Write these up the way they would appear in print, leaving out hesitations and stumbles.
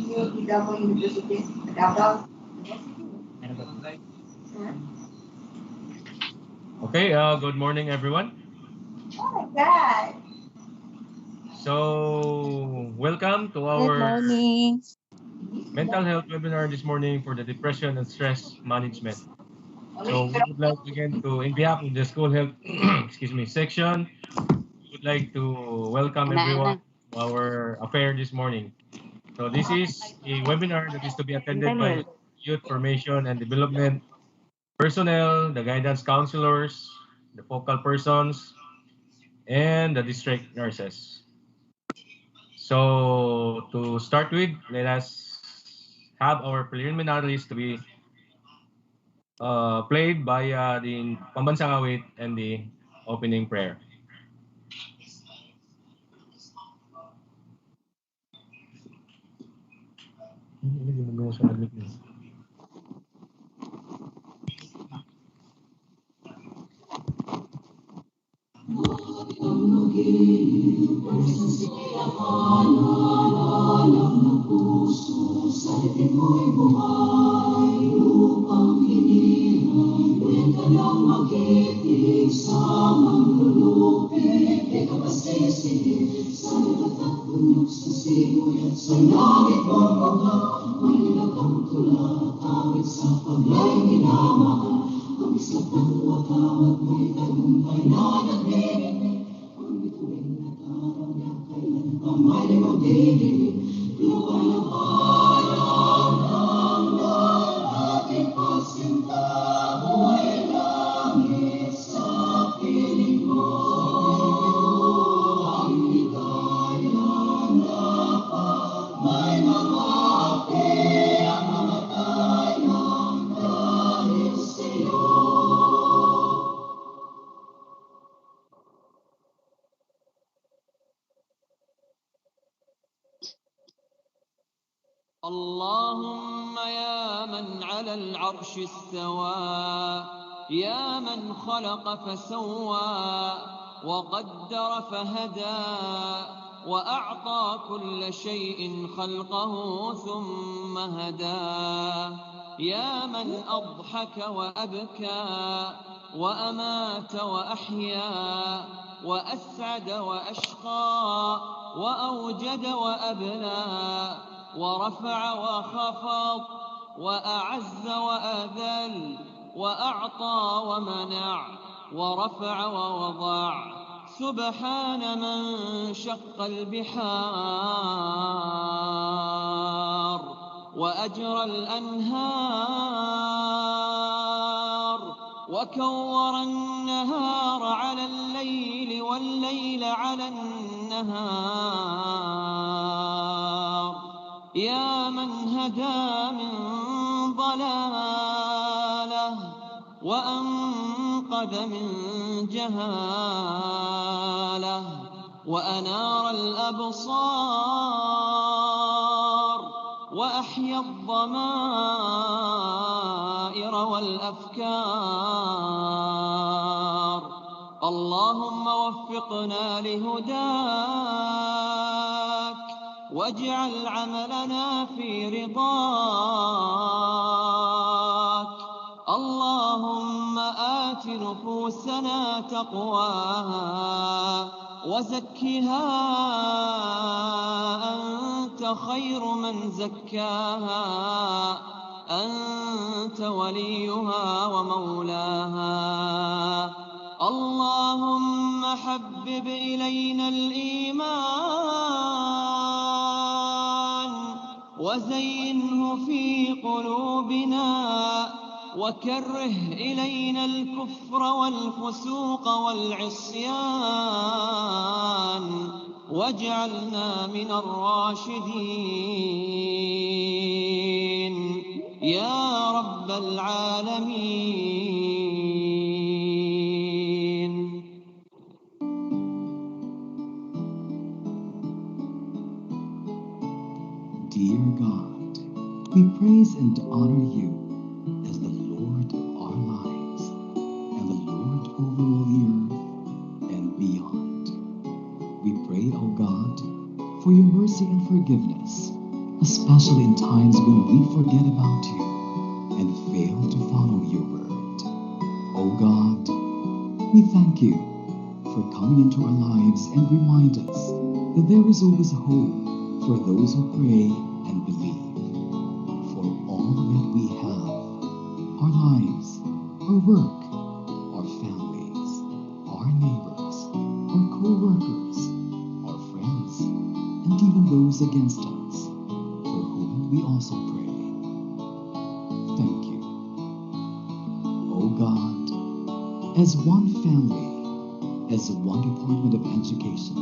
UTW University, Davao. Okay, good morning, everyone. Oh my God. So, welcome to Good our morning. mental health webinar this morning for the depression and stress management. So, we would like again to, in behalf of the school health, section, we would like to welcome everyone to our affair this morning. So, this is a webinar that is to be attended by youth formation and development personnel, the guidance counselors, the focal persons, and the district nurses. So to start with, let us have our preliminaries to be played by the Pambansang Awit and the opening prayer. اللهم يا من على العرش استوى، يا من خلق فسوى وقدر فهدى وأعطى كل شيء خلقه ثم هدى، يا من أضحك وأبكى وأمات وأحيا وأسعد وأشقى وأوجد وأبلى ورفع وخفض وأعز وأذل وأعطى ومنع ورفع ووضع، سبحان من شق البحار وأجرى الأنهار وكور النهار على الليل والليل على النهار، يا من هدى من ضلاله وأنقذ من جهاله وأنار الأبصار وأحيا الضمائر والأفكار. اللهم وفقنا لهداك واجعل عملنا في رضاك. اللهم آت نفوسنا تقواها وزكها أنت خير من زكاها، أنت وليها ومولاها. اللهم حبب إلينا الإيمان وزينه في قلوبنا وكره إلينا الكفر والفسوق والعصيان واجعلنا من الراشدين يا رب العالمين. Dear God, we praise and honor you as the Lord of our lives and the Lord over all the earth and beyond. We pray, O God, for your mercy and forgiveness, especially in times when we forget about you and fail to follow your word. O God, we thank you for coming into our lives and remind us that there is always hope for those who pray and believe. For all that we have, our lives, our work, our families, our neighbors, our co-workers, our friends, and even those against us, for whom we also pray. Thank you. O God, as one family, as one department of education,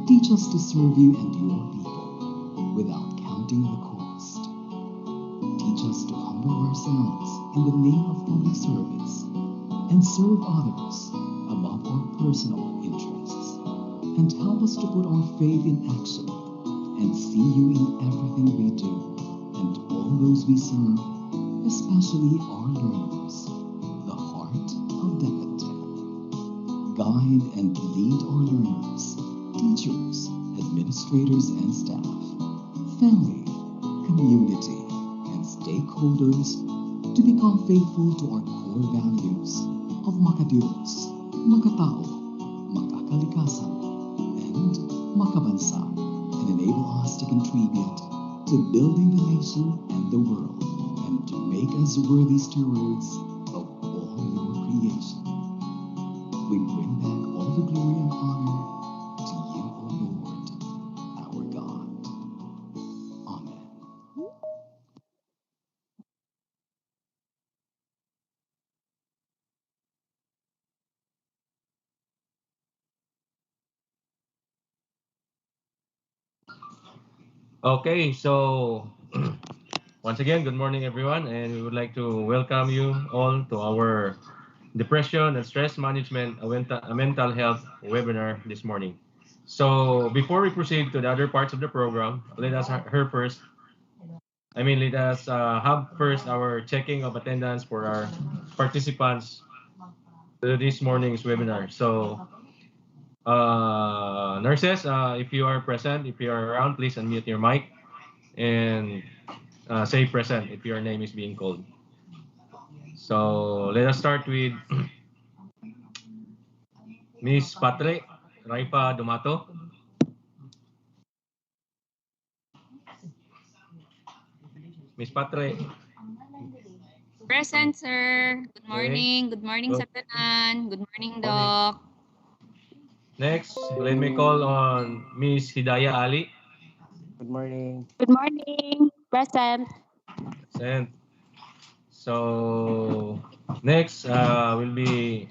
teach us to serve you and your people without counting the cost. Teach us to humble ourselves in the name of public service and serve others above our personal interests. And help us to put our faith in action and see you in everything we do and all those we serve, especially our learners, the heart of Etiquette. Guide and lead our learners, teachers, administrators and staff, family, community, and stakeholders to become faithful to our core values of makadiyos, makatao, makakalikasan, and makabansa, and enable us to contribute to building the nation and the world, and to make us worthy stewards of all your creation. We bring back all the glory and honor to you, O Lord, our God. Amen. Okay, so once again, good morning, everyone, and we would like to welcome you all to our Depression and Stress Management, a mental health webinar this morning. So before we proceed to the other parts of the program, let us let us have first our checking of attendance for our participants to this morning's webinar. So nurses, if you are present, if you are around, please unmute your mic and say present if your name is being called. So let us start with Miss Patre Raipa Dumato. Miss Patre. Present, sir. Good Okay. morning. Good morning, Good. sa tanan. Good morning, Morning. Doc. Next, let me call on Miss Hidayah Ali. Good morning. Good morning. Present. Present. So next will be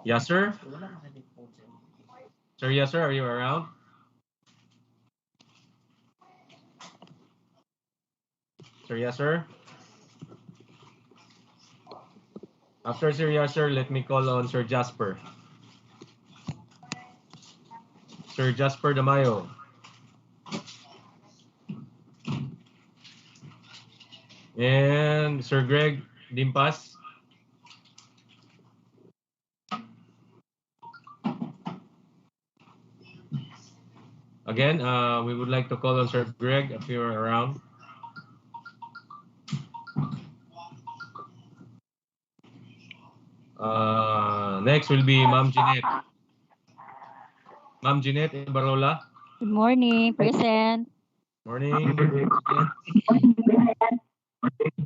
Yasser. Sir Yasser, are you around? Sir Yasser. After Sir Yasser, let me call on Sir Jasper. Sir Jasper Damayo. And Sir Greg Dimpas. Again, we would like to call on Sir Greg if you're around. Next will be Ma'am Jeanette. Ma'am Jeanette Barola. Good morning. Present. Morning.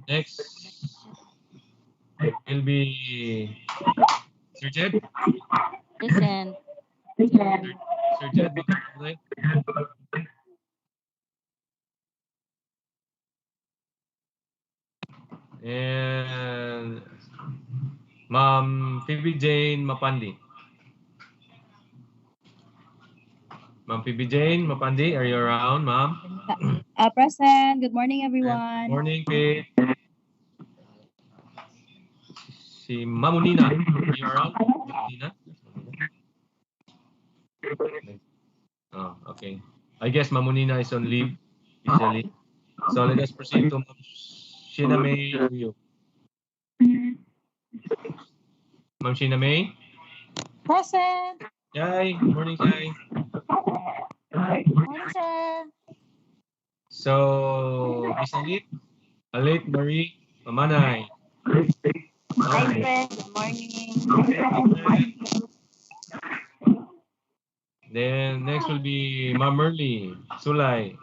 Next will be Sir Jed. Present. Sir Jed, baka and Ma'am Phoebe Jane Mapandi. Ma'am Phoebe Jane Mapandi, are you around, ma'am? Present. Good morning, And everyone. morning, Pete. Si Mamunina, are you around? Mamunina? Oh, okay. I guess Mamunina is on leave, usually. So let us proceed to Ma'am Sheena May Uyo. Ma'am Sheena May. Present. Yay, good morning, Shai. Morning, sir. So Miss Alit Marie Mamanay. Hi, Okay. friend. Good morning. Then next will be Ma'am Merly Sulay.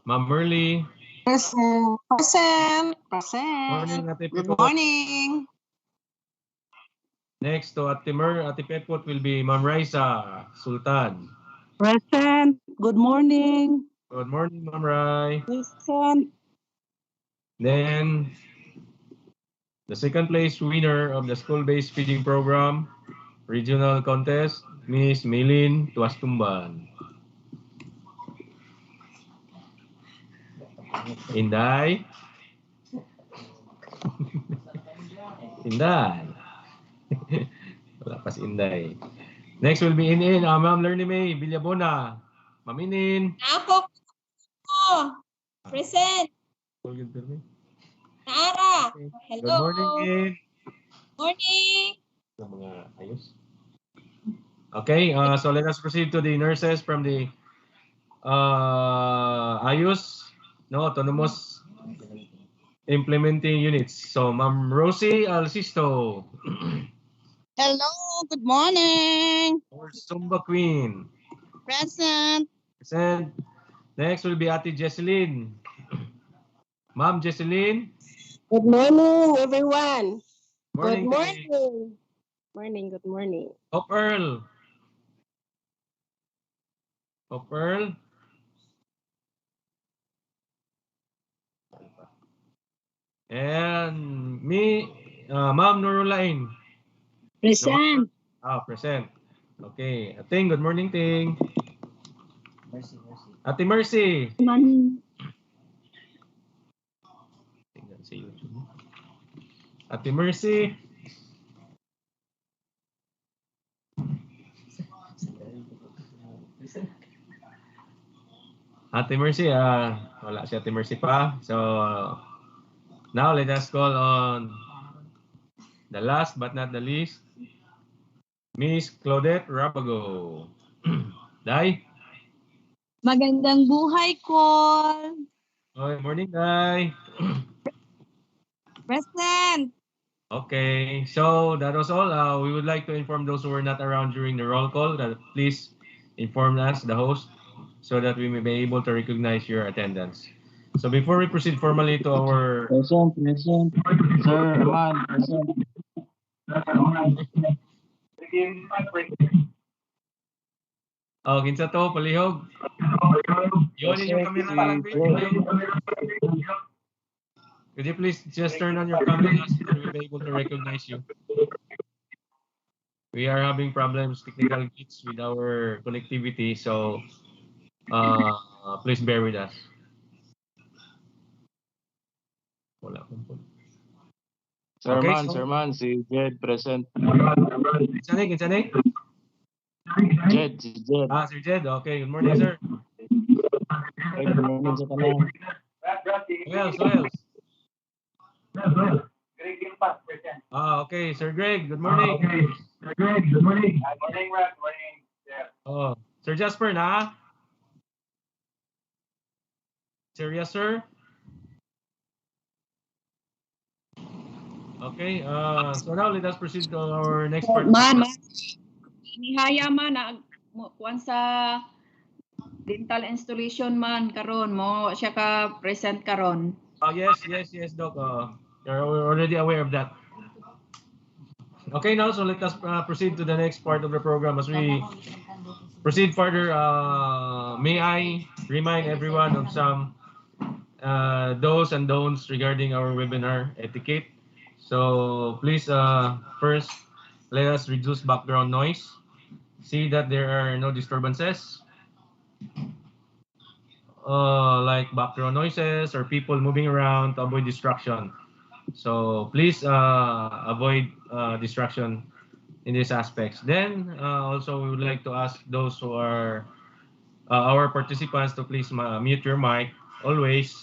Ma'am Merly. Present. Present. Morning, Present. Ate Good Pepot. morning. Next to Ate Pepot will be Ma'am Raisa Sultan. Present. Good morning. Good morning, Ma'am Rai. Present. Then the second place winner of the school-based feeding program regional contest, Miss Milin Tuastumban. Inday. Inday. Wala pa si Inday. Next will be Inin, Ma'am Lerny May Villabona. Ma'am Inin. Ako po. Present. Naara. Good Hello. morning, In. Morning. Mga ayos. Okay, so let us proceed to the nurses from the ayos, no, autonomous implementing units. So, Ma'am Rosie Alcisto. Hello. Good morning. Or Zumba Queen. Present. Present. Next will be Ate Jesseline. Ma'am Jesseline. Good morning, everyone. Morning. Good morning. Morning. Good morning. Hope Earl. Hope Earl. And me, Ma'am Nurulain. Present. Present. Okay. Ting, good morning, Ting. Ate Mercy. Morning. Tingnan sa YouTube. Ate Mercy. Ate Mercy, wala si Ate Mercy pa. So, now let us call on the last but not the least, Miss Claudette Rabago. Day? Magandang buhay, Col. Good morning, Day. Present. Okay, so that was all. We would like to inform those who were not around during the roll call that please inform us, the host, so that we may be able to recognize your attendance. So before we proceed formally to our... Present. Sir Man, present. Oh, kinsa to, palihog. Yun yung camera lang, could you please just turn on your camera so that we'll be able to recognize you? We are having problems, technical glitch with our connectivity, so please bear with us. Wala pong po. Okay, Sir Man, si Jed present. Kinsanay? Jed. Sir Jed. Okay, good morning, sir. Ay, good morning sa kanang. Who else? Okay, Sir Greg, good morning. Good morning, Brad. Morning. Yeah. Oh, Sir Jasper na? Serious, sir? Okay, so now let us proceed to our next part. Nihaya man kuan sa dental installation man karon mo siya ka present karon. Yes, Doc. You're already aware of that. Okay, now so let us proceed to the next part of the program. As we proceed further, may I remind everyone of some do's and don'ts regarding our webinar etiquette. So please, first, let us reduce background noise. See that there are no disturbances, like background noises or people moving around to avoid distraction. So please avoid distraction in these aspects. Then also we would like to ask those who are our participants to please mute your mic always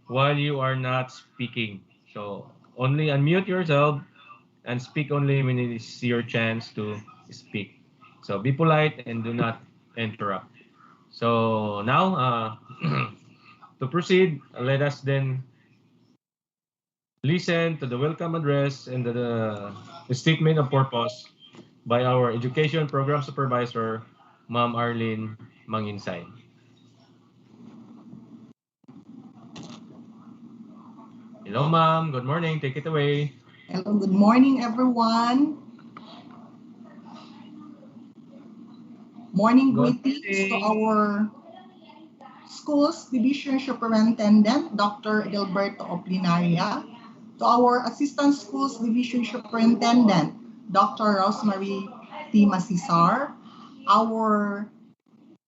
while you are not speaking. So only unmute yourself and speak only when it is your chance to speak. So be polite and do not interrupt. So now To proceed, let us then listen to the welcome address and the statement of purpose by our Education Program Supervisor, Ma'am Arlene Manginsay. Hello, ma'am. Good morning. Take it away. Hello, good morning, everyone. Morning Good greetings to morning. our Schools Division Superintendent, Dr. Gilberto Oplinaria, to our Assistant Schools Division Superintendent, Dr. Rosemary T. Masisar, our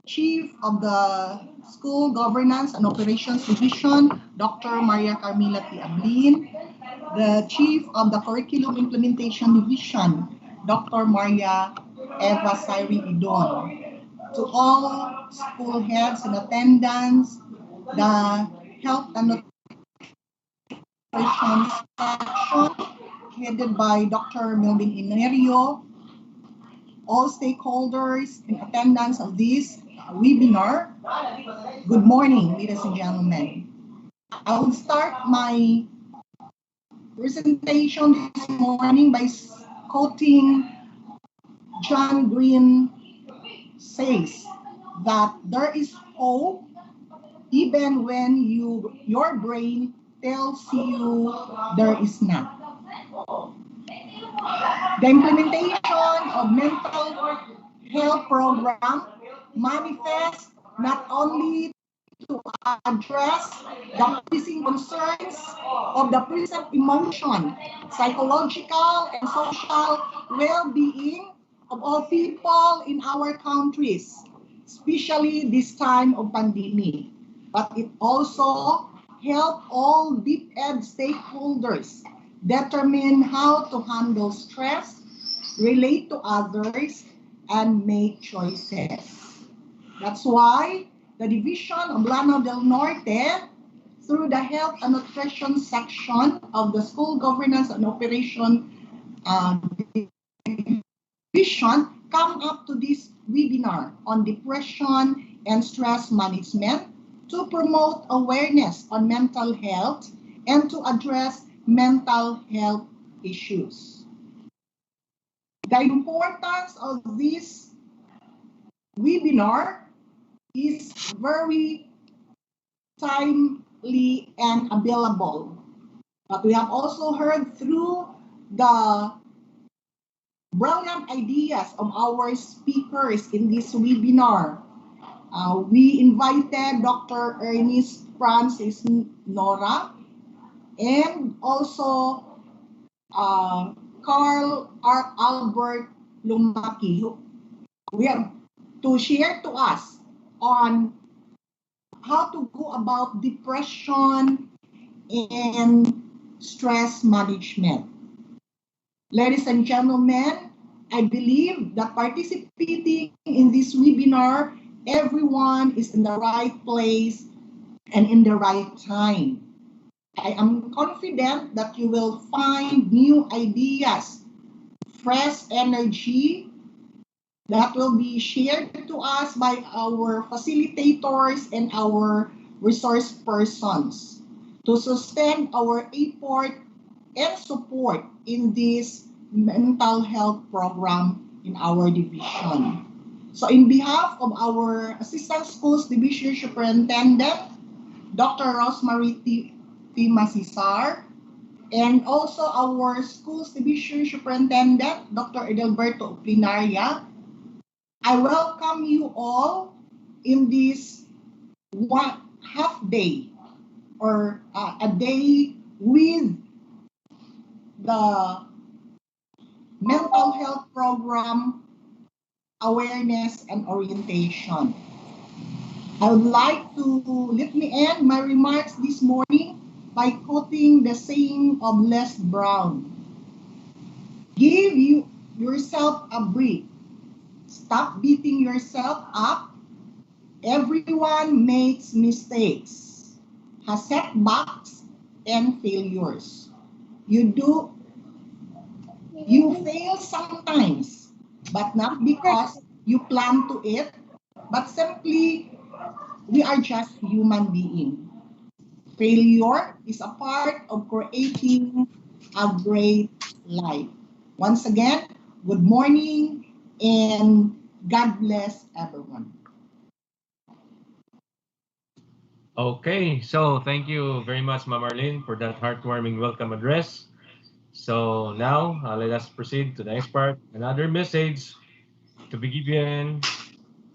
Chief of the School Governance and Operations Division, Dr. Maria Carmila T. Ablin, the Chief of the Curriculum Implementation Division, Dr. Maria Eva Sairi Idon. To all school heads in attendance, the Health and Nutrition section, headed by Dr. Melvin Inerio, all stakeholders in attendance of this webinar, good morning, ladies and gentlemen. I will start my presentation this morning by quoting John Green says that there is hope even when your brain tells you there is not. The implementation of mental health program manifests not only to address the pressing concerns of the present emotion, psychological and social well-being of all people in our countries, especially this time of pandemic. But it also helps all deep ed stakeholders determine how to handle stress, relate to others, and make choices. That's why the division of Lano del Norte, through the Health and Nutrition section of the School Governance and Operation Division, come up to this webinar on depression and stress management to promote awareness on mental health and to address mental health issues. The importance of this webinar is very timely and available. But we have also heard through the brilliant ideas of our speakers in this webinar. We invited Dr. Ernest Francis Nora and also Carl R. Albert Lumaki. We have to share to us on how to go about depression and stress management. Ladies and gentlemen, I believe that participating in this webinar, everyone is in the right place and in the right time. I am confident that you will find new ideas, fresh energy that will be shared to us by our facilitators and our resource persons to sustain our effort and support in this mental health program in our division. So in behalf of our Assistant Schools Division Superintendent, Dr. Rosemary T. Masisar, and also our Schools Division Superintendent, Dr. Edelberto Plinaria, I welcome you all in this one half day or a day with the mental health program awareness and orientation. I would like to let me end my remarks this morning by quoting the saying of Les Brown. Give yourself a break. Stop beating yourself up. Everyone makes mistakes, has setbacks and failures. You fail sometimes, but not because you plan to it, but simply we are just human beings. Failure is a part of creating a great life. Once again, good morning and God bless everyone. Okay, so thank you very much, Ma'am Arlene, for that heartwarming welcome address. So now, let us proceed to the next part. Another message to be given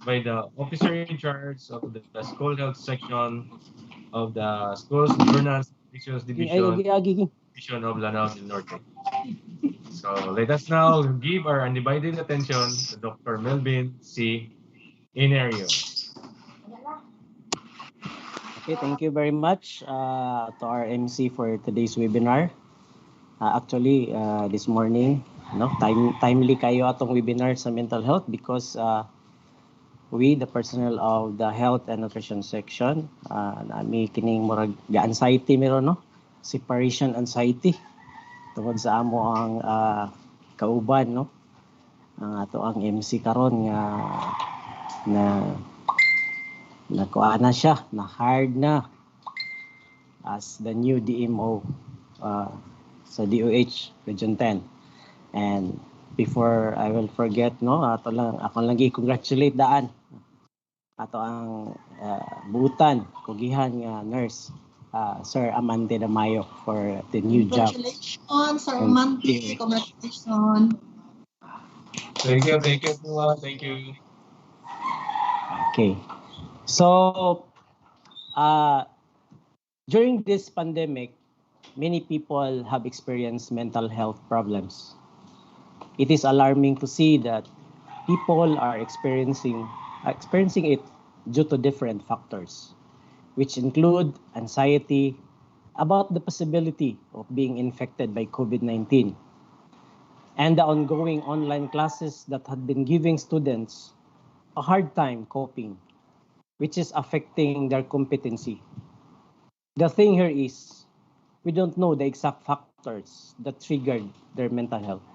by the officer in charge of the school health section of the school's governance issues division of Lano del Norte. So let us now give our undivided attention to Dr. Melvin C. Inario. Okay, thank you very much to our MC for today's webinar. Actually, this morning, timely kayo atong webinar sa mental health because we, the personnel of the health and nutrition section, nami kining murag anxiety meron, no? Separation anxiety. Tungod sa amo ang kauban, no? Ang ato ang MC karon nga nakuha na siya, na-hired na as the new DMO sa DOH Region 10. And before I will forget, no, ako lang i-congratulate daan ato ang buutan, kugihan nga nurse, Sir Amante Damayo for the new job. Congratulations, Sir Amante. Congratulations. Thank you everyone. Thank you. Okay. So, during this pandemic, many people have experienced mental health problems. It is alarming to see that people are experiencing it due to different factors, which include anxiety about the possibility of being infected by COVID-19 and the ongoing online classes that had been giving students a hard time coping, which is affecting their competency. The thing here is, we don't know the exact factors that triggered their mental health.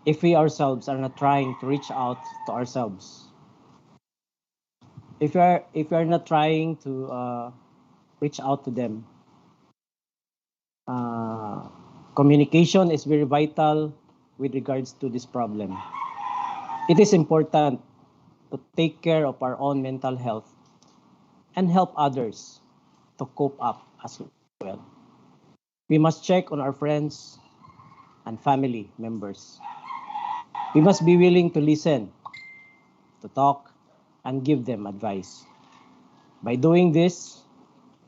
If we ourselves are not trying to reach out to ourselves, if we are not trying to reach out to them, communication is very vital with regards to this problem. It is important to take care of our own mental health and help others to cope up as well. We must check on our friends and family members. We must be willing to listen, to talk, and give them advice. By doing this,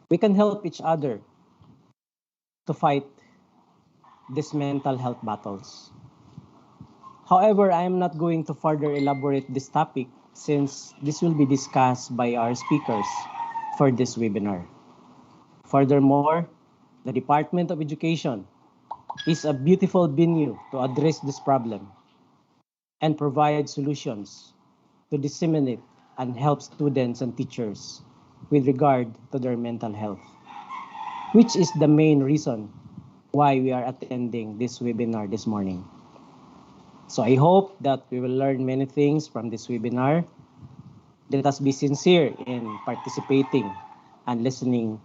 we can help each other to fight these mental health battles. However, I am not going to further elaborate this topic since this will be discussed by our speakers for this webinar. Furthermore, the Department of Education is a beautiful venue to address this problem and provide solutions to disseminate and help students and teachers with regard to their mental health, which is the main reason why we are attending this webinar this morning. So I hope that we will learn many things from this webinar. Let us be sincere in participating and listening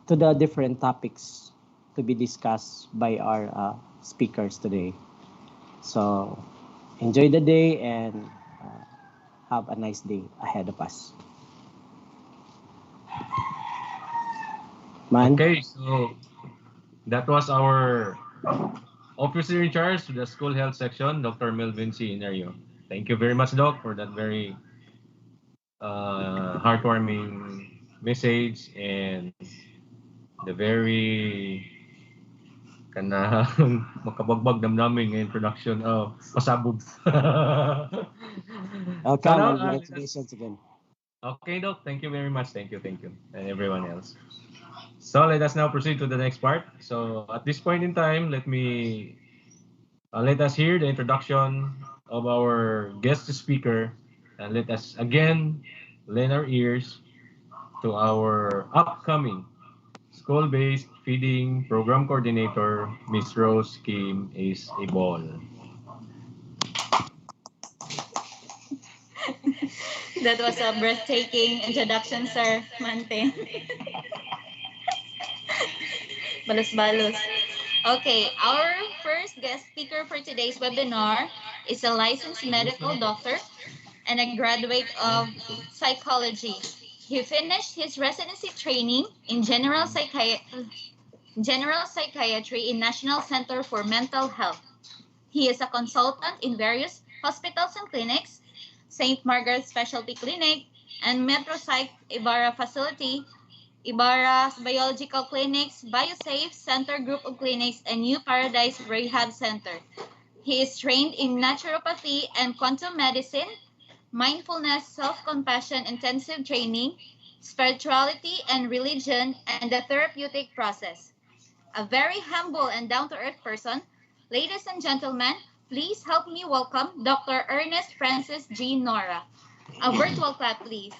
to the different topics to be discussed by our speakers today. So enjoy the day and have a nice day ahead of us. Man. Okay, so that was our officer in charge to the school health section, Dr. Melvin C. Inario. Thank you very much, Doc, for that very heartwarming message and the very kanang makabagbag damdamin ng introduction of pasabog. Welcome and congratulations again. Okay, Doc. Thank you very much. Thank you. And everyone else. So let us now proceed to the next part. So at this point in time, let us hear the introduction of our guest speaker, and let us again lend our ears to our upcoming school-based feeding program coordinator, Ms. Rose Kim is a ball. That was a breathtaking introduction, Sir Mante. Balos-balos. Okay, our first guest speaker for today's webinar is a licensed medical doctor and a graduate of psychology. He finished his residency training in general psychiatry in National Center for Mental Health. He is a consultant in various hospitals and clinics, St. Margaret's Specialty Clinic, and MetroPsych Ibarra Facility, Ibarra Biological Clinics, BioSafe Center Group of Clinics, and New Paradise Rehab Center. He is trained in naturopathy and quantum medicine, mindfulness, self-compassion, intensive training, spirituality and religion, and the therapeutic process. A very humble and down-to-earth person. Ladies and gentlemen, please help me welcome Dr. Ernest Francis G. Nora. A virtual clap, please.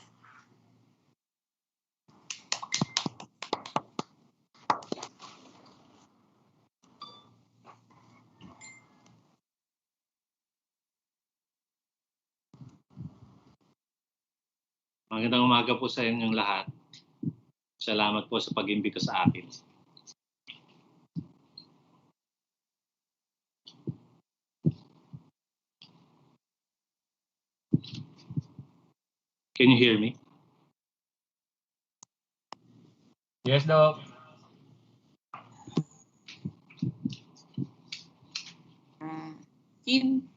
Magandang umaga po sa inyong lahat. Salamat po sa pag-imbita sa akin. Can you hear me? Yes, Doc. Team.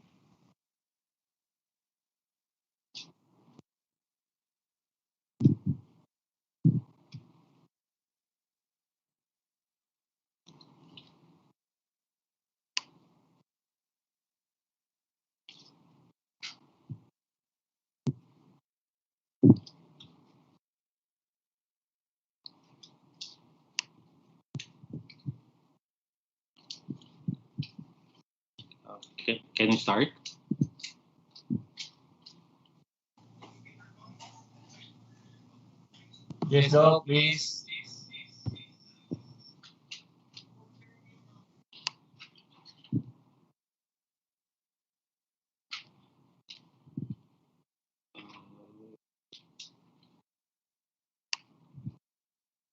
Can you start? Yes, Doc, please.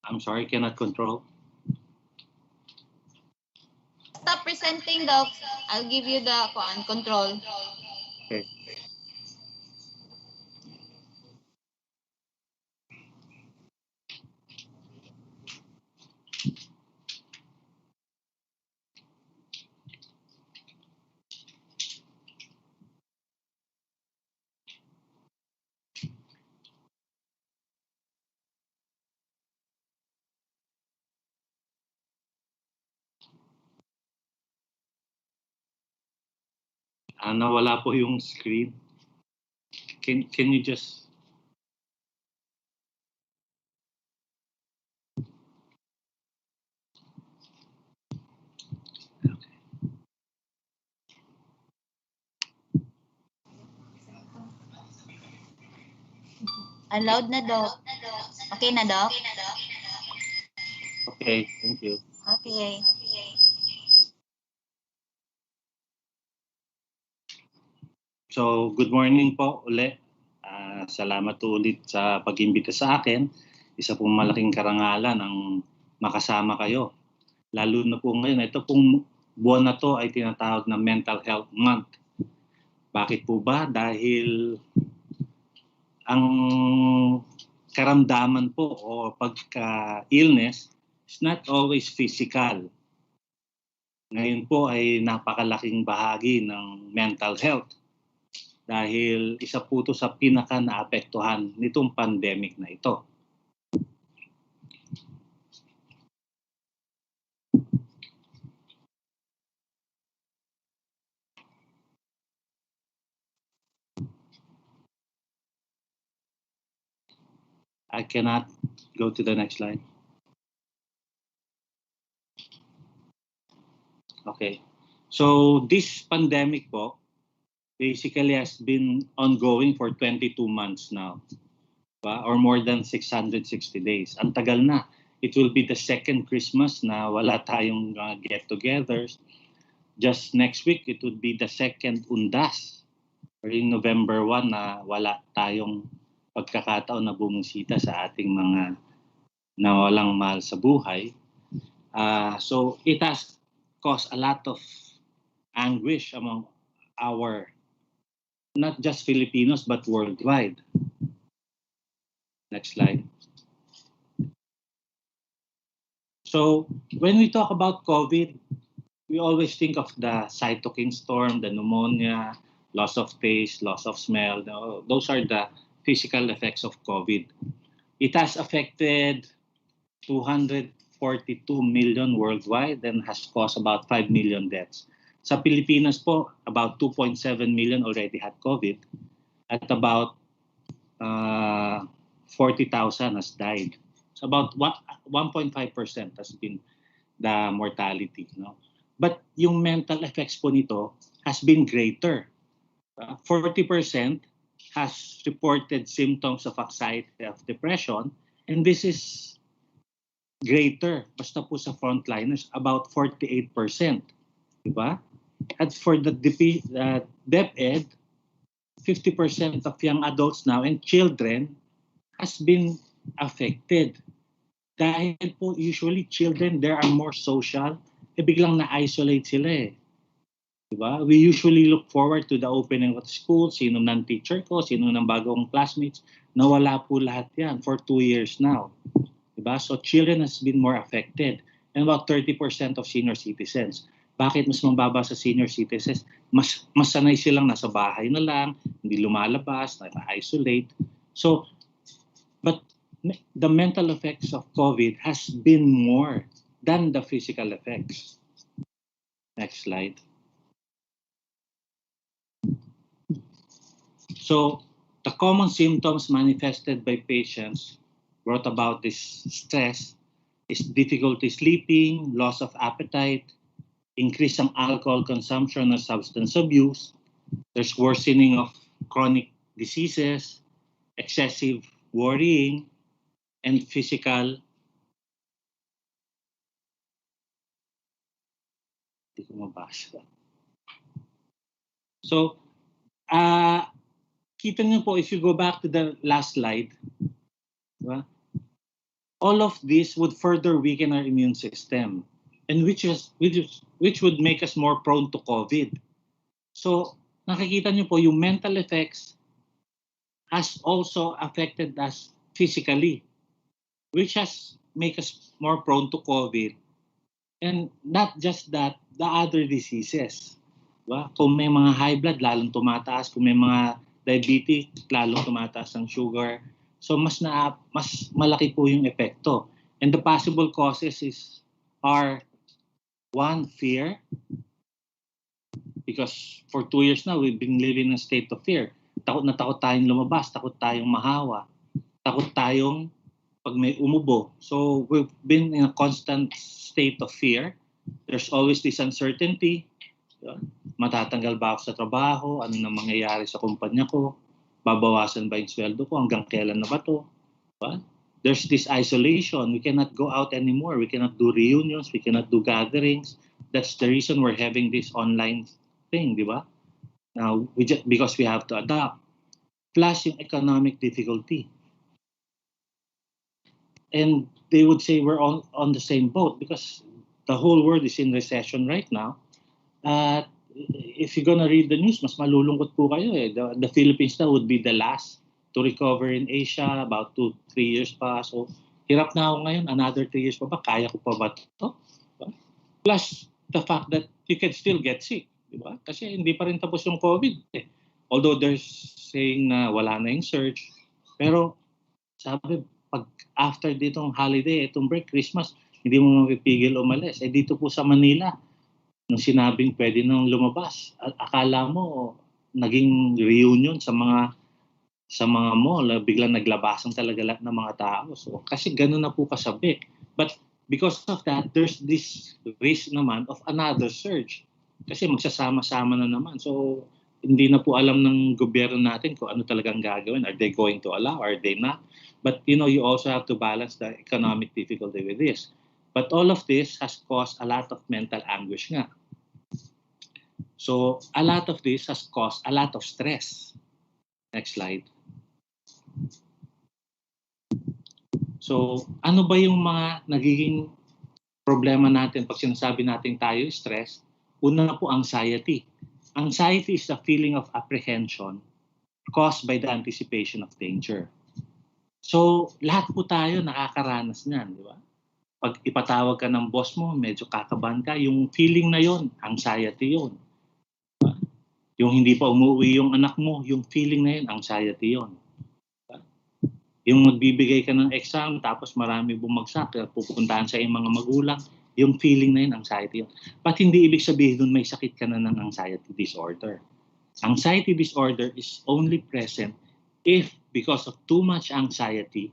I'm sorry, cannot control. Stop presenting, Doc. I'll give you the control. Okay. Nawala po yung screen. Can you just... Allowed na, Doc. Okay na, Doc? Okay, thank you. Okay. So, good morning po ulit. Salamat po ulit sa pag-imbita sa akin. Isa pong malaking karangalan ang makasama kayo. Lalo na po ngayon, ito pong buwan na to ay tinatawag na Mental Health Month. Bakit po ba? Dahil ang karamdaman po o pagka-illness is not always physical. Ngayon po ay napakalaking bahagi ng mental health dahil isa po ito sa pinaka-naapektuhan nitong pandemic na ito. I cannot go to the next slide. Okay. So this pandemic po basically has been ongoing for 22 months now. Or more than 660 days. Ang tagal na. It will be the second Christmas na wala tayong get-togethers. Just next week, it would be the second Undas. Or in November 1 na wala tayong pagkakataon na bumisita sa ating mga nawalang mahal sa buhay. So it has caused a lot of anguish among our, not just Filipinos, but worldwide. Next slide. So when we talk about COVID, we always think of the cytokine storm, the pneumonia, loss of taste, loss of smell. Those are the physical effects of COVID. It has affected 242 million worldwide and has caused about 5 million deaths. Sa Pilipinas po, about 2.7 million already had COVID at about 40,000 has died. So about 1.5% has been the mortality. No? But yung mental effects po nito has been greater. 40% has reported symptoms of anxiety, of depression, and this is greater, basta po sa frontliners, about 48%. Diba? At for the DepEd, 50% of young adults now and children has been affected. Dahil po usually children, there are more social, biglang na-isolate sila eh. Diba? We usually look forward to the opening of the school, sino ng teacher ko, sino ng bagong classmates, nawala po lahat yan for 2 years now. Diba? So children has been more affected and about 30% of senior citizens. Bakit mas mababa sa senior citizens? Mas sanay silang nasa bahay na lang, hindi lumalabas, naka-isolate. So, but the mental effects of COVID has been more than the physical effects. Next slide. So, the common symptoms manifested by patients brought about this stress is difficulty sleeping, loss of appetite, increase ng alcohol consumption or substance abuse. There's worsening of chronic diseases, excessive worrying, and physical. Hindi ko mabasa. So, kita niyo po, if you go back to the last slide, diba? All of this would further weaken our immune system, and which would make us more prone to COVID. So, nakikita niyo po, yung mental effects has also affected us physically, which has make us more prone to COVID. And not just that, the other diseases. Diba? Kung may mga high blood, lalong tumataas. Kung may mga diabetes, lalong tumataas ang sugar. So mas malaki po yung epekto. And the possible causes are one, fear. Because for 2 years now, we've been living in a state of fear. Takot na takot tayong lumabas, takot tayong mahawa, takot tayong pag may umubo. So we've been in a constant state of fear. There's always this uncertainty. Matatanggal ba ako sa trabaho? Ano na mangyayari sa kumpanya ko? Babawasan ba yung sweldo ko? Hanggang kailan na ba to? Diba? There's this isolation. We cannot go out anymore. We cannot do reunions. We cannot do gatherings. That's the reason we're having this online thing, di ba? Now, because we have to adapt. Plus yung economic difficulty. And they would say we're on the same boat because the whole world is in recession right now. If you're gonna read the news, mas malulungkot po kayo eh. The Philippines now would be the last to recover in Asia, about 2-3 years pa. So, hirap na ako ngayon, another 3 years pa ba? Kaya ko pa ba ito? Plus, the fact that you can still get sick. Diba? Kasi hindi pa rin tapos yung COVID. Eh. Although they're saying na wala na yung surge. Pero, sabi, pag after ditong holiday, itong break, Christmas, hindi mo mapipigil umalis. Eh dito po sa Manila, nung sinabing pwede nang lumabas, akala mo naging reunion sa mga mall, biglang naglabasan talaga lahat ng mga tao. So kasi ganoon na po kasabik. But because of that, there's this risk naman of another surge. Kasi magsasama-sama na naman. So hindi na po alam ng gobyerno natin kung ano talagang gagawin. Are they going to allow? Are they not? But you also have to balance the economic difficulty with this. But all of this has caused a lot of mental anguish nga. So a lot of this has caused a lot of stress. Next slide. So ano ba yung mga nagiging problema natin pag sinasabi natin tayo stress, una na po anxiety. Anxiety is the feeling of apprehension caused by the anticipation of danger. So, lahat po tayo nakakaranas niyan, di ba? Pag ipatawag ka ng boss mo, medyo kakabahan ka, yung feeling na yon, anxiety yon. Yung hindi pa umuwi yung anak mo, yung feeling na yun, anxiety yon. Yung magbibigay ka ng exam, tapos marami bumagsak, pupuntahan sa iyong mga magulang, yung feeling na yun, anxiety yun. But hindi ibig sabihin nun may sakit ka na ng anxiety disorder. Anxiety disorder is only present if, because of too much anxiety,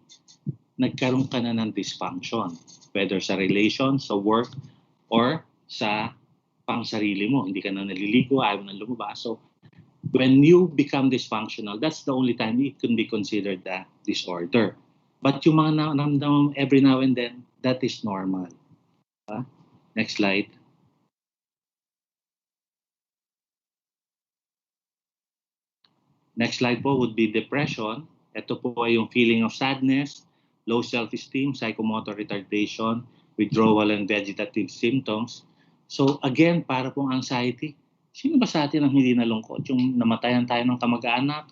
nagkaroon ka na ng dysfunction, whether sa relation, sa work, or sa pangsarili mo. Hindi ka na naliligo, ayaw na lumabas. So, when you become dysfunctional, that's the only time it can be considered a disorder. But yung mga naramdaman every now and then, that is normal. Next slide. Next slide po would be depression. Ito po ay yung feeling of sadness, low self-esteem, psychomotor retardation, withdrawal and vegetative symptoms. So again, para pong anxiety, sino ba sa atin ang hindi nalungkot? Yung namatayan tayo ng kamag-anak,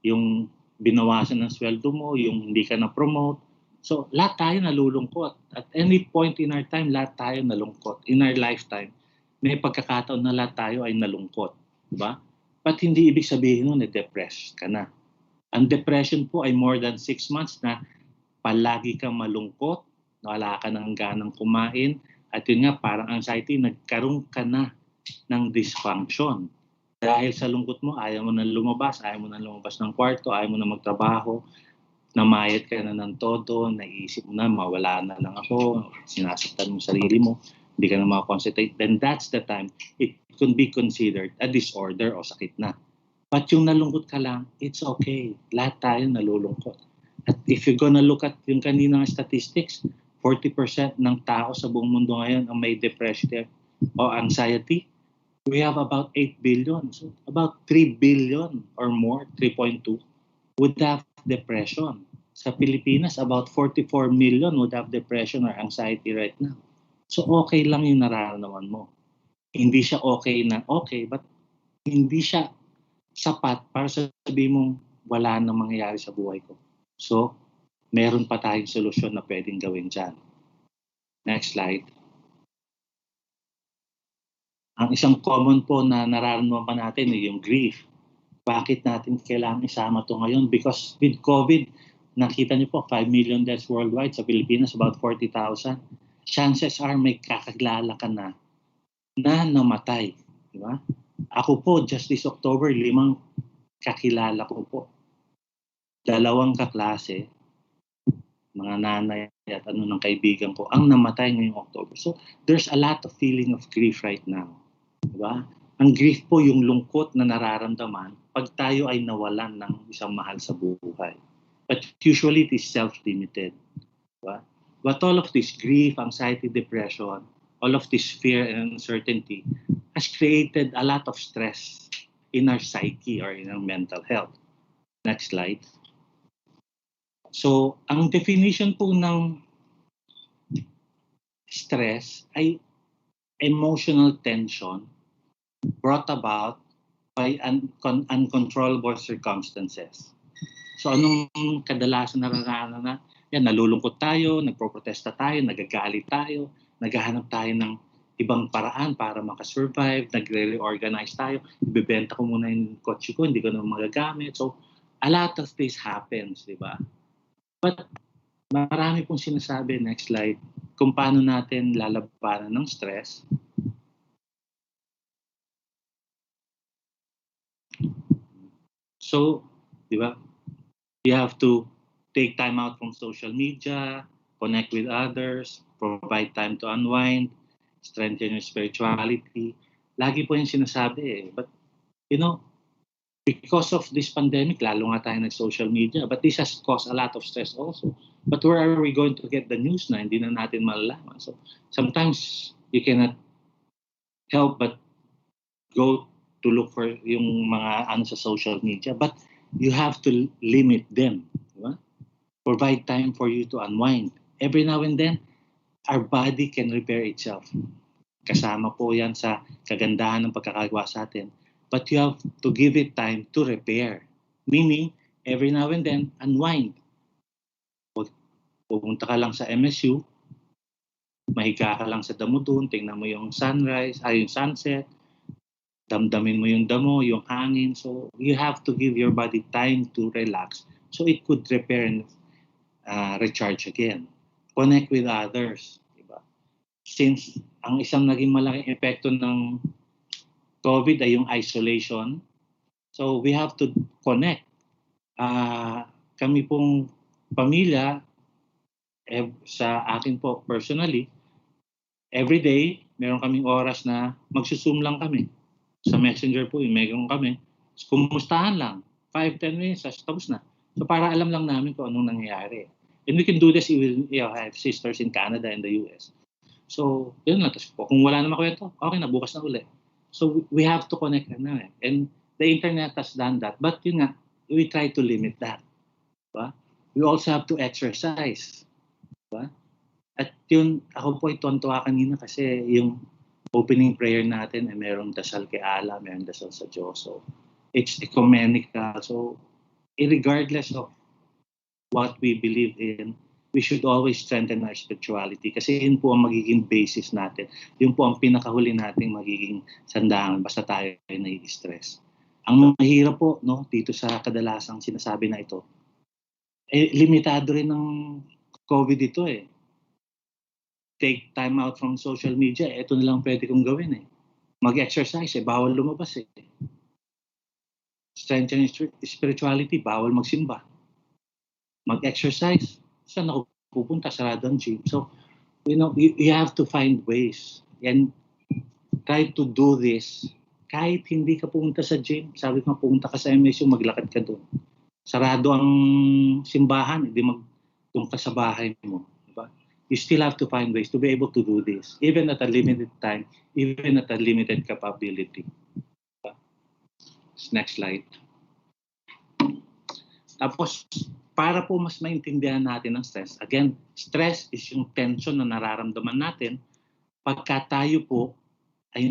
yung binawasan ng sweldo mo, yung hindi ka na-promote. So lahat tayo nalulungkot. At any point in our time, lahat tayo nalungkot. In our lifetime, may pagkakataon na lahat tayo ay nalungkot. Diba? But hindi ibig sabihin nun na depressed ka na. Ang depression po ay more than 6 months na palagi kang malungkot, wala ka nang ganang kumain, at yun nga, parang anxiety, nagkaroon ka na ng dysfunction. Dahil sa lungkot mo, ayaw mo na lumabas ng kwarto, ayaw mo na magtrabaho, namayat ka na ng todo, naisip mo na, mawala na lang ako, sinasaktan mo sarili mo, hindi ka na makakonsentrate, then that's the time it can be considered a disorder o sakit na. But yung nalungkot ka lang, it's okay. Lahat tayo nalulungkot. At if you're gonna look at yung kaninang statistics, 40% ng tao sa buong mundo ngayon ang may depression o anxiety. We have about 8 billion. So about 3 billion or more, 3.2, would have depression. Sa Pilipinas, about 44 million would have depression or anxiety right now. So okay lang yung nararamdaman mo. Hindi siya okay na okay, but hindi siya sapat para sabihin mong wala nang mangyayari sa buhay ko. So, meron pa tayong solusyon na pwedeng gawin dyan. Next slide. Ang isang common po na nararamdaman natin ay yung grief. Bakit natin kailangan isama to ngayon? Because with COVID, nakita niyo po, 5 million deaths worldwide. Sa Pilipinas, about 40,000. Chances are may kakilala ka na namatay. Di ba? Ako po, just this October, 5 kakilala ko po. 2 kaklase, mga nanay at ng kaibigan ko, ang namatay ngayong October. So, there's a lot of feeling of grief right now. Diba? Ang grief po yung lungkot na nararamdaman pag tayo ay nawalan ng isang mahal sa buhay. But usually it is self-limited. Diba? But all of this grief, anxiety, depression, all of this fear and uncertainty has created a lot of stress in our psyche or in our mental health. Next slide. So, ang definition po ng stress ay emotional tension brought about by uncontrollable circumstances. So, anong kadalasan naranasan? Yan, nalulungkot tayo, nagproprotesta tayo, nagagalit tayo, naghahanap tayo ng ibang paraan para makasurvive, nagre-reorganize tayo, ibebenta ko muna yung kotse ko, hindi ko na magagamit. So, a lot of this happens, di ba? But marami pong sinasabi, next slide, kung paano natin lalabanan ng stress. So, di ba, you have to take time out from social media, connect with others, provide time to unwind, strengthen your spirituality. Lagi po yung sinasabi eh. But, you know, because of this pandemic, lalo nga tayo nag-social media, but this has caused a lot of stress also. But where are we going to get the news na hindi na natin malalaman? So, sometimes you cannot help but go to look for yung mga ano sa social media, but you have to limit them. Diba? Provide time for you to unwind. Every now and then, our body can repair itself. Kasama po yan sa kagandahan ng pagkakagawa sa atin. But you have to give it time to repair. Meaning, every now and then, unwind. Pupunta ka lang sa MSU, mahiga ka lang sa damo doon, tingnan mo yung sunrise, yung sunset, damdamin mo yung damo, yung hangin. So, you have to give your body time to relax so it could repair and recharge again. Connect with others. Diba? Since ang isang naging malaking epekto ng COVID ay yung isolation, so we have to connect. Kami pong pamilya, sa akin po personally, every day, meron kaming oras na magsusum lang kami. Sa Messenger po, meron kami. Kumustahan lang. 5-10 minutes, tapos na. So para alam lang namin kung anong nangyayari. And we can do this even if I have sisters in Canada and the US. So, yun lang. Tapos kung wala naman kwento, okay na, bukas na uli. So we have to connect na. And the internet has done that. But yun nga, we try to limit that. Diba? We also have to exercise. Diba? At yun, ako po ituwa kanina kasi yung opening prayer natin ay merong dasal kay Allah, merong dasal sa Diyos. So, it's ecumenical. So, regardless of what we believe in, we should always strengthen our spirituality kasi yun po ang magiging basis natin. Yun po ang pinakahuli nating magiging sandahan basta tayo ay nai-stress. Ang mahirap po dito sa kadalasang sinasabi na ito, limitado rin ng COVID ito eh. Take time out from social media, ito na lang pwede kong gawin eh. Mag-exercise bawal lumabas eh. Strengthen spirituality, bawal magsimba. Mag-exercise, saan ako pupunta? Sarado ang gym. So, you have to find ways and try to do this kahit hindi ka pumunta sa gym. Sabi ko, pumunta ka sa MSU, maglakad ka doon. Sarado ang simbahan, hindi doon ka sa bahay mo. Diba? You still have to find ways to be able to do this, even at a limited time, even at a limited capability. Diba? Next slide. Tapos, para po mas maintindihan natin ang stress, again, stress is yung tension na nararamdaman natin pagka tayo po ay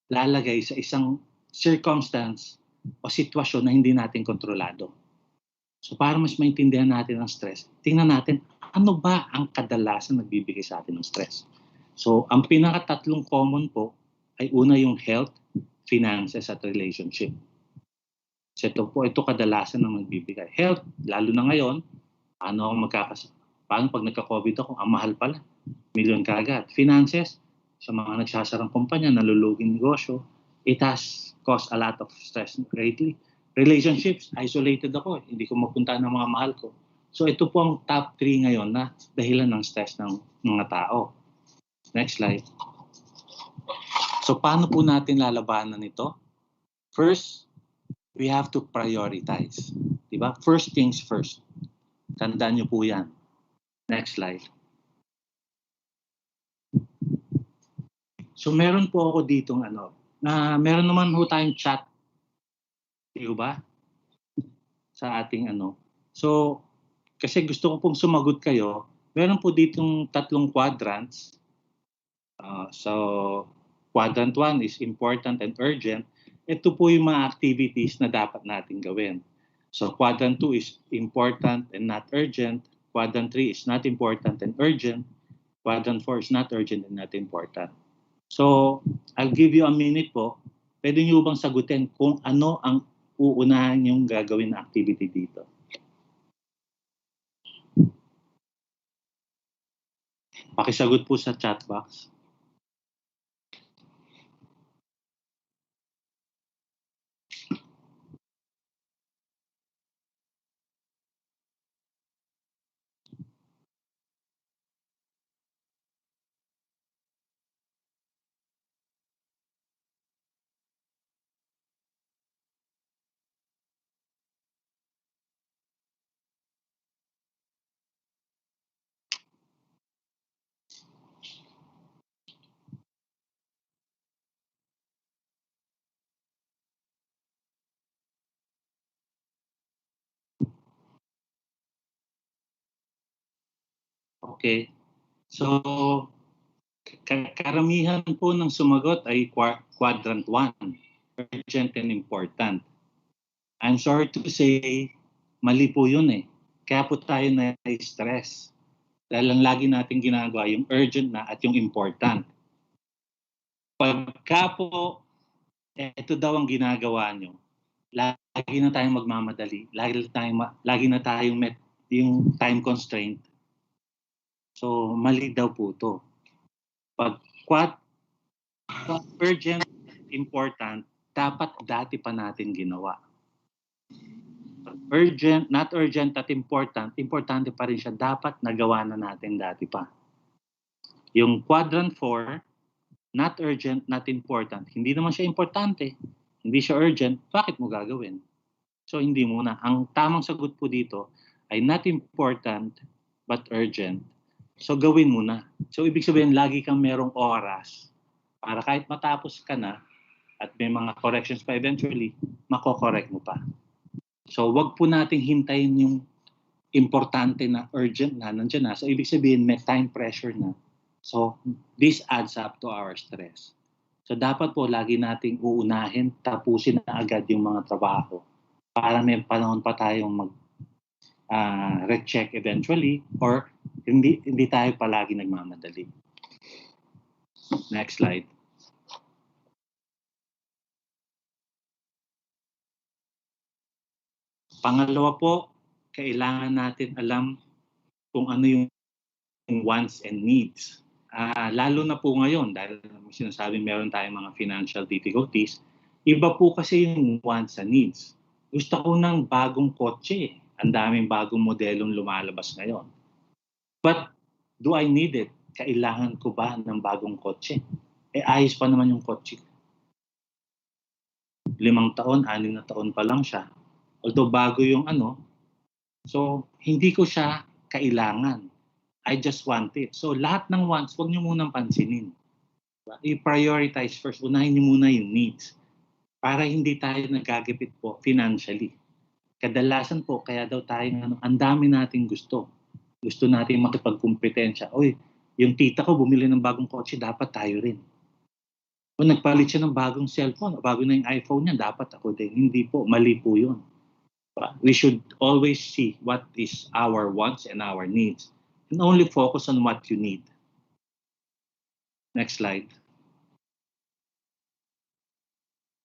lalagay sa isang circumstance o sitwasyon na hindi natin kontrolado. So para mas maintindihan natin ang stress, tingnan natin ano ba ang kadalasan nagbibigay sa atin ng stress. So ang pinakatatlong common po ay una yung health, finances at relationship. So ito kadalasan na magbibigay. Health, lalo na ngayon, paano pag nagka-COVID ako, ang mahal pala, milyon kaagad. Finances, sa mga nagsasarang kumpanya, naluluging negosyo, it has caused a lot of stress greatly. Relationships, isolated ako. Hindi ko mapunta ng mga mahal ko. So ito po ang top 3 ngayon na dahilan ng stress ng mga tao. Next slide. So paano po natin lalabanan ito? First, we have to prioritize. Diba? First things first. Tandaan niyo po yan. Next slide. So meron po ako ditong meron naman po tayong chat. Diba? Sa ating So, kasi gusto ko pong sumagot kayo, meron po ditong 3 quadrants. So, quadrant 1 is important and urgent. Ito po yung mga activities na dapat natin gawin. So, quadrant 2 is important and not urgent. Quadrant 3 is not important and urgent. Quadrant 4 is not urgent and not important. So, I'll give you a minute po. Pwede nyo bang sagutin kung ano ang uunahan yung gagawin na activity dito? Pakisagot po sa chat box. Okay. So, karamihan po ng sumagot ay quadrant 1, urgent and important. I'm sorry to say, mali po yun eh. Kaya po tayo na-stress. Dahil lang lagi natin ginagawa yung urgent na at yung important. Pagka po, ito daw ang ginagawa nyo, lagi na tayong magmamadali. Lagi na tayong met yung time constraint. So, mali daw po to. Pag urgent, important, dapat dati pa natin ginawa. Urgent, not urgent at important, importante pa rin siya. Dapat nagawa na natin dati pa. Yung quadrant 4, not urgent, not important. Hindi naman siya importante. Hindi siya urgent. Bakit mo gagawin? So, hindi muna. Ang tamang sagot po dito ay not important but urgent. So, gawin muna. So, ibig sabihin, lagi kang merong oras para kahit matapos ka na at may mga corrections pa eventually, mako-correct mo pa. So, wag po nating hintayin yung importante na urgent na nandiyan na. So, ibig sabihin, may time pressure na. So, this adds up to our stress. So, dapat po lagi nating uunahin, tapusin na agad yung mga trabaho para may panahon pa tayong recheck eventually or hindi tayo palagi nagmamadali. Next slide. Pangalawa po, kailangan natin alam kung ano yung wants and needs. Lalo na po ngayon dahil sinasabi meron tayong mga financial difficulties, iba po kasi yung wants and needs. Gusto ko ng bagong kotse. Ang daming bagong modelong lumalabas ngayon. But do I need it? Kailangan ko ba ng bagong kotse? Ayos pa naman yung kotse. 5 taon, 6 na taon pa lang siya. Although bago yung so hindi ko siya kailangan. I just want it. So lahat ng wants, huwag nyo munang pansinin. I-prioritize first. Unahin nyo muna yung needs. Para hindi tayo nagagipit po financially. Kadalasan po, kaya daw tayo, ang dami nating gusto. Gusto nating makipagkumpetensya. Oy, yung tita ko bumili ng bagong kotse, dapat tayo rin. O nagpalit siya ng bagong cellphone, bago na yung iPhone niya, dapat ako din. Hindi po, mali po yun. We should always see what is our wants and our needs. And only focus on what you need. Next slide.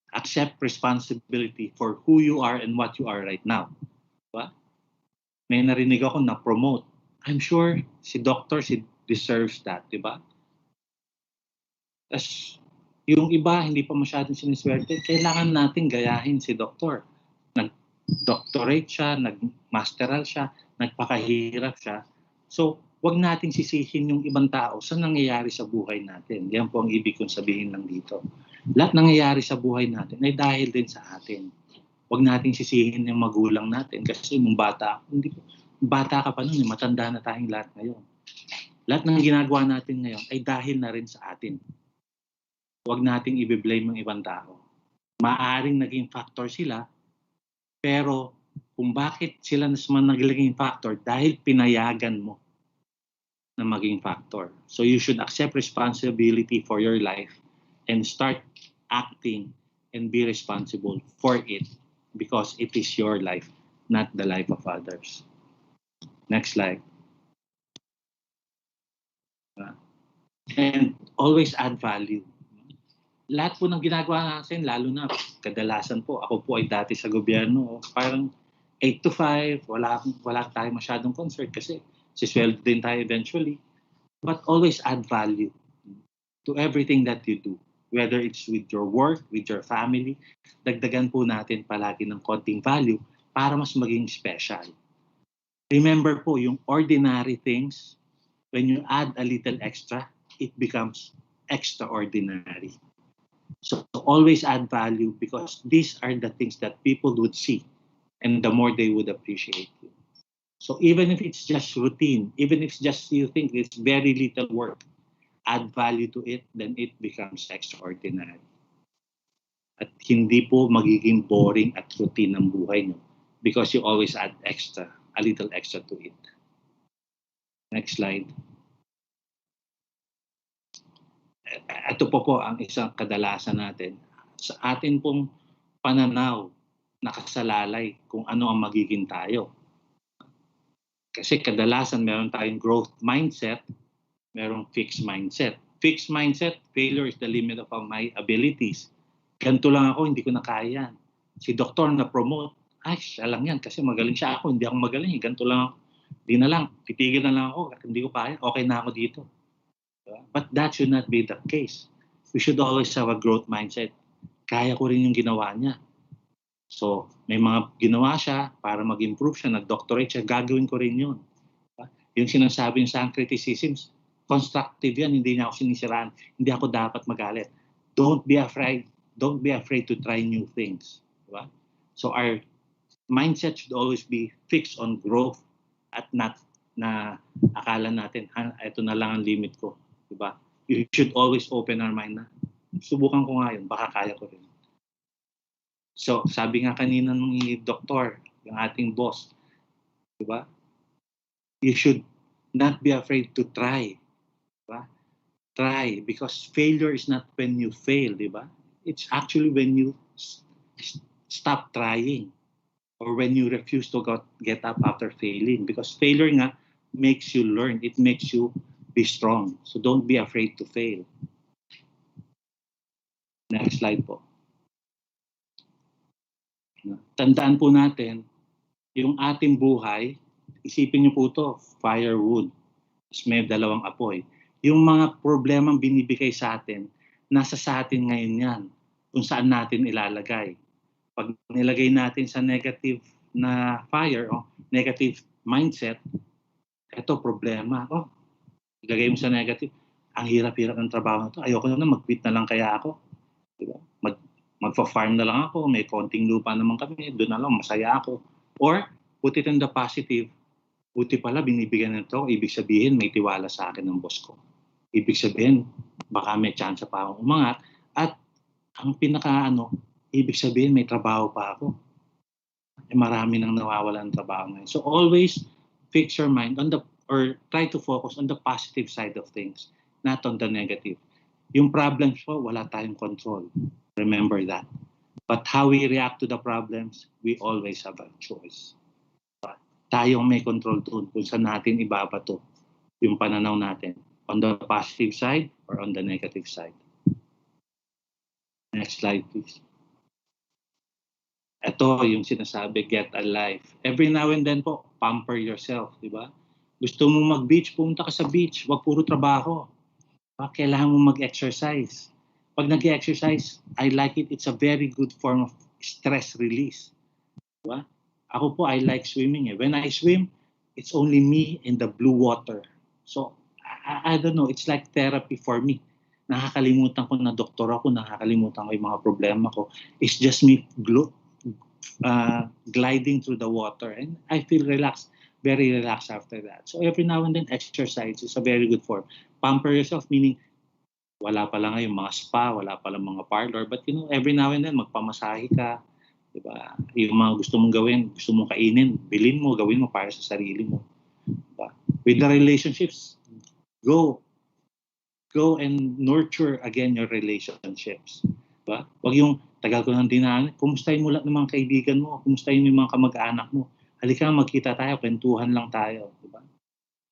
Accept responsibility for who you are and what you are right now. Diba? May narinig ako na promote. I'm sure si doctor deserves that, di ba? Tapos yung iba hindi pa masyadong siniswerte, kailangan natin gayahin si doctor. Nag-doctorate siya, nag-masteral siya, nagpakahirap siya. So, wag nating sisihin yung ibang tao sa nangyayari sa buhay natin. Yan po ang ibig kong sabihin lang dito. Lahat nangyayari sa buhay natin ay dahil din sa atin. Huwag nating sisihin yung magulang natin kasi nung bata ka pa noon, matanda na tayong lahat ngayon. Lahat ng ginagawa natin ngayon ay dahil na rin sa atin. Huwag nating i-blame ang ibang tao. Maaring naging factor sila, pero kung bakit sila naging factor, dahil pinayagan mo na maging factor. So you should accept responsibility for your life and start acting and be responsible for it because it is your life, not the life of others. Next slide. And always add value. Lahat po ng ginagawa natin, lalo na kadalasan po, ako po ay dati sa gobyerno, parang 8 to 5, wala tayo masyadong concern kasi sisweldo din tayo eventually. But always add value to everything that you do. Whether it's with your work, with your family, dagdagan po natin palagi ng konting value para mas maging special. Remember po, yung ordinary things, when you add a little extra, it becomes extraordinary. So always add value because these are the things that people would see and the more they would appreciate you. So even if it's just routine, even if it's just you think it's very little work, add value to it, then it becomes extraordinary. At hindi po magiging boring at routine ang buhay nyo because you always add extra, a little extra to it. Next slide. ito po ang isang kadalasan natin. Sa atin pong pananaw, nakasalalay kung ano ang magiging tayo. Kasi kadalasan meron tayong growth mindset, merong fixed mindset. Fixed mindset, failure is the limit of my abilities. Ganito lang ako, hindi ko na kaya yan. Si doktor na-promote, ay, siya lang yan kasi magaling siya ako, hindi ako magaling. Ganito lang ako. Hindi na lang, titigil na lang ako, hindi ko kaya, okay na ako dito. But that should not be the case. We should always have a growth mindset. Kaya ko rin yung ginawa niya. So, may mga ginawa siya para mag-improve siya, nag-doctorate siya, gagawin ko rin yun. Yung sinasabi niya sa criticisms, constructive yan, hindi niya ako sinisiraan, hindi ako dapat magalit. Don't be afraid to try new things. Diba? So, our mindset should always be fixed on growth at not na akala natin, ito na lang ang limit ko. Diba? You should always open our mind na, subukan ko nga yun, baka kaya ko rin. So, sabi nga kanina ng doktor, yung ating boss, diba? You should not be afraid to try. Diba? Try, because failure is not when you fail, diba? It's actually when you stop trying or when you refuse to get up after failing. Because failure nga makes you learn. It makes you be strong. So don't be afraid to fail. Next slide po. Tandaan po natin, yung ating buhay, isipin niyo po ito, firewood. May dalawang apoy. Yung mga problemang binibigay sa atin, nasa sa atin ngayon yan, kung saan natin ilalagay. Pag nilagay natin sa negative na fire o negative mindset, ito problema. Ilagay mo sa negative, ang hirap-hirap ng trabaho na ito. Ayoko na, mag-quit na lang kaya ako. Diba? Magfa-farm na lang ako, may konting lupa naman kami, doon na lang, masaya ako. Or, put it in the positive, buti pala, binibigyan nito, ibig sabihin, may tiwala sa akin ng boss ko. Ibig sabihin, baka may chance pa akong umangat. At, ang ibig sabihin, may trabaho pa ako. Marami nang nawawala ng trabaho ngayon. So, always fix your mind or try to focus on the positive side of things, not on the negative. Yung problems po, wala tayong control. Remember that. But how we react to the problems, we always have a choice. Tayong may control doon kung saan natin ibabato yung pananaw natin. On the positive side or on the negative side. Next slide, please. Ito yung sinasabi, get a life. Every now and then po, pamper yourself, di ba? Gusto mo mag-beach, pumunta ka sa beach. Huwag puro trabaho. Kailangan mo mag-exercise. Pag nag-exercise, I like it. It's a very good form of stress release. Diba? Ako po, I like swimming. When I swim, it's only me in the blue water. So, I don't know. It's like therapy for me. Nakakalimutan ko na doktor ako, nakakalimutan ko yung mga problema ko. It's just me gliding through the water. And I feel relaxed, very relaxed after that. So, every now and then, exercise is a very good form. Pamper yourself, meaning, wala pa lang yung mga spa, wala pa lang mga parlor, but every now and then, magpamasahe ka, diba? Yung mga gusto mong gawin, gusto mong kainin, bilhin mo, gawin mo para sa sarili mo. Diba? With the relationships, go and nurture again your relationships. Diba? Huwag yung tagal ko nang dinaan, kumustahin mo lang ng mga kaibigan mo, kumustahin mo yung mga kamag-anak mo. Halika, magkita tayo, kwentuhan lang tayo. Diba?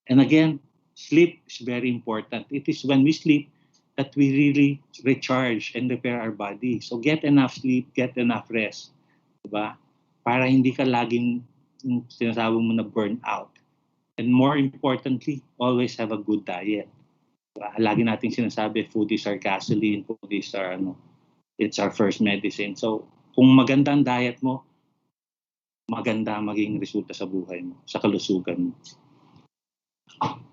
And again, sleep is very important. It is when we sleep that we really recharge and repair our body. So get enough sleep, get enough rest. Diba? Para hindi ka laging sinasabi mo na burn out. And more importantly, always have a good diet. Diba? Lagi nating sinasabi, food is our gasoline, food is our, it's our first medicine. So kung maganda ang diet mo, maganda maging resulta sa buhay mo, sa kalusugan mo.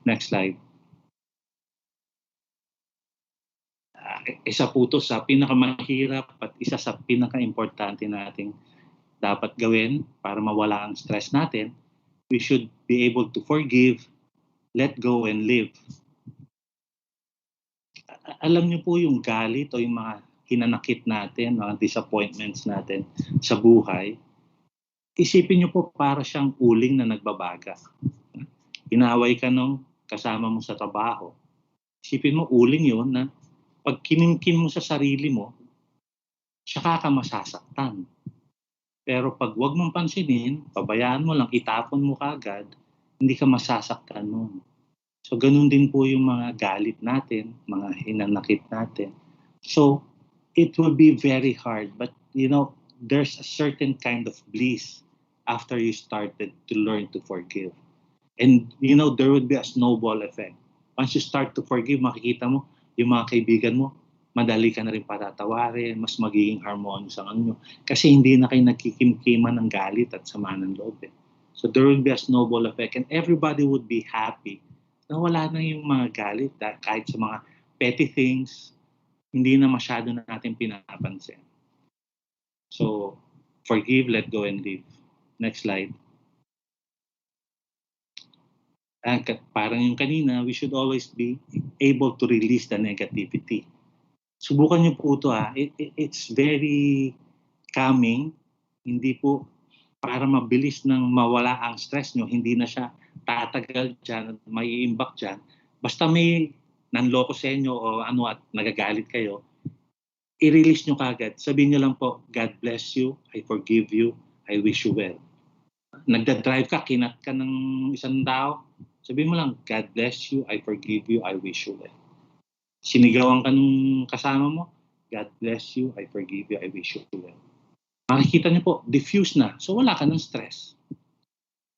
Next slide. Isa po ito sa pinakamahirap at isa sa pinaka-importante nating dapat gawin para mawala ang stress natin. We should be able to forgive, let go, and live. Alam niyo po yung galit o yung mga hinanakit natin, mga disappointments natin sa buhay, isipin niyo po para siyang uling na nagbabaga. Inaway ka nung kasama mo sa trabaho. Isipin mo, uling yun na pag kinimkim mo sa sarili mo, saka ka masasaktan. Pero pag wag mong pansinin, pabayaan mo lang, itapon mo kagad, hindi ka masasaktan nun. So, ganun din po yung mga galit natin, mga hinanakit natin. So, it will be very hard. But, there's a certain kind of bliss after you started to learn to forgive. And, there would be a snowball effect. Once you start to forgive, makikita mo, yung mga kaibigan mo, madali ka na rin patatawarin, mas magiging harmonious ang ano nyo. Kasi hindi na kayo nagkikimkiman ng galit at sama ng loob. So there will be a snowball effect and everybody would be happy na wala na yung mga galit kahit sa mga petty things, hindi na masyado na natin pinapansin. So, forgive, let go, and live. Next slide. Parang yung kanina, we should always be able to release the negativity. Subukan niyo po ito It's very calming. Hindi po para mabilis nang mawala ang stress nyo. Hindi na siya tatagal dyan, may iimbak dyan. Basta may nanloko sa inyo o ano at nagagalit kayo, i-release nyo kagad. Sabihin nyo lang po, God bless you, I forgive you, I wish you well. Nagda-drive ka, kinat ka ng isang tao, sabihin mo lang, God bless you, I forgive you, I wish you well. Sinigawan ka nung kasama mo, God bless you, I forgive you, I wish you well. Makikita niyo po, diffuse na. So wala ka ng stress.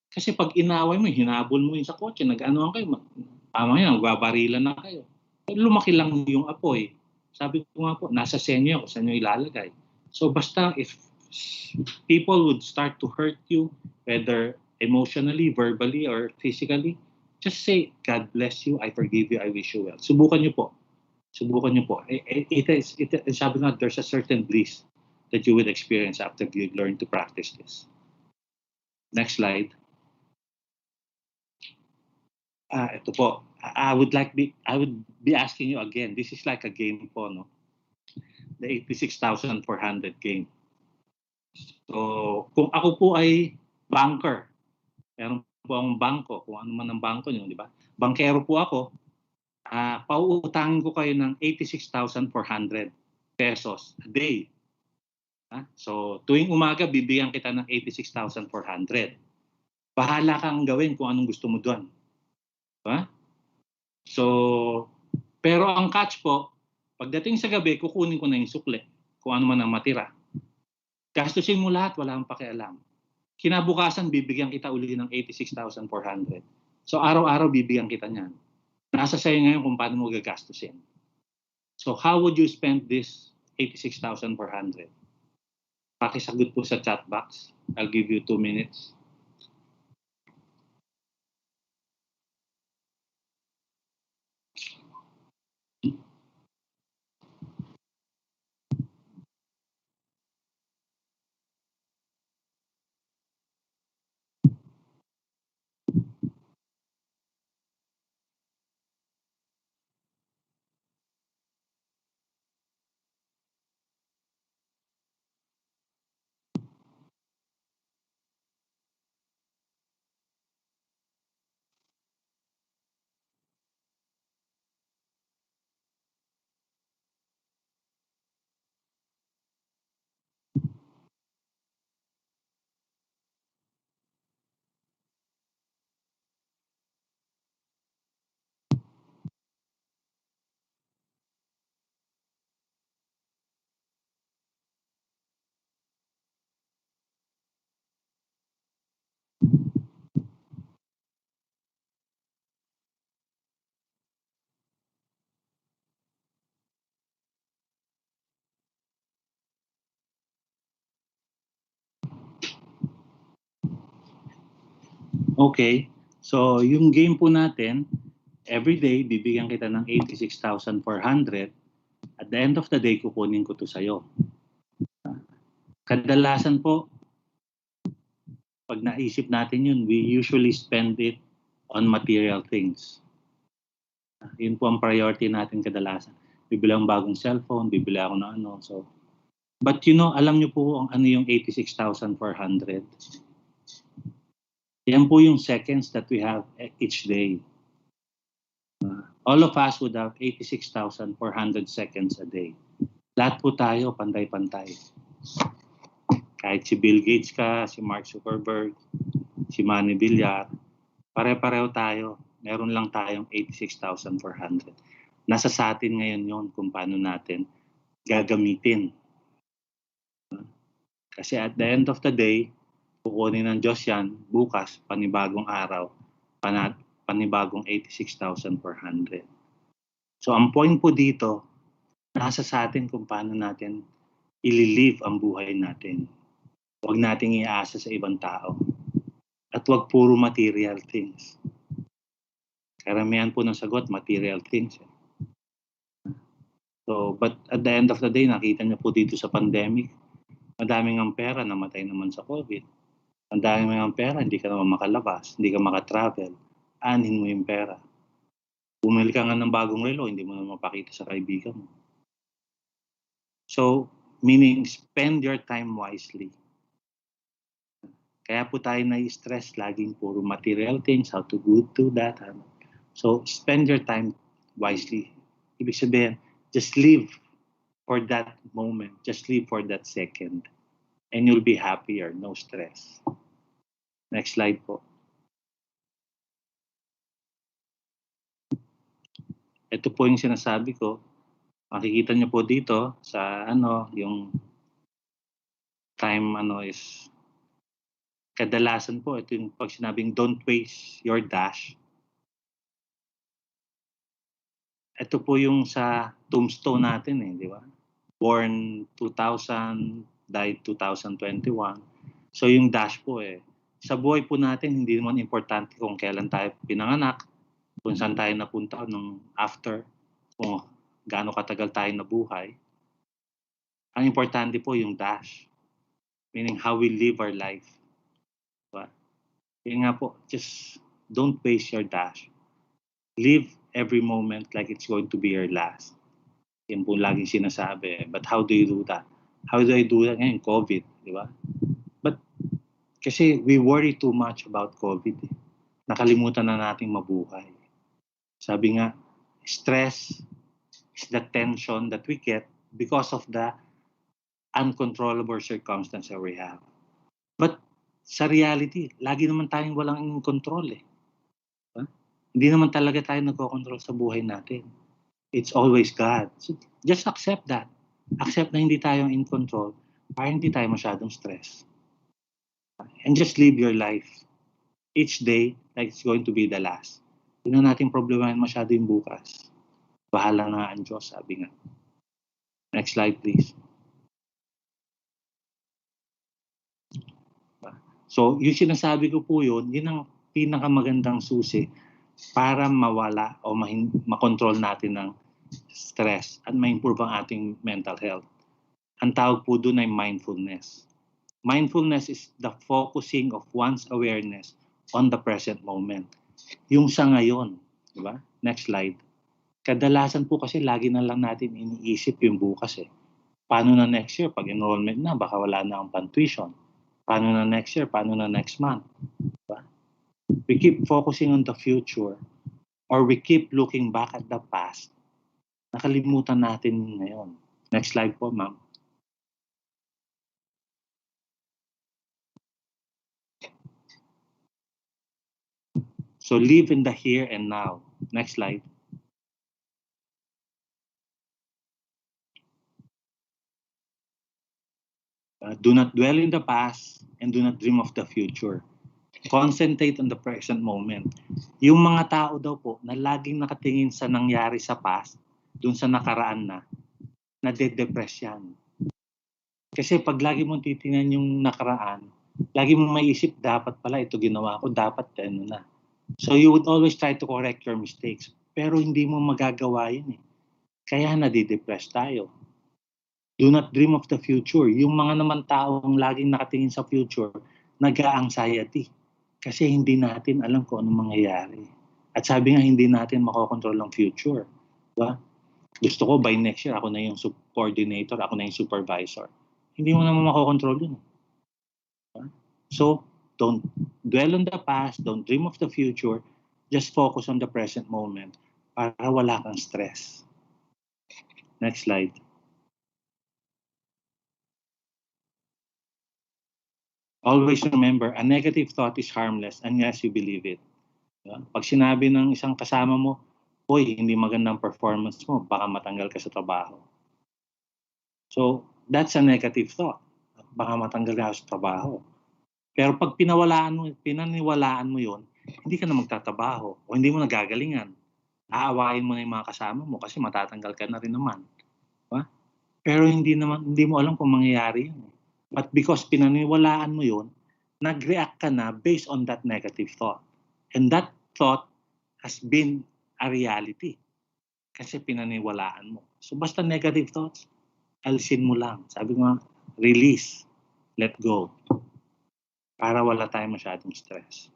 Kasi pag inaway mo, hinabol mo yun sa kotse, nag-anuhan kayo, tama yan, magbabarilan na kayo. Lumaki lang yung apoy. Sabi ko nga po, nasa senyo kung saan nyo ilalagay. So basta if people would start to hurt you, whether emotionally, verbally, or physically, just say, God bless you, I forgive you, I wish you well. Subukan niyo po. Subukan niyo po. Sabi nga, there's a certain bliss that you will experience after you learn to practice this. Next slide. Ito po. I would be asking you again. This is like a game po, no? The 86,400 game. So, kung ako po ay banker, meron po akong bangko, kung ano man ang bangko niyo, di ba? Bankero po ako, pauutangin ko kayo ng 86,400 pesos a day. So, tuwing umaga, bibigyan kita ng 86,400. Bahala kang gawin kung anong gusto mo doon. Diba? So, pero ang catch po, pagdating sa gabi, kukunin ko na yung sukle, kung ano man ang matira. Gastusin mo lahat, wala kang pakialam. Kinabukasan, bibigyan kita uli ng 86,400. So, araw-araw, bibigyan kita niyan. Nasa sa'yo ngayon kung paano mo gagastusin. So, how would you spend this 86,400? Pakisagot po sa chat box. I'll give you 2 minutes. Okay. So, yung game po natin, every day, bibigyan kita ng 86,400. At the end of the day, kukunin ko to sa'yo. Kadalasan po, pag naisip natin yun, we usually spend it on material things. Yun po ang priority natin kadalasan. Bibili akong bagong cellphone, bibili ako ng ano. So, but alam nyo po ang ano yung 86,400. Yan po yung seconds that we have each day. All of us would have 86,400 seconds a day. Lahat po tayo pantay-pantay. Kahit si Bill Gates ka, si Mark Zuckerberg, si Manny Villar, pare-pareho tayo. Meron lang tayong 86,400. Nasa sa atin ngayon yon kung paano natin gagamitin. Kasi at the end of the day, kukunin ng Diyos yan, bukas, panibagong araw, panibagong 86,400. So ang point po dito, nasa sa atin kung paano natin ililive ang buhay natin. Huwag nating iasa sa ibang tao. At huwag puro material things. Karamihan po ng sagot, material things. So, but at the end of the day, nakita niyo po dito sa pandemic, madaming ang pera, namatay naman sa COVID. Ang daming ang pera, hindi ka naman makalabas, hindi ka makatravel, anin mo yung pera. Bumili ka nga ng bagong relo, hindi mo naman mapakita sa kaibigan mo. So, meaning, spend your time wisely. Kaya po tayo na-stress, laging puro material things, how to go to that. So, spend your time wisely. Ibig sabihin, just live for that moment. Just live for that second. And you'll be happier, no stress. Next slide po. Ito po yung sinasabi ko. Makikita niyo po dito sa yung time is kadalasan po ito yung pag sinabing don't waste your dash. Ito po yung sa tombstone natin di ba? Born 2000, died 2021. So yung dash po sa buhay po natin hindi naman importante kung kailan tayo pinanganak, kung saan tayo napunta nung after, kung gaano katagal tayo nabuhay. Ang importante po yung dash. Meaning how we live our life. Diba? Yun nga po, just don't waste your dash. Live every moment like it's going to be your last. Yan po laging sinasabi. But how do you do that? How do I do that ngayon? COVID, di ba? But kasi we worry too much about COVID. Nakalimutan na nating mabuhay. Sabi nga, stress is the tension that we get because of the uncontrollable circumstance that we have. But sa reality, lagi naman tayong walang control Huh? Hindi naman talaga tayo nagko-control sa buhay natin. It's always God. So just accept that. Accept na hindi tayo in control para hindi tayo masyadong stress. And just live your life. Each day, like it's going to be the last. Hindi na natin problemahin masyado yung bukas. Bahala na ang Diyos, sabi nga. Next slide, please. So, yung sinasabi ko po yun ang pinakamagandang susi para mawala o makontrol natin ng stress at ma-improve ang ating mental health. Ang tawag po doon ay mindfulness. Mindfulness is the focusing of one's awareness on the present moment. Yung sa ngayon, di ba? Next slide. Kadalasan po kasi lagi na lang natin iniisip yung bukas Paano na next year? Pag enrollment na, baka wala na ang pan-tuition. Paano na next year? Paano na next month? Diba? We keep focusing on the future or we keep looking back at the past. Nakalimutan natin ngayon. Next slide po, ma'am. So live in the here and now. Next slide. Do not dwell in the past and do not dream of the future. Concentrate on the present moment. Yung mga tao daw po na laging nakatingin sa nangyari sa past, dun sa nakaraan na nade-depress yan. Kasi pag lagi mong titingnan yung nakaraan, lagi mong maiisip, dapat pala ito ginawa ko, dapat na. So you would always try to correct your mistakes. Pero hindi mo magagawa yun Kaya nade-depress tayo. Do not dream of the future. Yung mga naman taong laging nakatingin sa future, nag-a-anxiety. Kasi hindi natin alam kung anong mangyayari. At sabi nga, hindi natin makokontrol ang future. Diba? Gusto ko by next year, ako na yung coordinator, ako na yung supervisor. Hindi mo naman makokontrol yun. Diba? So, don't dwell on the past, don't dream of the future, just focus on the present moment. para wala kang stress. Next slide. Always remember, a negative thought is harmless unless you believe it. Diba? Pag sinabi ng isang kasama mo, "Hoy, hindi magandang performance mo, baka matanggal ka sa trabaho." So, that's a negative thought. Baka matanggal ka sa trabaho. Pero pag pinaniwalaan mo yun, hindi ka na magtatrabaho o hindi mo nagagalingan. Aawain mo na yung mga kasama mo kasi matatanggal ka na rin naman. Diba? Pero hindi mo alam kung mangyayari yun. But because pinaniwalaan mo yun, nag-react ka na based on that negative thought. And that thought has been a reality. Kasi pinaniwalaan mo. So basta negative thoughts, alisin mo lang. Sabi ko nga, release, let go. Para wala tayong masyadong stress.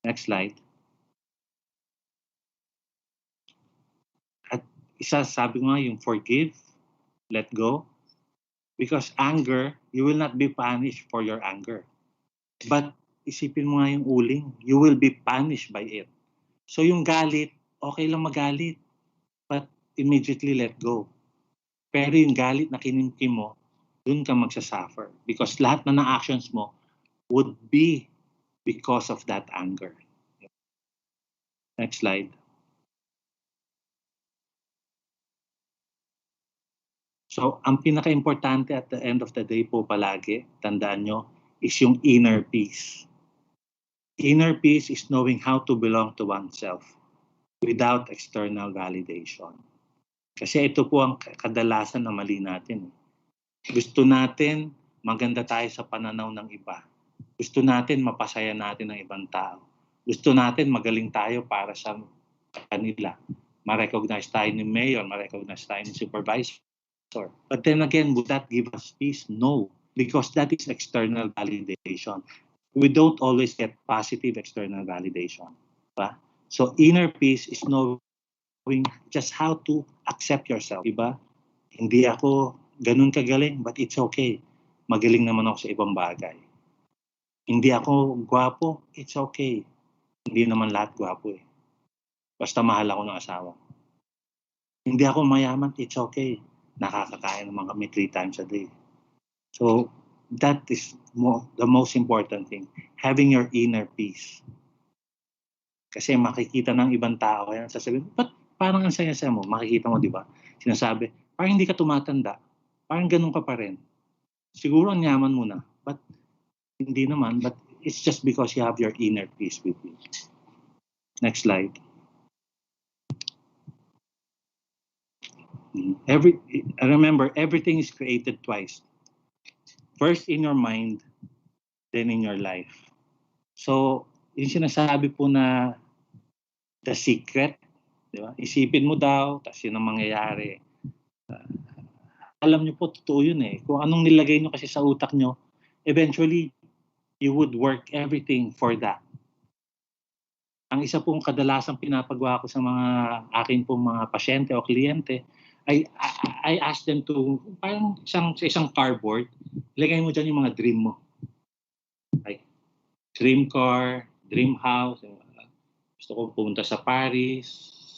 Next slide. At isa, sabi ko nga, yung forgive, let go. Because anger, you will not be punished for your anger. But isipin mo nga yung uling, you will be punished by it. So yung galit, okay lang magalit. But immediately let go. Pero yung galit na kinimkim mo, dun ka magsasuffer. Because lahat na ng actions mo would be because of that anger. Next slide. So, ang pinaka-importante at the end of the day po palagi, tandaan nyo, is yung inner peace. Inner peace is knowing how to belong to oneself without external validation. Kasi ito po ang kadalasan na mali natin. Gusto natin maganda tayo sa pananaw ng iba. Gusto natin mapasaya natin ang ibang tao. Gusto natin magaling tayo para sa kanila. Ma-recognize tayo ni mayor, ma-recognize tayo ni supervisor. But then again, would that give us peace? No, because that is external validation. We don't always get positive external validation. Diba? So inner peace is knowing just how to accept yourself. Diba? Hindi ako ganun kagaling, but it's okay. Magaling naman ako sa ibang bagay. Hindi ako gwapo, it's okay. Hindi naman lahat gwapo eh. Basta mahal ako ng asawa. Hindi ako mayaman, it's okay. Nakakakain naman kami 3 times a day. So, that is the most important thing. Having your inner peace. Kasi makikita ng ibang tao, yan sasabihin, ba't parang ang saya-saya mo? Makikita mo, di ba? Sinasabi, parang hindi ka tumatanda. Parang ganun ka pa rin. Siguro ang yaman mo na. But, hindi naman. But, it's just because you have your inner peace with you. Next slide. Remember, everything is created twice. First in your mind, then in your life. So, yung sinasabi po na the secret, di ba? Isipin mo daw, tapos yun ang mangyayari. Alam nyo po, totoo yun eh. Kung anong nilagay nyo kasi sa utak nyo, eventually, you would work everything for that. Ang isa pong kadalasang pinapagawa ko sa mga akin pong mga pasyente o kliyente, I ask them to, parang isang cardboard, ilagay mo dyan yung mga dream mo. Like, dream car, dream house, gusto ko pumunta sa Paris,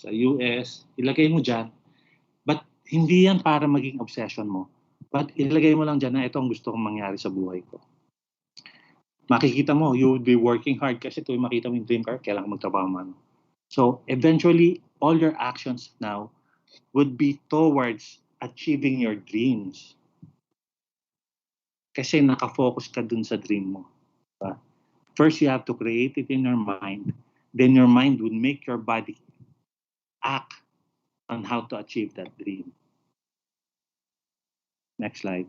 sa US, ilagay mo dyan. But hindi yan para maging obsession mo. But ilagay mo lang dyan na ito ang gusto kong mangyari sa buhay ko. Makikita mo, you will be working hard kasi tuwing makita mo yung dream car, kailangan magtrabaho man. So eventually, all your actions now would be towards achieving your dreams. Kasi nakafocus ka dun sa dream mo. Diba? First, you have to create it in your mind. Then your mind would make your body act on how to achieve that dream. Next slide.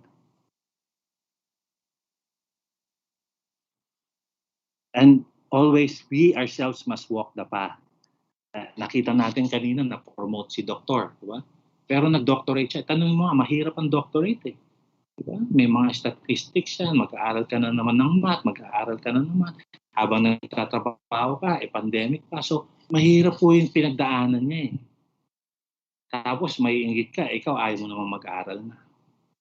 And always, we ourselves must walk the path. Nakita natin kanina na-promote si doktor, di ba? Pero nag-doctorate siya. Tanong mo, mahirap ang doctorate eh. Diba? May mga statistics yan, mag-aaral ka na naman ng math, mag-aaral ka na naman. Habang nagtatrabaho ka, pandemic pa. So, mahirap po yung pinagdaanan niya eh. Tapos, may inggit ka, ikaw ayaw mo naman mag-aaral na.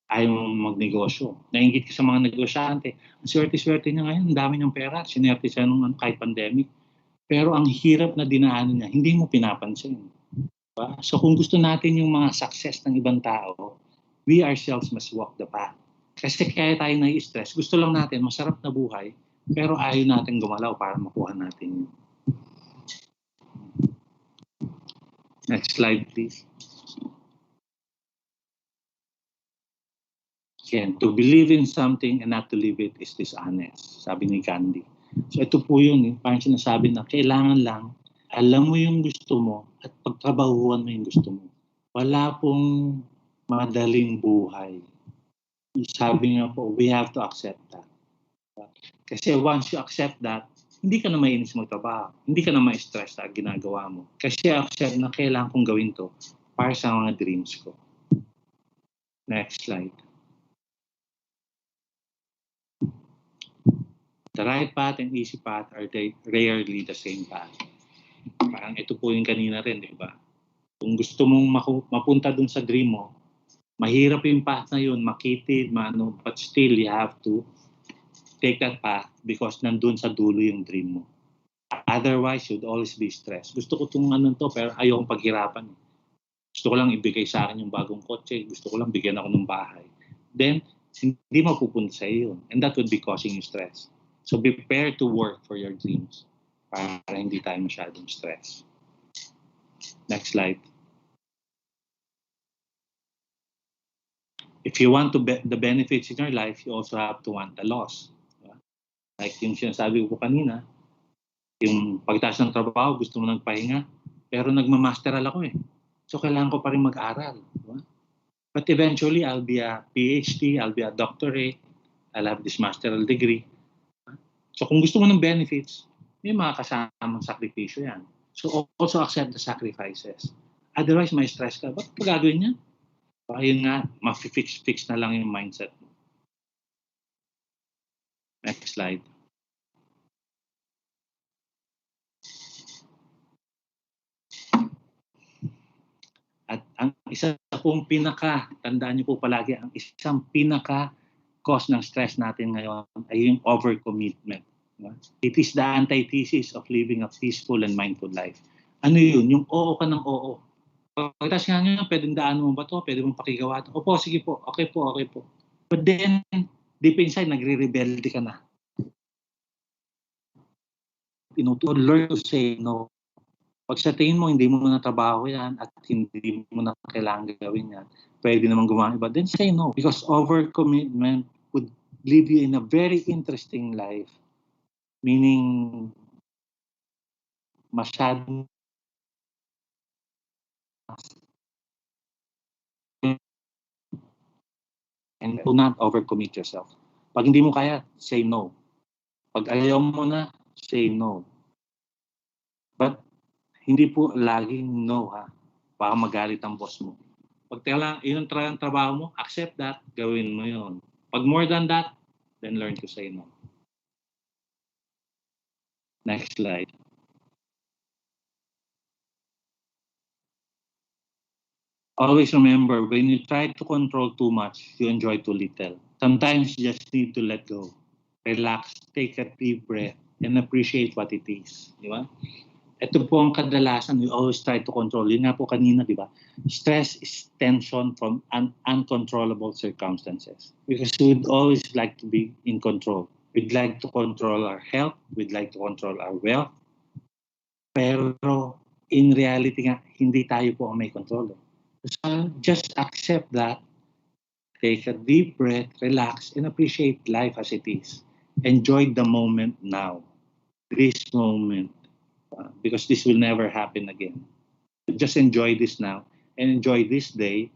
Ayaw mo magnegosyo. Nainggit ka sa mga negosyante. Ang swerte-swerte niya ngayon, ang dami niyang pera. Sinerte siya nung kahit pandemic. Pero ang hirap na dinaanan niya, hindi mo pinapansin. Diba? So kung gusto natin yung mga success ng ibang tao, we ourselves must walk the path. Kasi kaya tayo nai-stress, gusto lang natin masarap na buhay, pero ayaw natin gumalaw para makuha natin yun. Next slide, please. Again, to believe in something and not to live it is dishonest, sabi ni Gandhi. So ito po yun, parang sinasabi na kailangan lang, alam mo yung gusto mo at pagtrabahuan mo yung gusto mo. Wala pong madaling buhay. Sabi nga po, we have to accept that. Kasi once you accept that, hindi ka na mainis magtrabaho. Hindi ka na ma-stress sa ginagawa mo. Kasi accept na kailangan kong gawin to para sa mga dreams ko. Next slide. The right path and easy path are rarely the same path. Parang ito po yung kanina rin, di ba? Kung gusto mong mapunta dun sa dream mo, mahirap yung path na yun, makitid, but still you have to take that path because nandun sa dulo yung dream mo. Otherwise, you'd always be stressed. Gusto ko itong to, pero ayokong paghirapan. Gusto ko lang ibigay sa akin yung bagong kotse. Gusto ko lang bigyan ako ng bahay. Then, hindi mapupunta sa iyo. And that would be causing you stress. So be prepared to work for your dreams para hindi tayo masyadong stress. Next slide. If you want the benefits in your life, you also have to want the loss. Like yung sinasabi ko kanina, yung pagtaas ng trabaho, gusto mo nagpahinga, pero nagmamasteral ako eh. So kailangan ko pa rin mag-aral. But eventually, I'll be a PhD, I'll be a doctorate, I'll have this masteral degree. So kung gusto mo ng benefits, may mga kasamang sakripisyo yan. So also accept the sacrifices. Otherwise, may stress ka. Ba't gagawin niya? Ayun nga, ma-fix na lang yung mindset mo. Next slide. At ang isa pong tandaan niyo po palagi, ang isang cause ng stress natin ngayon ay yung overcommitment. It is the antithesis of living a peaceful and mindful life. Ano yun? Yung oo ka ng oo. Pagkatapos nga nyo, pwedeng daan mo ba to? Pwede mong pakigawa to? Opo, sige po. Okay po. But then, deep inside, nagre-rebelde ka na. To learn to say no. Pag sa tingin mo, hindi mo na trabaho yan at hindi mo na kailangan gawin yan, pwede naman gumawa iba, then say no. Because overcommitment would leave you in a very interesting life. Meaning, masyadong and do not overcommit yourself. Pag hindi mo kaya, say no. Pag ayaw mo na, say no. But, hindi po laging no ha. Baka magalit ang boss mo. Pag yun ang trabaho mo, accept that, gawin mo yun. Pag more than that, then learn to say no. Next slide. Always remember, when you try to control too much, you enjoy too little. Sometimes you just need to let go. Relax, take a deep breath, and appreciate what it is. Di ba? Ito po ang kadalasan, we always try to control. Yun nga po kanina, di ba? Stress is tension from uncontrollable circumstances. Because we'd always like to be in control. We'd like to control our health. We'd like to control our wealth. Pero in reality nga, hindi tayo po ang may control. So just accept that. Take a deep breath, relax, and appreciate life as it is. Enjoy the moment now. This moment. Because this will never happen again. Just enjoy this now and enjoy this day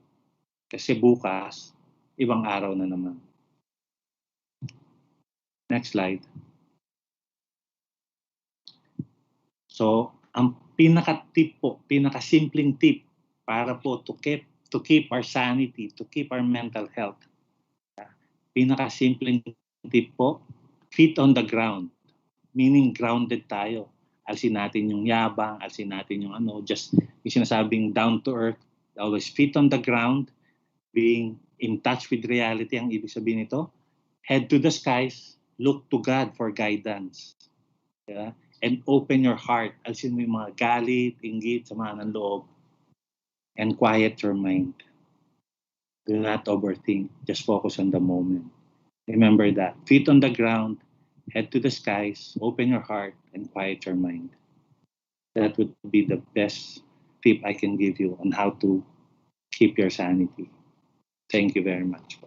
kasi bukas, ibang araw na naman. Next slide. So, ang pinaka-simpleng tip para po to keep our sanity, to keep our mental health. Pinaka-simpleng tip po, feet on the ground. Meaning grounded tayo. Alsin natin yung yabang, alsin natin yung just yung sinasabing down to earth, always feet on the ground, being in touch with reality, ang ibig sabihin nito, head to the skies, look to God for guidance. Yeah? And open your heart, alsin mo yung mga galit, inggit, sama ng loob. and quiet your mind. Do not overthink. Just focus on the moment. Remember that. Feet on the ground, head to the skies, open your heart, and quiet your mind. That would be the best tip I can give you on how to keep your sanity. Thank you very much.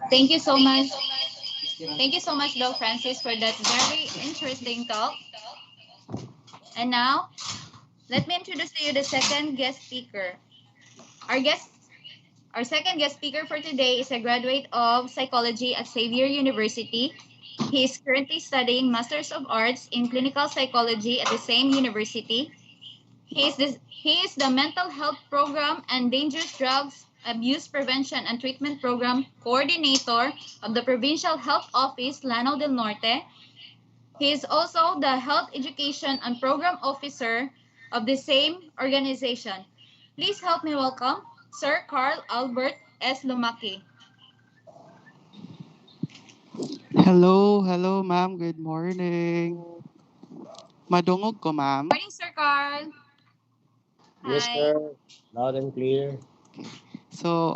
Thank you so much. Thank you so much, Doc Francis, for that very interesting talk. And now, let me introduce to you the second guest speaker. Our second guest speaker for today is a graduate of psychology at Xavier University. He is currently studying Masters of Arts in Clinical Psychology at the same university. He is the Mental Health Program and Dangerous Drugs Abuse Prevention and Treatment Program Coordinator of the Provincial Health Office, Lano del Norte. He is also the Health Education and Program Officer of the same organization. Please help me welcome Sir Carl Albert S. Lumaki. Hello, ma'am. Good morning. Madungog ko, ma'am. Morning, Sir Carl. Yes, Hi. sir. Loud and clear. So,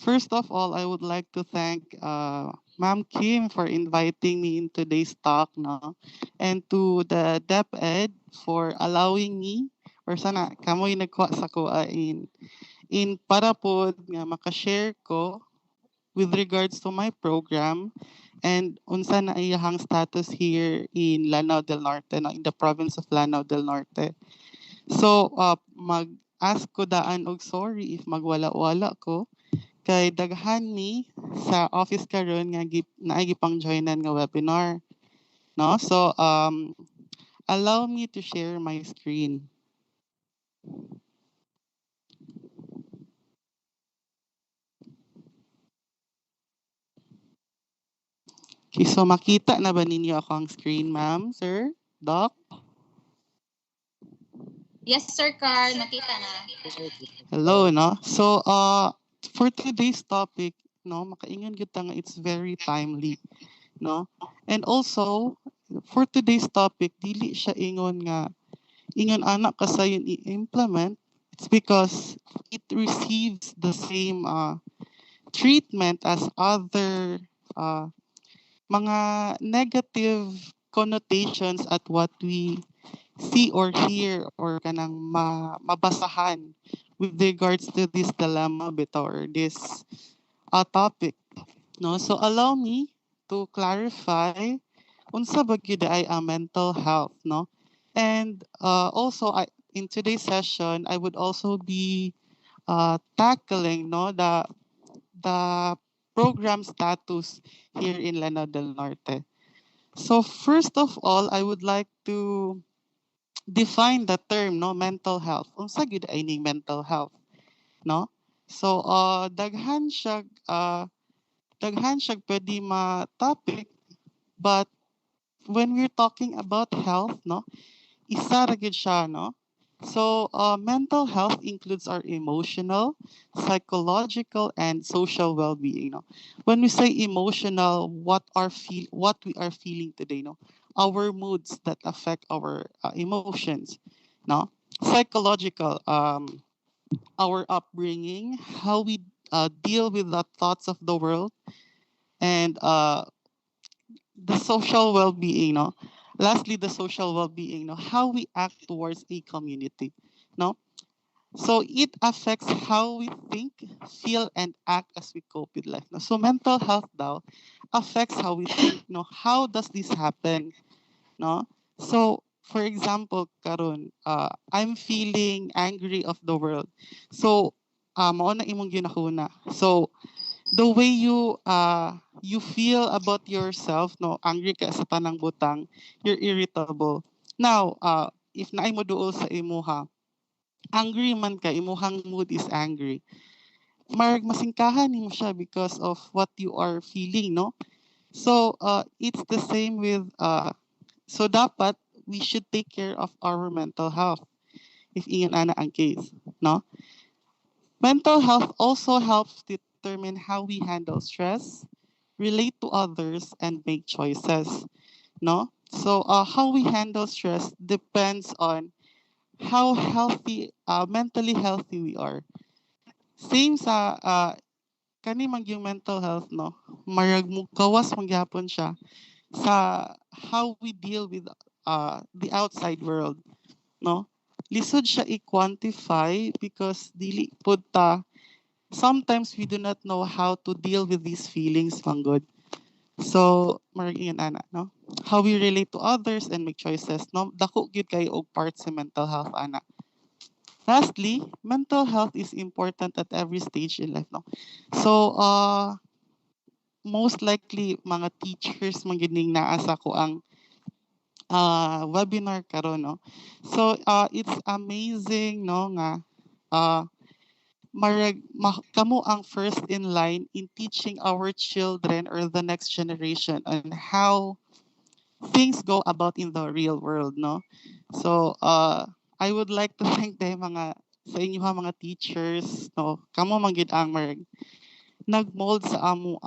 first of all, I would like to thank Ma'am Kim for inviting me in today's talk, no? And to the DepEd for allowing me or sana kamoy nagkuha sa kuha in para po nga makashare ko with regards to my program and unsa na iyahang status here in Lanao del Norte, no, in the province of Lanao del Norte. So, mag-ask ko daan og sorry if magwala-wala ko kay daghan mi sa office karon nga naay gipang joinan nga webinar, no? So, allow me to share my screen. Okay, so makita na ba ninyo ako ang screen, ma'am, sir, doc? Yes, Sir Carl. Nakita na. Hello, no? So, for today's topic, no, makaingon kita nga it's very timely, no? And also, for today's topic, dili siya ingon anak kasayon i-implement. It's because it receives the same treatment as other mga negative connotations at what we see or hear or kanang mabasahan with regards to this dilemma bitaw or this topic, no? So allow me to clarify unsa ba gyud ay ang mental health, no? And also in today's session I would also be tackling, no, the program status here in Lanao del Norte. So first of all, I would like to define the term, no, mental health. Unsa gyud ay ning mental health, no? So daghan siya pwede ma-topic, but when we're talking about health, no, isa ra gyud siya, no? So mental health includes our emotional, psychological, and social well-being, no? When we say emotional, what we are feeling today, no? Our moods that affect our emotions, no? Psychological, our upbringing, how we deal with the thoughts of the world, and the social well-being, no? Lastly, the social well-being, no? How we act towards a community, no? So it affects how we think, feel, and act as we cope with life, no? So mental health daw affects how we think, no? How does this happen, no? So for example, karon, I'm feeling angry of the world. So mao na imong ginahuna. So the way you feel about yourself, no, angry ka sa tanang butang, you're irritable. Now if naay mo duol sa imuha, angry man ka, imuhang mood is angry, marag masingkahan nimo siya because of what you are feeling, no? So it's the same with So dapat we should take care of our mental health if iyan ana ang case, no? Mental health also helps determine how we handle stress, relate to others, and make choices, no? So how we handle stress depends on how healthy, mentally healthy we are. Same sa kani man yung mental health, no? Marag mo gawas mangyapon siya sa how we deal with the outside world, no? Lisod siya i-quantify because dili pud ta sometimes we do not know how to deal with these feelings manggod. So marag ingon ana, no? How we relate to others and make choices, no? Dako gyud kay og part sa mental health ana. Lastly, mental health is important at every stage in life, no? So most likely mga teachers magining naa sa ko ang webinar karon, no? So it's amazing, no, nga kamo ang first in line in teaching our children or the next generation on how things go about in the real world, no? So I would like to thank the mga sa inyo mga teachers, no? Kamo man gid ang nagmold sa amo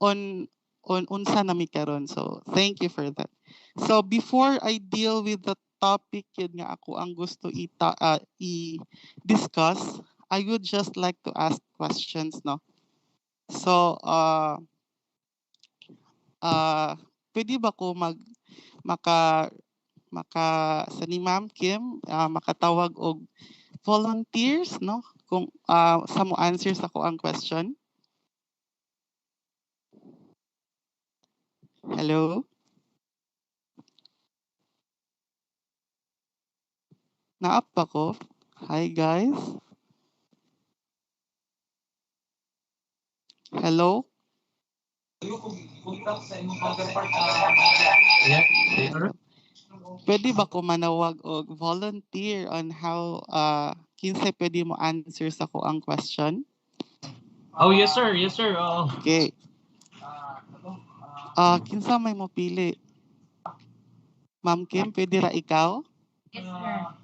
on unsa nami karon. So thank you for that. So before I deal with the topic yun nga ako ang gusto i-discuss, I would just like to ask questions, no? So pwede ba ko maka sa ni Ma'am Kim makatawag og volunteers, no? Kung sa mo answers ako ang question. Hello? Naap ako. Hi guys. Hello? Yeah, sir. Pwede ba ko manawag og volunteer on how kinsa pwede mo answer sa ko ang question? Oh, yes, sir. Yes, sir. Okay. Kinsa may mo pili? Ma'am Kim, pwede ra ikaw? Yes, sir.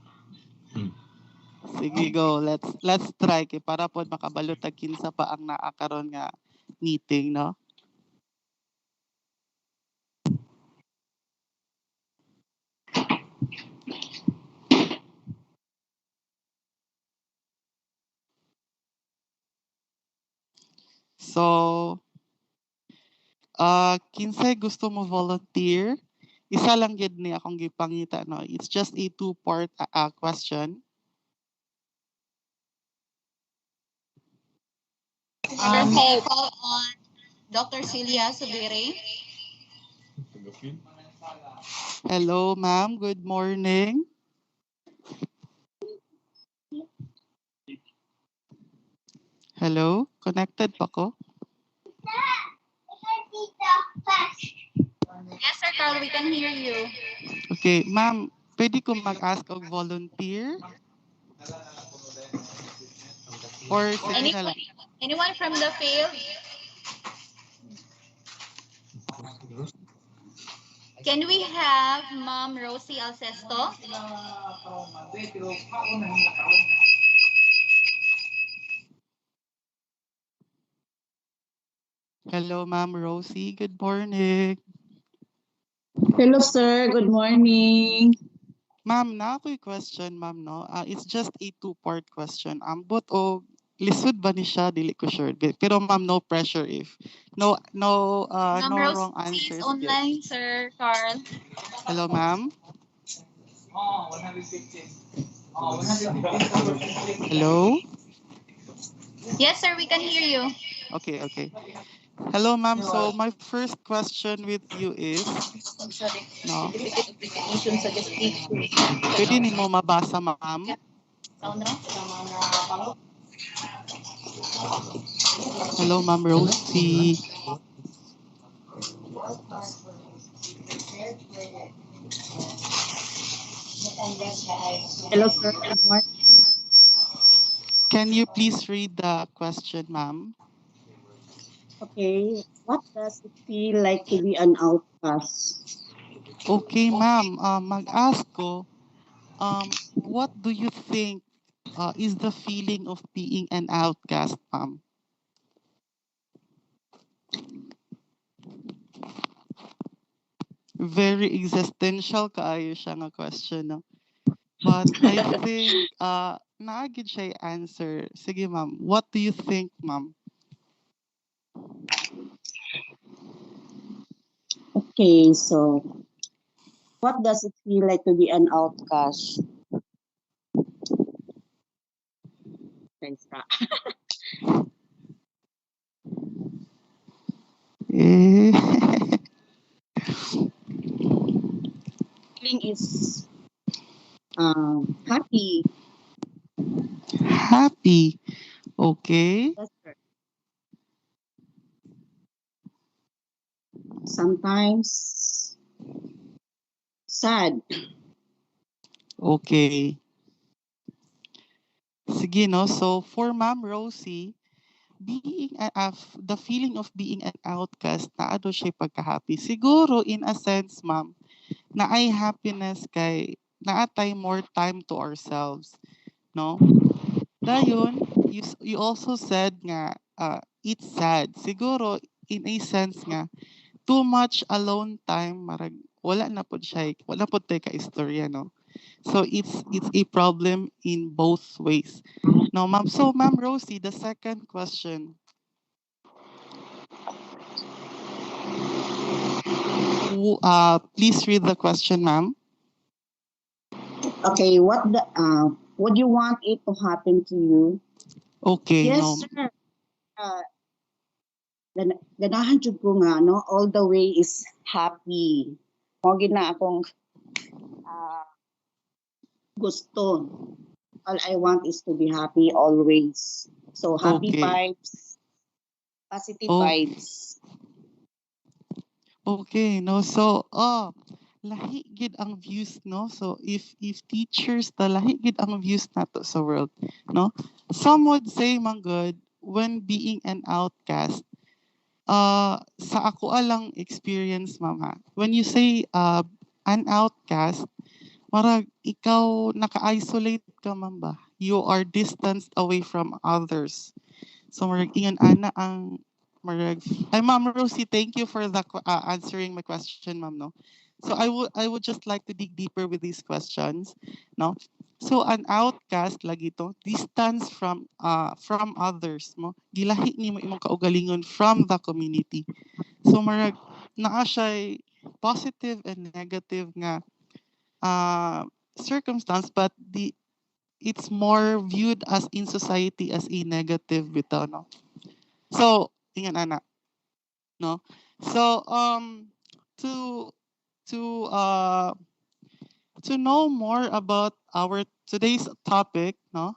Sige, go. Let's try kay para pod makabalo tag kinsa pa ang naa karon nga meeting, no? So, kinsay gusto mo volunteer? Isa lang gid ni akong gipangita, no? It's just a two-part question. May call on Dr. Celia Subiri. Hello, ma'am. Good morning. Hello? Connected pa ko? Yes, sir, Carl, we can hear you. Okay, ma'am, pwede ko mag-ask og volunteer? Or sige na lang. Anyone from the field? Can we have Ma'am Rosie Alcesto? Hello, Ma'am Rosie. Good morning. Hello, sir. Good morning. Ma'am, na ako'y question, ma'am, no? It's just a two-part question. Ambot o lisod ba ni siya? Dili ko sure. Pero ma'am, no pressure if no Ma'am Rosie wrong is answers. online, sir, Carl. Hello, ma'am. Hello? Yes, sir, we can hear you. Okay. Hello, ma'am. So my first question with you is, no? Pwede ni mo mabasa, ma'am? Hello, Ma'am Rosie. Hello, sir. Good morning. Can you please read the question, ma'am? Okay. What does it feel like to be an outcast? Okay, ma'am, mag-ask ko, what do you think is the feeling of being an outcast, ma'am? Very existential kaayo siya nga question, no? But I think naagid siya answer. Sige, ma'am. What do you think, ma'am? Okay, so what does it feel like to be an outcast? Thanks, ka. Eh, Feeling is happy. happy. Okay. That's right. Sometimes sad. Okay. Sige, no? So, for Ma'am Rosie, the feeling of being an outcast, na ano siya pagka-happy. Siguro, in a sense, ma'am, na ay happiness kay naatay more time to ourselves, no? Dayon, you also said nga, it's sad. Siguro, in a sense nga, too much alone time, marag, wala po tayo ka-istorya, no? So, it's a problem in both ways. No, ma'am. So, Ma'am Rosie, the second question. Please read the question, ma'am. Okay, would you want it to happen to you? Okay, Yes, no. sir. Ganahan jud ko nga, no? All the way is happy. Mo gina akong gusto. All I want is to be happy always. So happy Okay. vibes, positive Oh, vibes. okay, no. So, lahi gid ang views, no. So, if teachers ta lahi gid ang views nato sa world, no. Some would say, man good, when being an outcast, sa ako alang experience, mama. When you say an outcast, marag ikaw naka-isolate ka man ba? You are distanced away from others. So marag ingon ana ang marag ay Ma'am Rosie, thank you for the answering my question, ma'am, no. So I would just like to dig deeper with these questions, no. So an outcast lagi to, distance from others mo. Gilahi nimo imong kaugalingon from the community. So marag naa siya positive and negative nga circumstance, but it's more viewed as in society as a negative bitaw, no. So ingan ana, no. So to to uh to know more about our today's topic, no,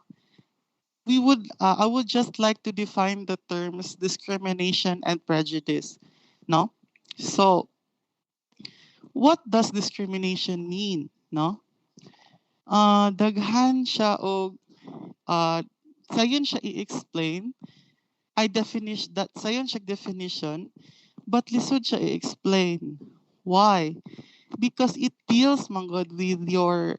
I would just like to define the terms discrimination and prejudice, no. So what does discrimination mean, no? Daghan siya og sayon siya i-explain. I definish that sayon siya definition, but lisod siya i-explain. Why? Because it deals manggod with your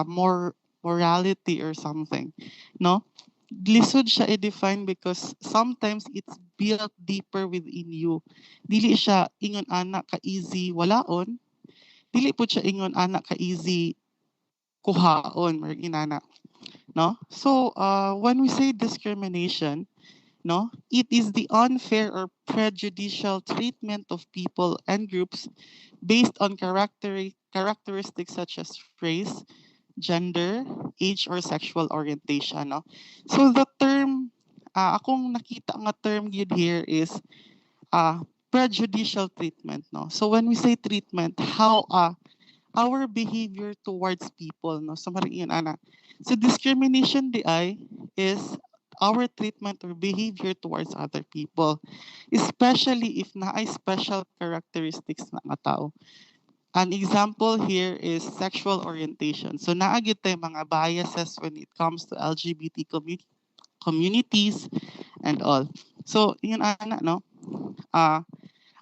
more morality or something, no. Lisod siya i-define because sometimes it's built deeper within you. Dili siya ingon ana ka easy walaon, dili po siya ingon ana ka easy kuhaon or inana, no. So when we say discrimination, no, it is the unfair or prejudicial treatment of people and groups based on characteristics such as race, gender, age, or sexual orientation, no. So the term akong nakita nga term yun here is prejudicial treatment, no. So when we say treatment, how our behavior towards people, no. So mariin ana. So discrimination di ay is our treatment or behavior towards other people, especially if na ay special characteristics na nga tao. An example here is sexual orientation. So naagit tayo mga biases when it comes to LGBT communities and all. So yun ana, no. Uh,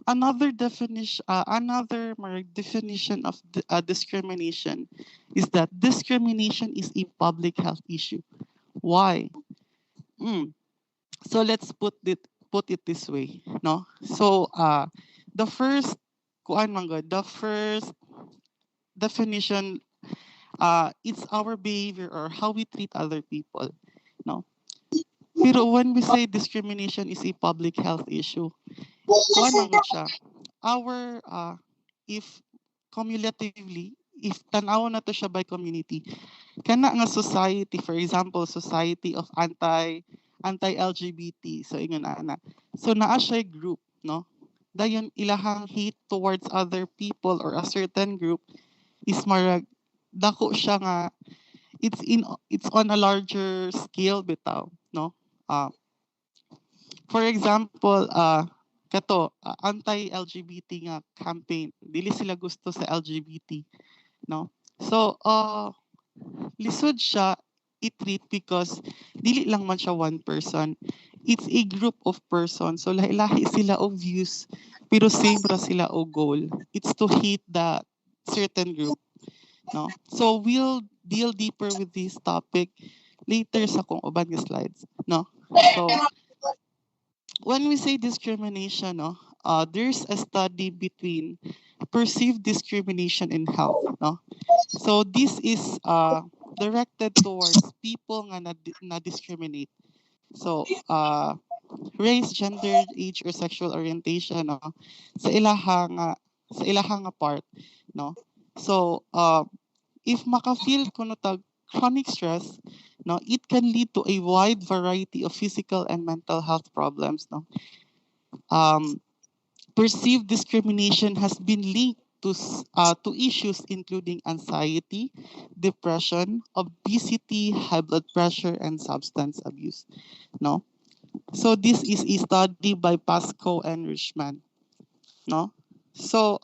another definition of discrimination is that discrimination is a public health issue. Why? Mm. So let's put it this way, no? So the first the first definition, it's our behavior or how we treat other people, no? Pero when we say discrimination is a public health issue, kuan man gud siya. Our if cumulatively, if tanaw na to siya by community, kana nga society, for example, society of anti-LGBT, so ingon ana. So naa siya group, no? Dayon ilahang hate towards other people or a certain group is marag dako siya nga it's on a larger scale bitaw, no? For example, anti-LGBT nga campaign, dili sila gusto sa LGBT, no? So lisod siya i-treat because dili lang man siya one person. It's a group of persons. So lahi-lahi sila o views pero same ra sila o goal. It's to hate the certain group, no? So we'll deal deeper with this topic later sa kung uban nga slides, no? So when we say discrimination, no, there's a study between perceived discrimination and health, no? So this is directed towards people nga na discriminate. So race, gender, age, or sexual orientation, no, sa ilahang part, no. So if maka-feel ko no tag chronic stress, no, it can lead to a wide variety of physical and mental health problems, no. Perceived discrimination has been linked to issues including anxiety, depression, obesity, high blood pressure, and substance abuse, no. So this is a study by Pasco and Richman, no. So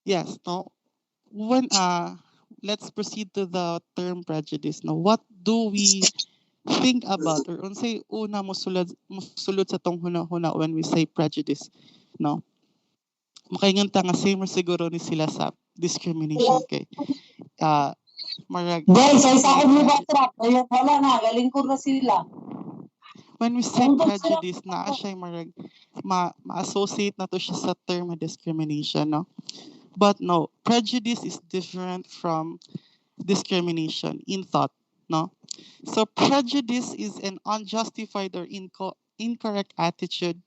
yes, no. When let's proceed to the term prejudice, no. What do we think about or unsay una mosulod sa tong huna-huna when we say prejudice, no? Makaingon ta nga same ra siguro ni sila sa discrimination kay marag Guys, ay sa akong lugar trap. Ayun, wala na. Galing ko na sila. when we say prejudice na siya marag ma-associate na to siya sa term of discrimination, no? But no, prejudice is different from discrimination in thought, no? So prejudice is an unjustified or incorrect attitude,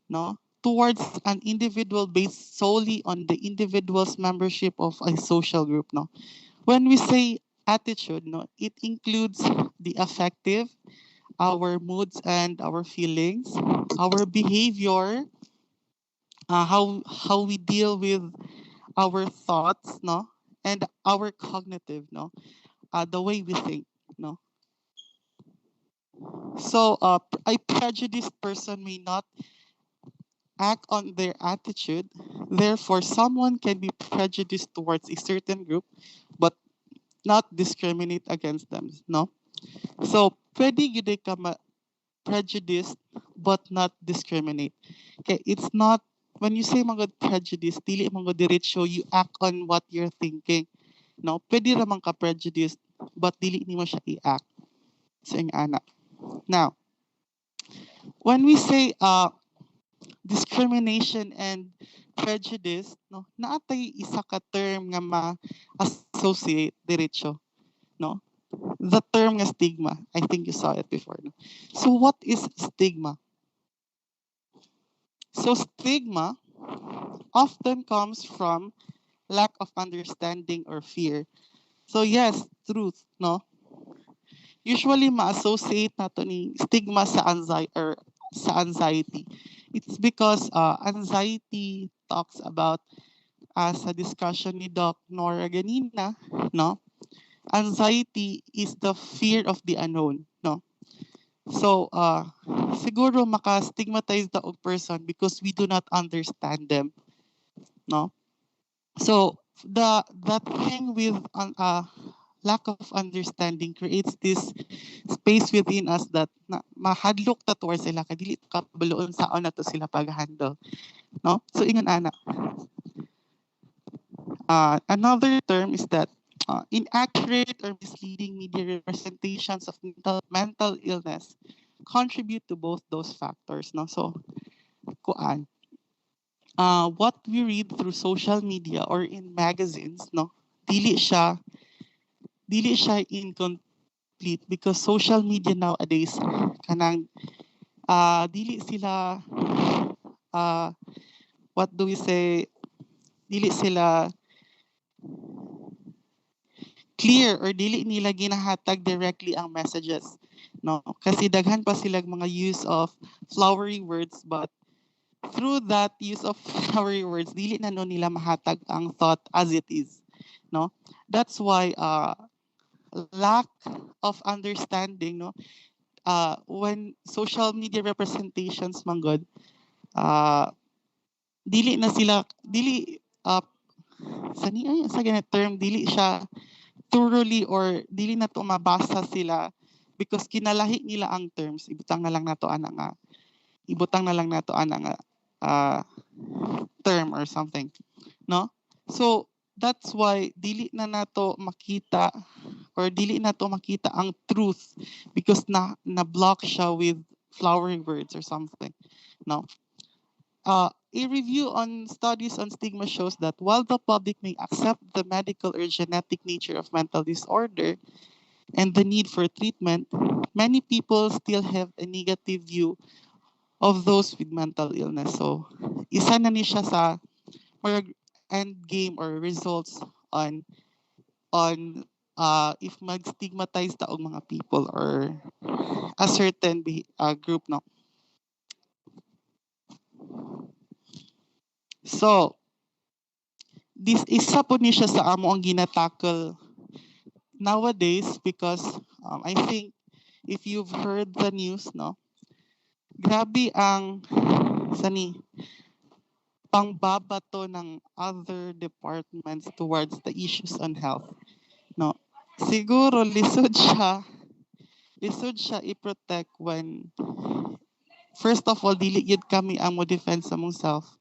no, towards an individual based solely on the individual's membership of a social group, no. When we say attitude, no, it includes the affective, our moods and our feelings, our behavior, how we deal with our thoughts, no, and our cognitive, no, the way we think, no. So a prejudiced person may not act on their attitude. Therefore, someone can be prejudiced towards a certain group, but not discriminate against them, no. So pwede gyud ka prejudiced but not discriminate. Okay, it's not when you say mga prejudice, dili mga diretso you act on what you're thinking. No, pwede ra man ka prejudiced but dili nimo siya i-act. So ing ana. Now, when we say discrimination and prejudice, no, naatay isa ka term nga ma-associate diretso, no? The term nga stigma. I think you saw it before. No? So what is stigma? So stigma often comes from lack of understanding or fear. So yes, truth, no? Usually ma-associate nato ni stigma sa anxiety. It's because anxiety talks about sa discussion ni Doc Nora ganina, no? Anxiety is the fear of the unknown, no? So siguro maka-stigmatize the person because we do not understand them, no? So the thing with lack of understanding creates this space within us that mahadlok ta towards sila kay dili kabaluon saon na to sila pag-handle, no? So ingon ana. Another term is that inaccurate or misleading media representations of mental illness contribute to both those factors, no? So kuan what we read through social media or in magazines, no, dili siya incomplete because social media nowadays kanang dili sila what do we say, dili sila clear or dili nila ginahatag directly ang messages, no, kasi daghan pa sila mga use of flowery words, but through that use of flowery words dili na no nila mahatag ang thought as it is, no. That's why lack of understanding, no, when social media representations manggod dili na sila sa ganit term dili siya thoroughly or dili na to mabasa sila because kinalahi nila ang terms, ibutang na lang nato ana nga term or something, no. So that's why dili na nato makita or dili na to makita ang truth because na block siya with flowery words or something, no. A review on studies on stigma shows that while the public may accept the medical or genetic nature of mental disorder and the need for treatment, many people still have a negative view of those with mental illness. So, isa na ni siya sa end game or results on if mag-stigmatize ta og mga people or a certain group, no. So, this isa po ni siya sa amo ang ginatackle nowadays because I think if you've heard the news, no, grabe ang pangbabato ng other departments towards the issues on health, no. Siguro lisod siya i-protect when first of all dili yun kami ang mo defend sa mong self,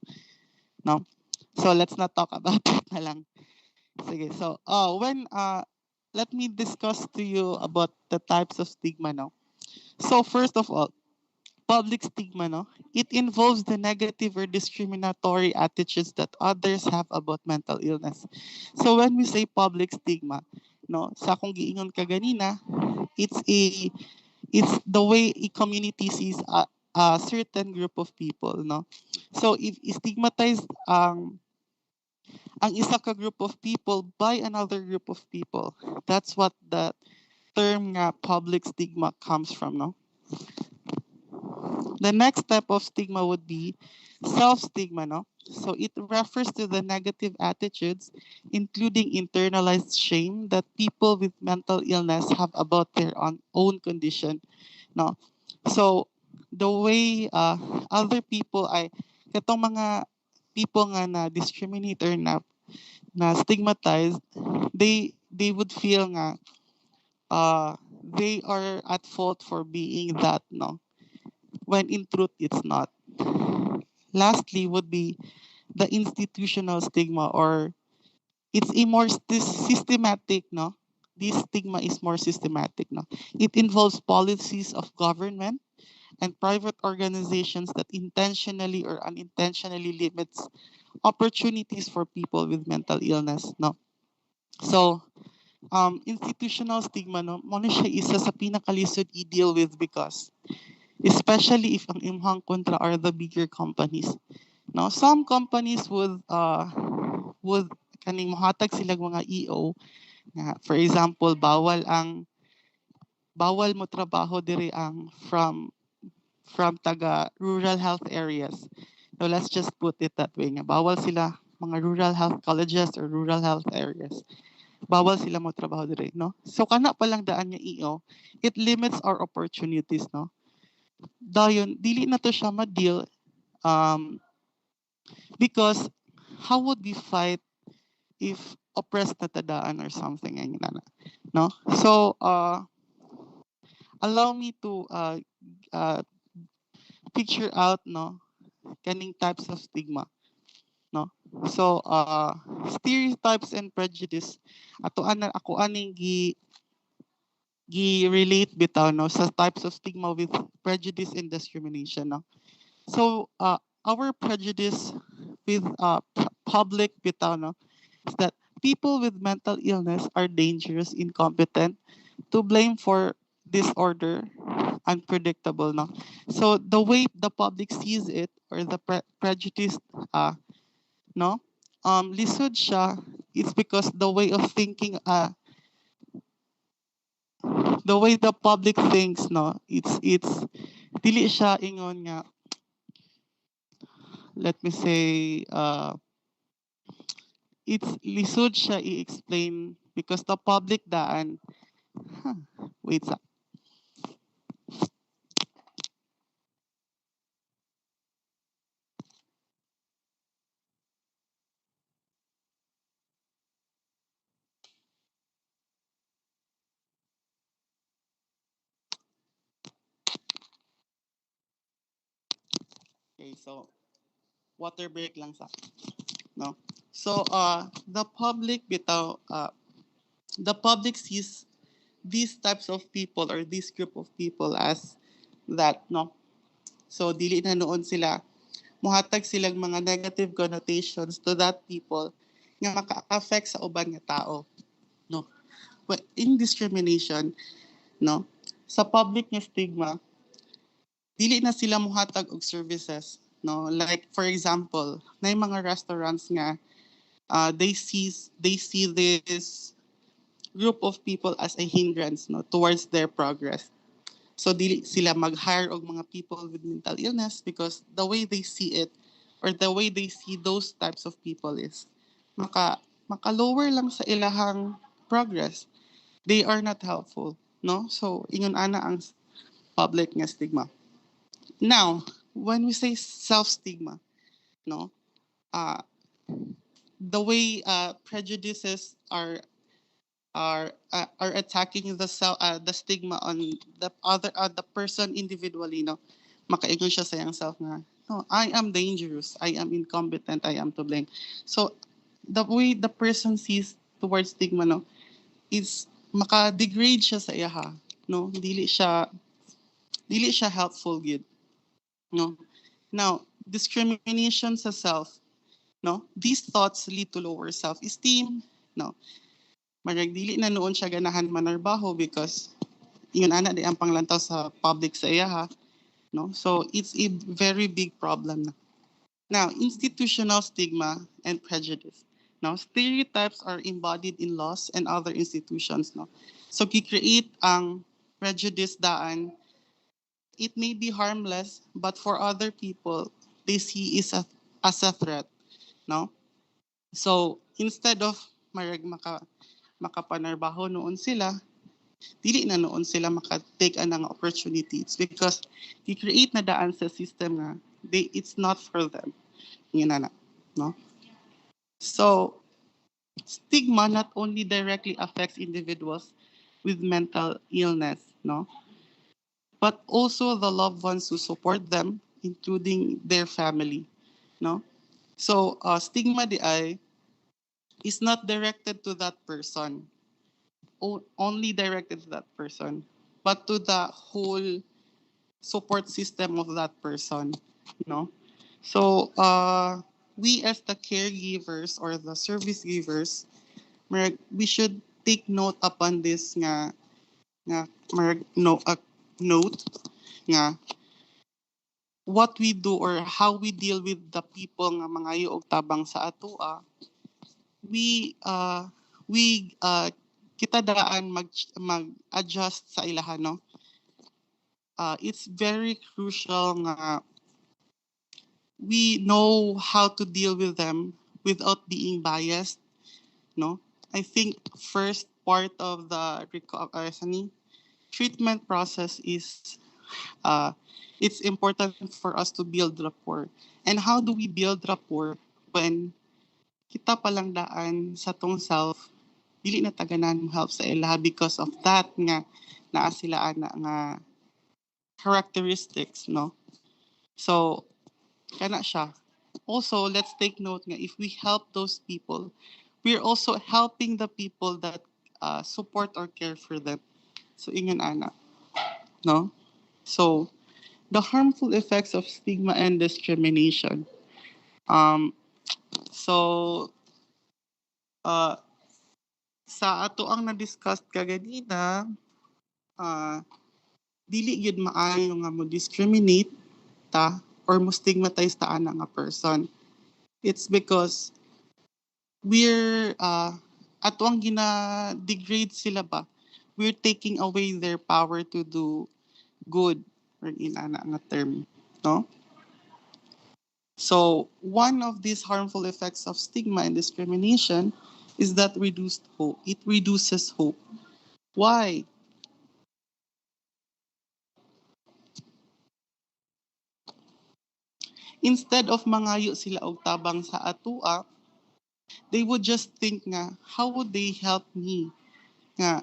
no. So let's not talk about that na lang. Sige, so let me discuss to you about the types of stigma, no. So first of all, public stigma, no, it involves the negative or discriminatory attitudes that others have about mental illness. So when we say public stigma, no, sa akong giingon kaganina, it's the way a community sees a certain group of people, no. So if stigmatized ang isa ka group of people by another group of people, that's what the term nga public stigma comes from, no. The next type of stigma would be self-stigma, no. So it refers to the negative attitudes, including internalized shame that people with mental illness have about their own condition, no. So the way other people katong mga people nga na discriminate or na stigmatized, they would feel nga they are at fault for being that, no, when in truth it's not. Lastly would be the institutional stigma, or it's a more systematic, no. This stigma is more systematic, no. It involves policies of government and private organizations that intentionally or unintentionally limits opportunities for people with mental illness, no. So institutional stigma, no, mo na siya isa sa pinakalisod i-deal with because especially if ang imong kontra are the bigger companies. Now, some companies would kaning mohatag sila mga EO nga, for example, bawal mo trabaho diri ang from taga rural health areas. So let's just put it that way nga, bawal sila mga rural health colleges or rural health areas. Bawal sila mo trabaho diri, no? So kana pa lang daan nga EO, it limits our opportunities, no? Dayon dili na to siya ma-deal because how would we fight if oppressed na tadaan or something, no? So allow me to picture out no kaning types of stigma, no? So stereotypes and prejudice ako aning gi-relate bitaw no sa types of stigma with prejudice and discrimination, no? So our prejudice with public bitaw no is that people with mental illness are dangerous, incompetent, to blame for disorder, unpredictable, no? So the way the public sees it or the prejudice no lisod siya, it's because the way of thinking the way the public thinks, no, it's dili siya ingon nga, let me say it's lisod siya i-explain because the public daan huh, wait sa okay, so water break lang sa no. So the public bitaw the public sees these types of people or this group of people as that, no. So dili na noon sila muhatag silang mga negative connotations to that people nga maka-affect sa uban nga tao, no. But in discrimination, no, sa public nga stigma, dili na sila muhatag og services, no. Like for example, na mga restaurants nga they see this group of people as a hindrance, no, towards their progress. So dili sila mag-hire og mga people with mental illness because the way they see it or the way they see those types of people is maka-lower lang sa ilahang progress. They are not helpful, no? So ingon ana ang public nga stigma. Now, when we say self-stigma, no, the way prejudices are attacking the stigma on the person individually, no, makaingon siya sa iyang self nga no, I am dangerous, I am incompetent, I am to blame. So the way the person sees towards stigma, no, is maka-degrade siya sa iyaha, no, dili siya helpful gid, no. Now discrimination sa self, no, these thoughts lead to lower self-esteem, no. Marag dili na noon siya ganahan manarbaho because yun ana di ang panglantaw sa public sa iya ha, no. So it's a very big problem na. Now institutional stigma and prejudice, now stereotypes are embodied in laws and other institutions, no. So gi-create ang prejudice daan, it may be harmless but for other people they see is as a threat, no. So instead of marag makapanarbaho noon sila, dili na noon sila maka-take anang opportunities because i-create na daan sa system nga it's not for them. Yun na, no? So, stigma not only directly affects individuals with mental illness, no, but also the loved ones who support them, including their family, no. So, stigma di ay is not directed to that person, only directed to that person, but to the whole support system of that person, no. So we as the caregivers or the service givers, we should take note upon this nga no, note nga what we do or how we deal with the people nga mangayo og tabang sa atoa. We kita daan mag-adjust sa ilaha, no. It's very crucial nga we know how to deal with them without being biased, no. I think first part of the treatment process is it's important for us to build rapport. And how do we build rapport when kita palang daan sa tong self dili na taganan mo help sa ila because of that nga naa sila ana nga characteristics, no? So kana siya. Also, let's take note nga if we help those people, we're also helping the people that support or care for them. So ingon ana, no? So the harmful effects of stigma and discrimination. So sa ato ang na-discuss kaganina, dili yun maayo nga mo discriminate ta or mo stigmatize ta ana nga person. It's because we're ato ang gina-degrade sila ba? We're taking away their power to do good or in ana nga term, no? So one of these harmful effects of stigma and discrimination is that reduced hope. It reduces hope. Why? Instead of mangayo sila og tabang sa atua, they would just think nga, how would they help me? Nga,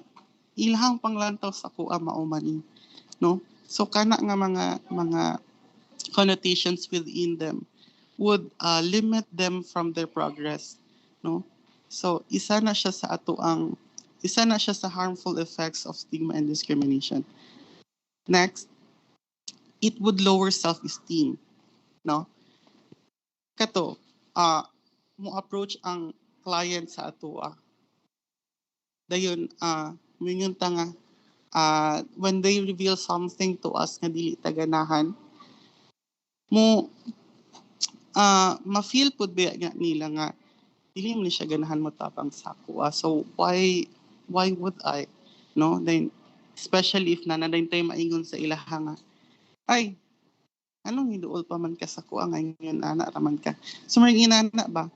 ilhang panglantaw sa kuha maumani. No? So kana nga mga connotations within them would limit them from their progress. No? So isa na siya sa harmful effects of stigma and discrimination. Next, it would lower self-esteem. No? Kato, mo approach ang client sa atua. Dayon, mingon ta nga, when they reveal something to us nga dili taganahan, mo ma-feel pud ba nga nila nga dili man siya ganahan mo tapang sa atua. So why would I? No? Then especially if nanadayon tayo maingon sa ilaha nga, ay, anong hiduol pa man ka sa kuha ngayon, ana raman ka. So may inana ba?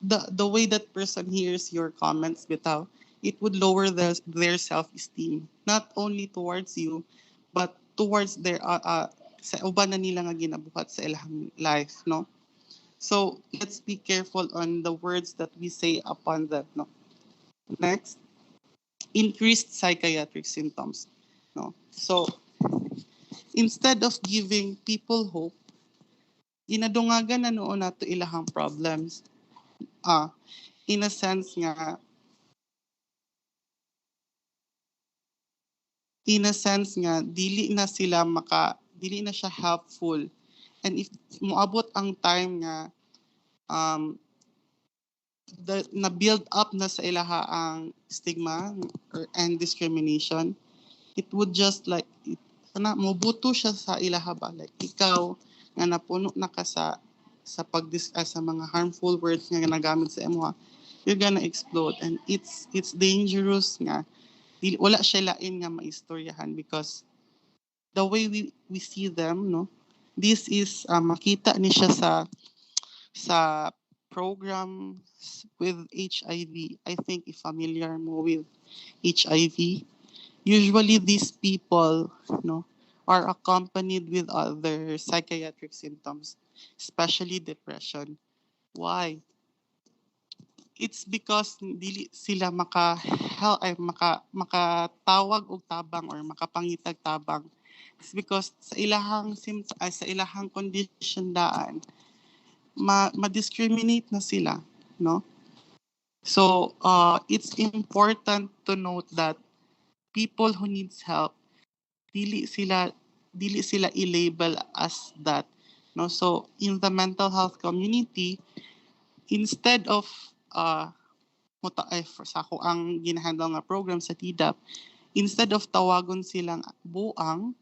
The way that person hears your comments bitaw, it would lower their self-esteem, not only towards you, but towards their sa uban na nila nga ginabuhat sa ilang life, no? So let's be careful on the words that we say upon them, no? Next, increased psychiatric symptoms, no? So instead of giving people hope, ginadungagan na noon nato ilahang problems. In a sense nga dili na siya helpful. And if moabot ang time nga na build up na sa ilaha ang stigma and discrimination, it would just like mobuto siya sa ilaha ba, like ikaw nga napuno na ka sa sa mga harmful words nga ginagamit sa imo, you're gonna explode. And it's dangerous nga wala siya lain nga maistoryahan because the way we see them, no, this is makita ni siya sa programs with HIV. I think if familiar mo with HIV, usually these people, no, are accompanied with other psychiatric symptoms, especially depression. Why? It's because dili sila makatawag og tabang or makapangitag tabang. It's because sa ilahang condition daan ma-discriminate na sila, no? So it's important to note that people who needs help, dili sila i-label as that, no? So in the mental health community, instead of sa ako ang ginahandle nga program sa TDAP, instead of tawagon silang buang,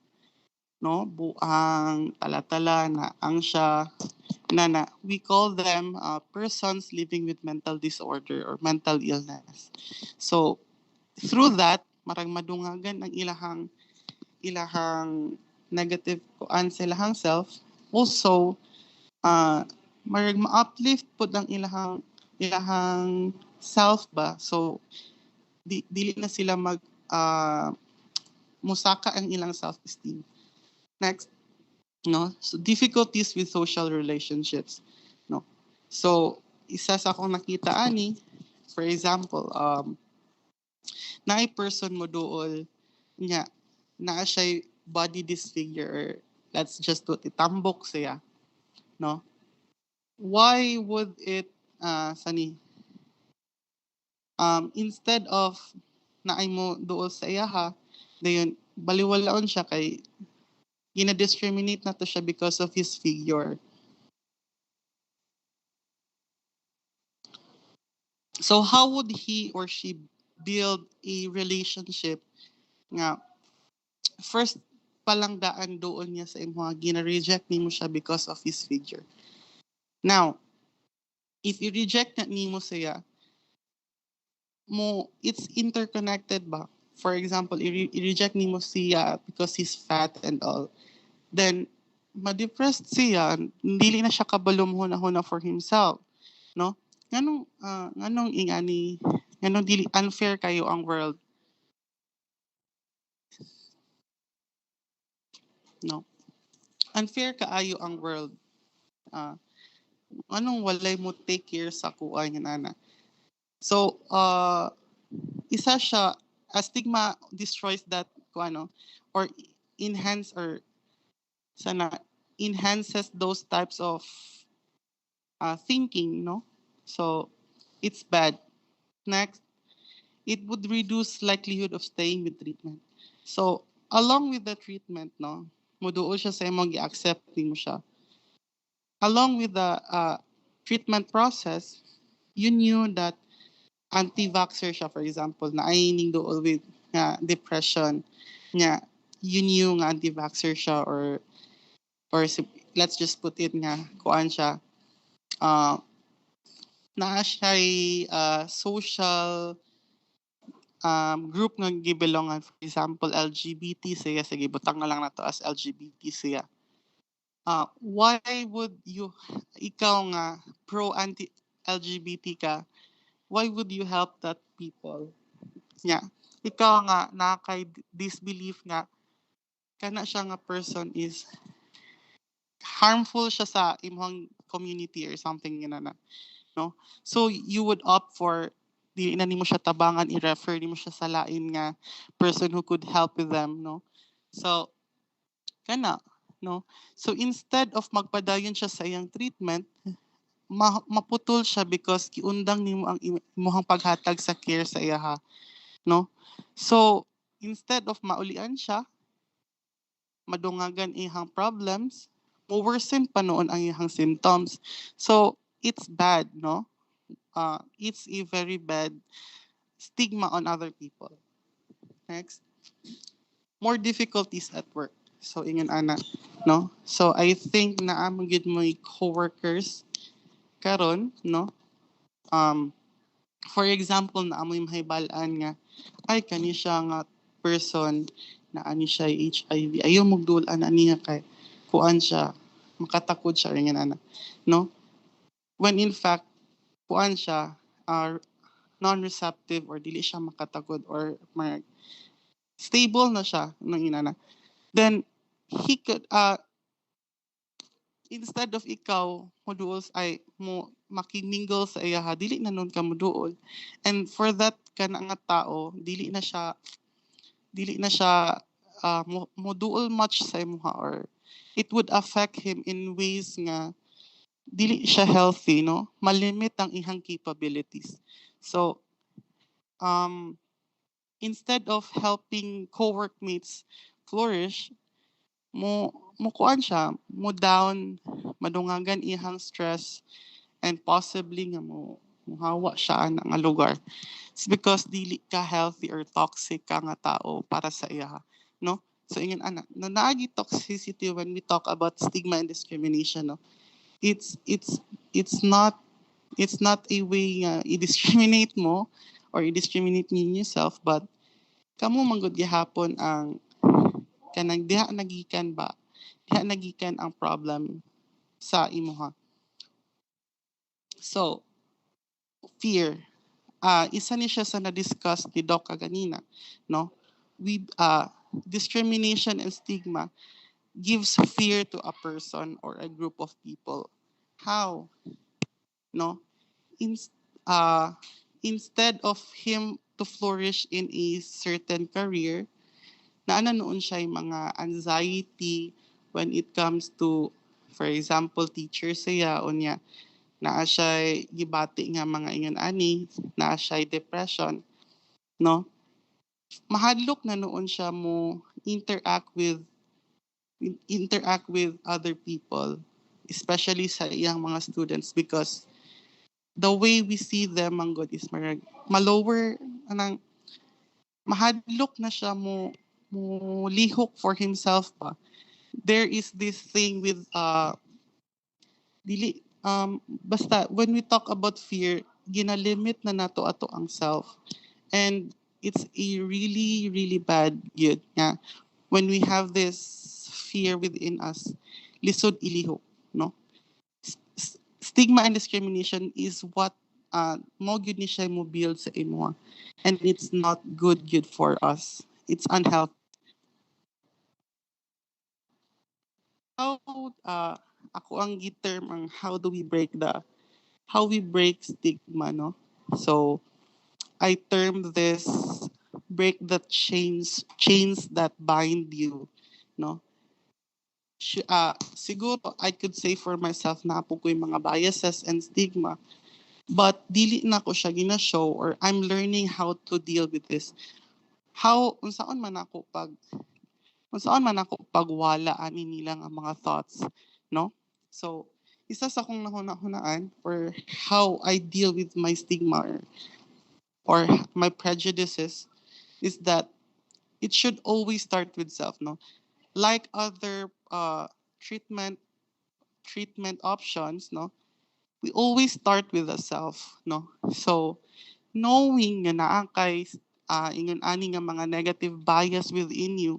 no, buang, talatala, na angsya, na we call them persons living with mental disorder or mental illness. So through that, marang madungagan ang ilahang negative kuan sa ilahang self. Also, marang ma-uplift pud ang ilahang self ba. So dili na sila musaka ang ilang self-esteem. Next, no, so difficulties with social relationships, no. So isa sa akong nakita ani, For example, na person mo dool nya na siya body disfigure or let's just put it tambok siya, no? Why would it sani instead of naay mo dool sa iya ha, dayon baliwalaon siya kay gina-discriminate na to siya because of his figure. So how would he or she build a relationship nga first palang daan doon niya sa imo gina-reject nimo siya because of his figure. Now, if i-reject na nimo siya, it's interconnected ba? For example, i-reject nimo siya because he's fat and all. Then, ma-depressed siya, dili na siya kabalo huna for himself, no? Nganong ingani, nganong dili unfair kayo ang world, no? Unfair kaayo ang world. Anong walay mo take care sa kuha nga nana. So, isa siya, a stigma destroys that or enhance or sana enhances those types of thinking, no? So, it's bad. Next, it would reduce likelihood of staying with treatment. So, along with the treatment, no, muduol siya sa imong gi-accept mo siya. Along with the treatment process, you knew that anti-vaxxer siya, for example, na ay ning dool with depression, nga you knew nga anti-vaxxer siya or let's just put it nga kuan siya na siya social group nga gibelongan, for example LGBT siya, sige butang na lang nato as LGBT siya. Why would you ikaw nga pro anti LGBT ka, why would you help that people? Yeah. Ikaw nga nakay disbelief nga kana siya nga person is harmful siya sa imong community or something na, no? So you would opt for di na nimo siya tabangan, i-refer nimo siya sa lain nga person who could help with them, no? So kana, no? So instead of magpadayon siya sa iyang treatment, maputol siya because giundang nimo ang imong paghatag sa care sa iya, no? So instead of maulian siya, madungagan ihang problems, mo-worsen pa noon ang ihang symptoms. So it's bad, no? It's a very bad stigma on other people. Next, more difficulties at work. So ingon ana, no? So I think na among gid mo coworkers karon, no? For example, na amoy mahibalaan nga ay kani siya nga person na ani siya HIV. Ayaw magdulan ani kay kuan siya, makatakod siya ring ana, no? When in fact kuan siya non-receptive or dili siya makatakod or stable na siya nang inana. Then he could instead of ikaw moduol ay mo makimingle sa iya dili na nun ka moduol, and for that kana nga tao dili na siya moduol much sa imuha or it would affect him in ways nga dili siya healthy, no? Malimit ang ihang capabilities. So instead of helping co-workmates flourish, mo kuan siya, mo down, madungagan ihang stress, and possibly nga mo hawa siya nga lugar. It's because dili ka healthy or toxic ka nga tao para sa iya, no? So ingon ana, na naagi toxicity when we talk about stigma and discrimination, no? It's not a way nga i-discriminate mo or i-discriminate ninyo yourself, but kamo manggod gihapon ang kanang diha nagikan ang problem sa imuha. So fear, isa ni siya sa na-discuss ni Doc kaganina, no? Discrimination and stigma gives fear to a person or a group of people. How? No? instead of him to flourish in a certain career, noon siya yung mga anxiety when it comes to, for example, teacher siya, unya, naa siya gibati nga mga ingon ani, naa siya depression, no? Mahadlok na noon siya mo interact with other people, especially sa iyang mga students, because the way we see them ang God is malower anang mahadlok na siya mo lihok for himself pa. There is this thing with basta when we talk about fear, ginalimit na nato ato ang self, and it's a really really bad yun nga when we have this fear within us, lisod ilihok, no? Stigma and discrimination is what mo gyud ni siya mo build sa imo, and it's not good for us. It's unhealthy. How ako ang giterm ang how we break stigma, no? So I term this break the chains that bind you, no? Siguro I could say for myself na po ko yung mga biases and stigma, but dili na ko siya gina-show, or I'm learning how to deal with this. Unsaon man ako pagwala ani nila ang mga thoughts, no? So isa sa akong nahuna-hunaan for how I deal with my stigma or my prejudices is that it should always start with self, no? Like other treatment options, no? We always start with the self, no? So knowing nga naa kay ingon ani nga mga negative bias within you,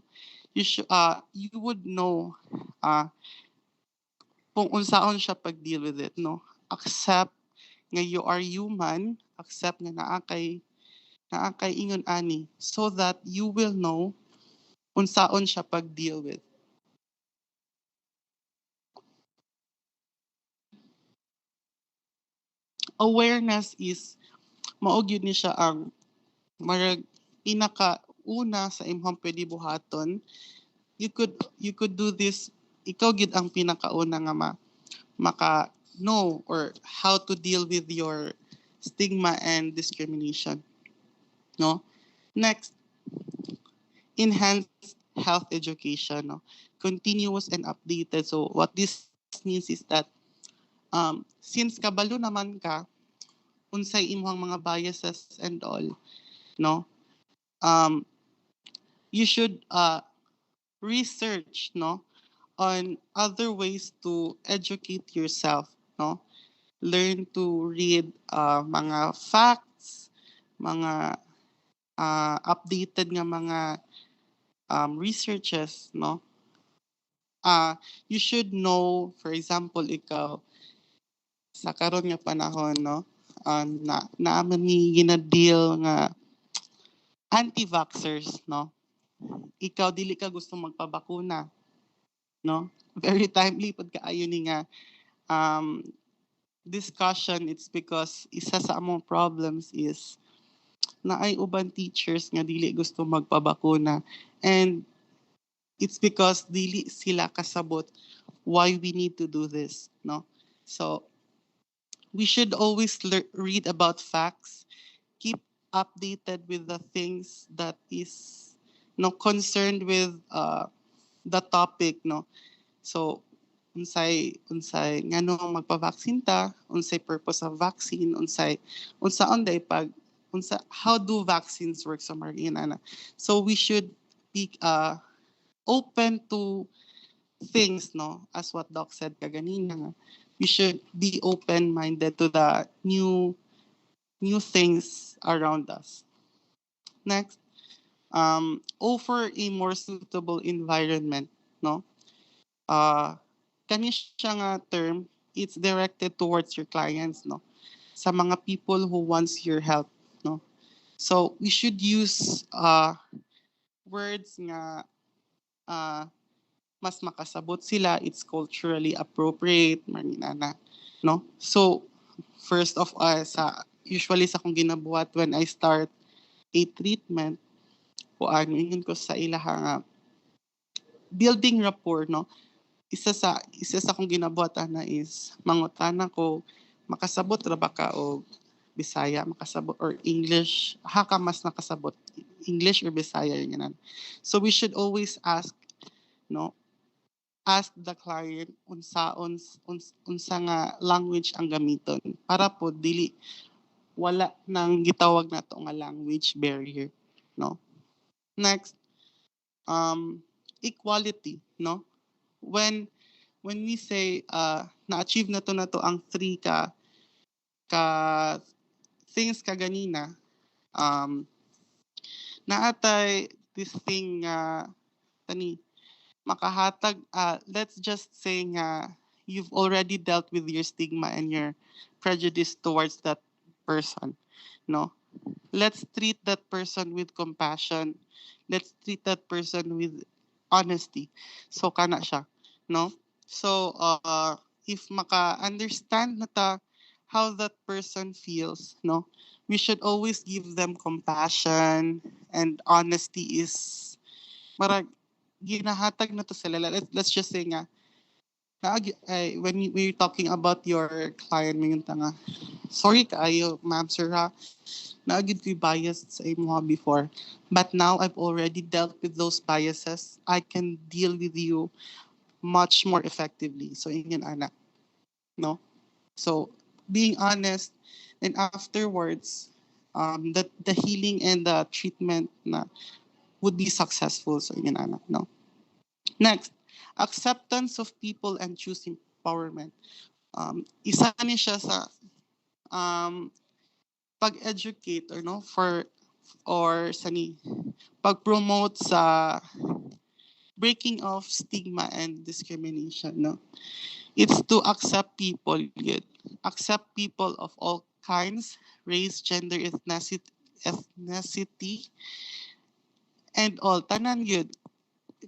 you would know kung unsaon siya pag-deal with it, no? Accept nga you are human, accept nga naa kay ingon ani, so that you will know unsaon siya pag-deal with. Awareness is mao gyud ni siya ang marag pinaka-una sa imong pwede buhaton. You could do this, ikaw gid ang pinakauna nga maka know or how to deal with your stigma and discrimination, no? Next, enhanced health education, no? Continuous and updated. So what this means is that since kabalo naman ka unsay imong mga biases and all, no? You should research, no, on other ways to educate yourself, no? Learn to read mga facts, mga updated nga mga researches, no? You should know, for example, ikaw sa karon nga panahon, no, naaman ni gina-deal nga anti-vaxxers, no? Ikaw dili ka gusto magpabakuna, no? Very timely pud kaayo ni nga discussion. It's because isa sa among problems is na ay uban teachers nga dili gusto magpabakuna, and it's because dili sila kasabot why we need to do this, no? So we should always read about facts, keep updated with the things that is concerned with the topic, no? So unsay ngano magpa-vaccine ta, unsay purpose of vaccine, unsaon day how do vaccines work sa marina. So we should be open to things, no, as what Doc said kaganina, we should be open-minded to the new things around us. Next, offer a more suitable environment, no? Kani siya nga term, it's directed towards your clients, no? Sa mga people who wants your help, no? So we should use words nga mas makasabot sila, it's culturally appropriate, maninana, no? So first of all, sa usually sa akong ginabuhat when I start a treatment, kuan ingon ko sa ilaha nga building rapport, no? Isa sa akong ginabuhat ana is mangutana ko makasabot ra ba ka o Bisaya makasabot or English, haka mas nakasabot English or Bisaya yan. So we should always ask, no, ask the client unsa nga language ang gamiton para po dili wala nang gitawag nato nga language barrier, no. Next, equality, no. When we say na-achieve na to ang 3 ka things kaganina, naatay this thing tani makahatag, let's just say nga you've already dealt with your stigma and your prejudice towards that person, no? Let's treat that person with compassion. Let's treat that person with honesty. So kana siya, no? So if maka-understand na ta how that person feels, no? We should always give them compassion, and honesty is marag ginahatag na to sila. Let's just say nga when we're talking about your client mingon ta nga sorry kaayo ma'am sir ha naagid ko'y bias sa imo before, but now I've already dealt with those biases. I can deal with you much more effectively. So ingon ana, no? So being honest, and afterwards the healing and the treatment na would be successful. So ingon ana, no? Next, acceptance of people and choose empowerment. Isa ni siya sa pag-educate or no for or sani pag-promote sa breaking of stigma and discrimination, no. It's to accept people, yun. Accept people of all kinds, race, gender, ethnicity, and all tanan yun.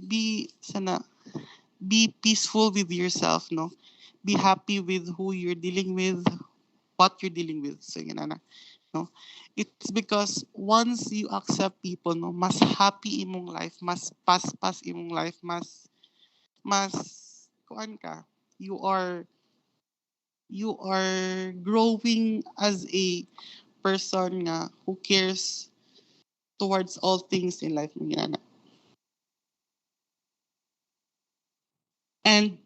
Be peaceful with yourself, no. Be happy with who you're dealing with, what you're dealing with. So yun na, no. It's because once you accept people, no, mas happy imong life, mas pas imong life, mas kuan ka. You are growing as a person nga who cares towards all things in life. And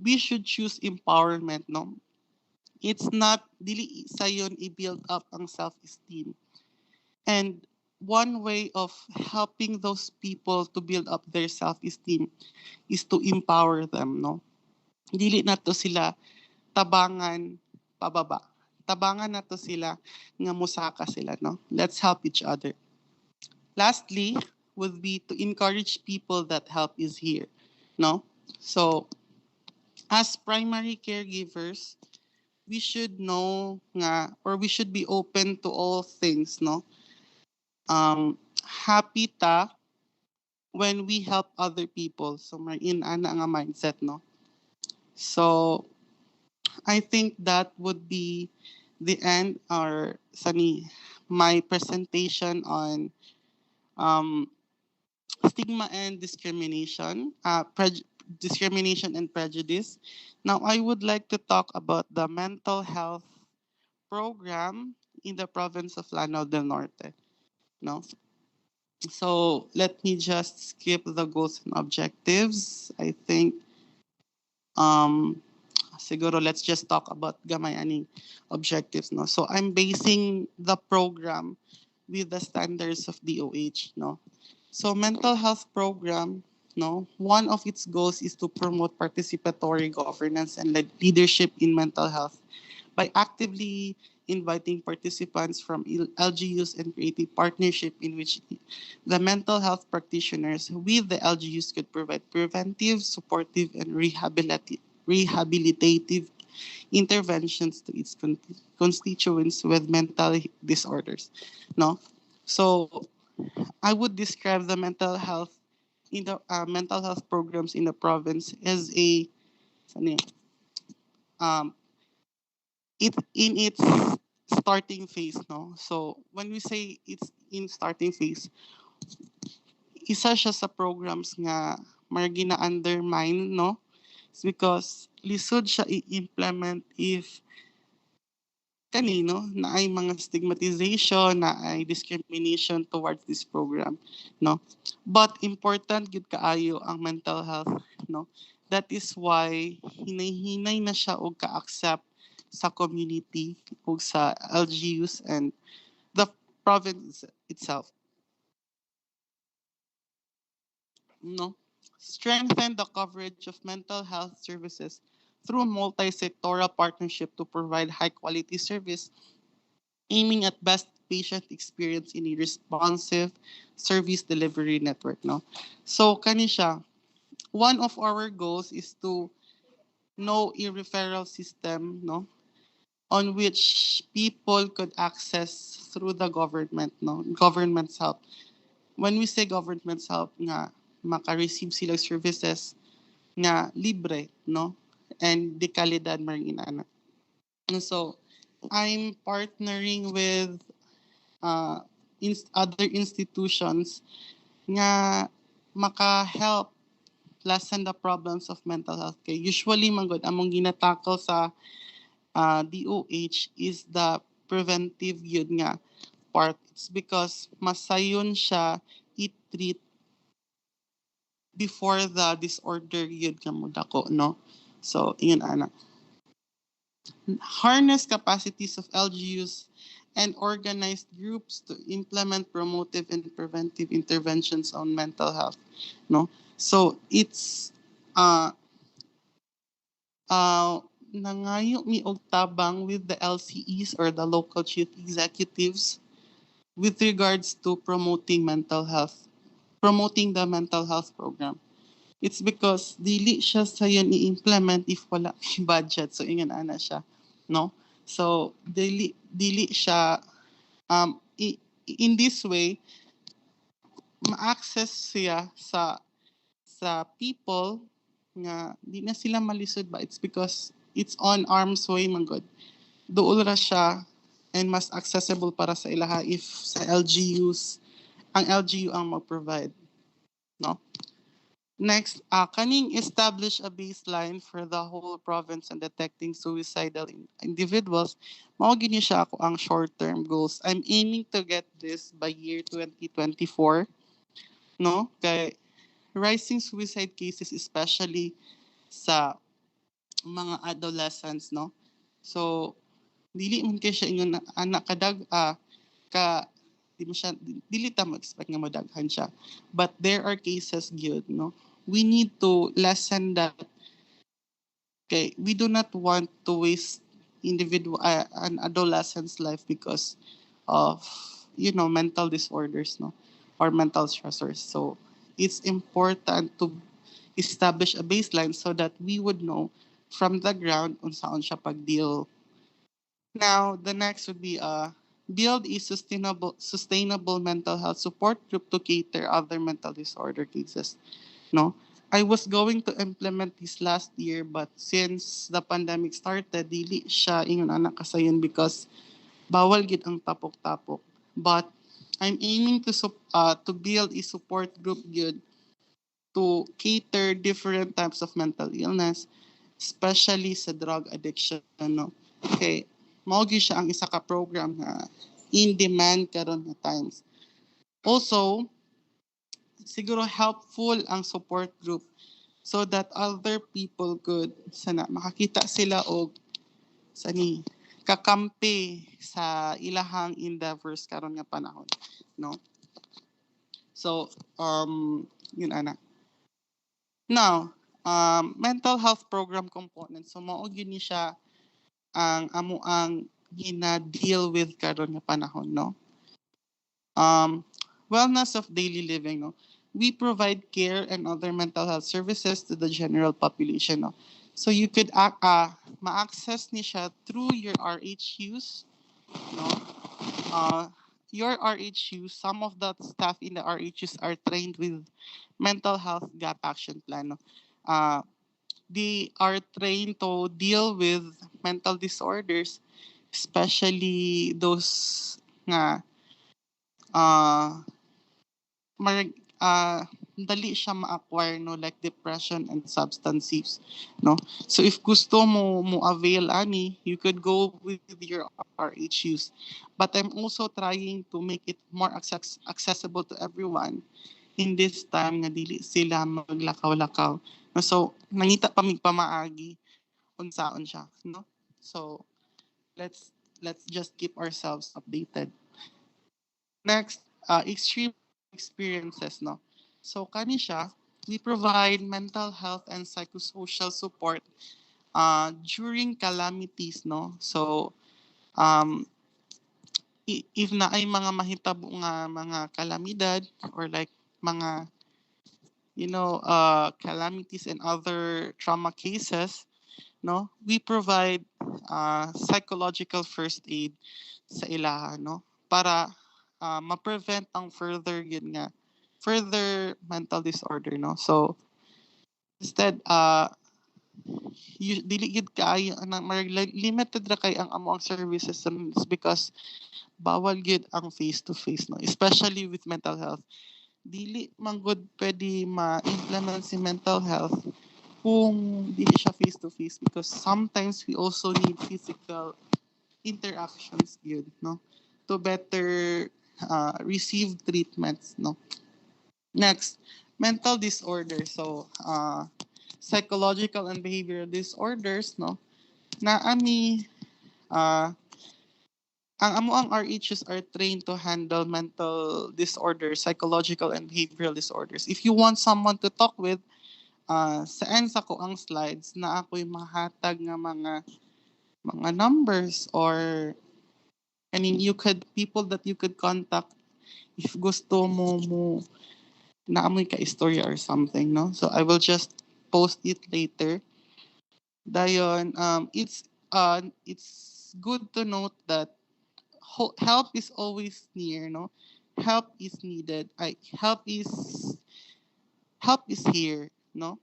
we should choose empowerment, no? It's not dili sayon i-build up ang self-esteem. And one way of helping those people to build up their self-esteem is to empower them, no? Dili na to sila tabangan pababa. Tabangan na to sila nga musaka sila, no? Let's help each other. Lastly, would be to encourage people that help is here, no? So, as primary caregivers, we should know nga, or we should be open to all things, no? Happy ta when we help other people. So, in ana nga mindset, no? So, I think that would be the end or my presentation on stigma and discrimination, discrimination and prejudice. Now, I would like to talk about the mental health program in the province of Lano del Norte. No? So let me just skip the goals and objectives. I think siguro let's just talk about gamay aning objectives, no. So I'm basing the program with the standards of DOH, no. So mental health program, no, one of its goals is to promote participatory governance and leadership in mental health by actively inviting participants from LGUs and creating partnership in which the mental health practitioners with the LGUs could provide preventive, supportive, and rehabilitative interventions to its constituents with mental disorders. No, so I would describe the mental health in the mental health programs in the province as it in its starting phase, no? So when we say it's in starting phase, isa siya sa programs nga may gina-undermine, no? It's because lisod siya i-implement if kanino na ay mga stigmatization, na ay discrimination towards this program, no? But important gid kaayo ang mental health, no? That is why hinay-hinay na siya og ka-accept sa community ug sa LGUs and the province itself, no? Strengthen the coverage of mental health services through multi-sectoral partnership to provide high-quality service aiming at best patient experience in a responsive service delivery network, no? So kani siya, one of our goals is to know a referral system, no, on which people could access through the government, no, government's help. When we say government's help nga maka-receive sila services nga libre, no, and de kalidad maring inana. And so I'm partnering with other institutions nga maka-help lessen the problems of mental health care. Usually, manggod, among ginatakol sa DOH is the preventive yun nga part. It's because masayon siya i-treat before the disorder yun nga mo dako, no? So, yun ana. Harness capacities of LGUs and organized groups to implement promotive and preventive interventions on mental health, no? So it's nangayo mi og tabang with the LCEs or the local chief executives with regards to promoting the mental health program. It's because dili siya sayon i-implement if wala may budget. So ingon ana siya, no? So dili siya in this way ma-access siya sa people nga di na sila malisod ba. It's because it's on arm's way man god. Duol ra siya and mas accessible para sa ilaha if sa LGUs ang LGU ang mag-provide, no? Next, kaning establish a baseline for the whole province and detecting suicidal individuals. Mao gini siya ako ang short-term goals. I'm aiming to get this by year 2024, no? Kay rising suicide cases especially sa mga adolescents, no? So dili man kay siya ingon anak ka di mo siya dili ta mo expect nga madaghan siya, but there are cases gyud, no? We need to lessen that. Okay, we do not want to waste an adolescent's life because of mental disorders, no, or mental stressors. So it's important to establish a baseline so that we would know from the ground on saan siya pag-deal. Now, the next would be build a sustainable mental health support group to cater other mental disorder cases. No, I was going to implement this last year, but since the pandemic started, dili siya ingon anak kasayon because bawal gid ang tapok-tapok. But I'm aiming to build a support group gid to cater different types of mental illness, especially sa drug addiction, no. Okay, mao gyud siya ang isa ka program nga in demand karon nga times. Also, siguro helpful ang support group so that other people could sana makakita sila og sani kakampi sa ilahang endeavors karon nga panahon, no. So yun ana. Now, mental health program components. So mao gyud ni siya ang amo ang gina-deal with karon nga panahon, no. Wellness of daily living, no. We provide care and other mental health services to the general population, no. So you could ma-access ni siya through your RHUs, no. Your RHUs, some of the staff in the RHUs are trained with mental health gap action plan, no. They are trained to deal with mental disorders especially those nga marag dali siya ma-acquire no, like depression and substance use, no. So if gusto mo avail ani, you could go with your RH use, but I'm also trying to make it more accessible to everyone in this time nga dili sila maglakaw-lakaw, no. So nangita pa mig pamaagi unsaon siya, no. So let's just keep ourselves updated. Next, extreme experiences, no. So kani siya, we provide mental health and psychosocial support during calamities, no. So if na ay mga mahitabo nga mga kalamidad or like mga calamities and other trauma cases, no, we provide psychological first aid sa ilaha, no, para ma-prevent ang further mental disorder, no. So instead dili gid kaayo limited ra kay ang amo ang services because bawal gid ang face to face, no, especially with mental health. Dili man gud pwede ma-implement si mental health kung dili siya face to face, because sometimes we also need physical interactions yun, no, to better receive treatments, no. Next, mental disorders. So psychological and behavioral disorders, no, na ani ang amo ang RHs are trained to handle mental disorders, psychological and behavioral disorders. If you want someone to talk with, sa end sa ko ang slides na ako'y mahatag nga mga numbers, or people that you could contact if gusto mo na amoy ka istorya or something, no. So I will just post it later. Dayon, it's good to note that help is always near, no. Help is needed. Help is here, no.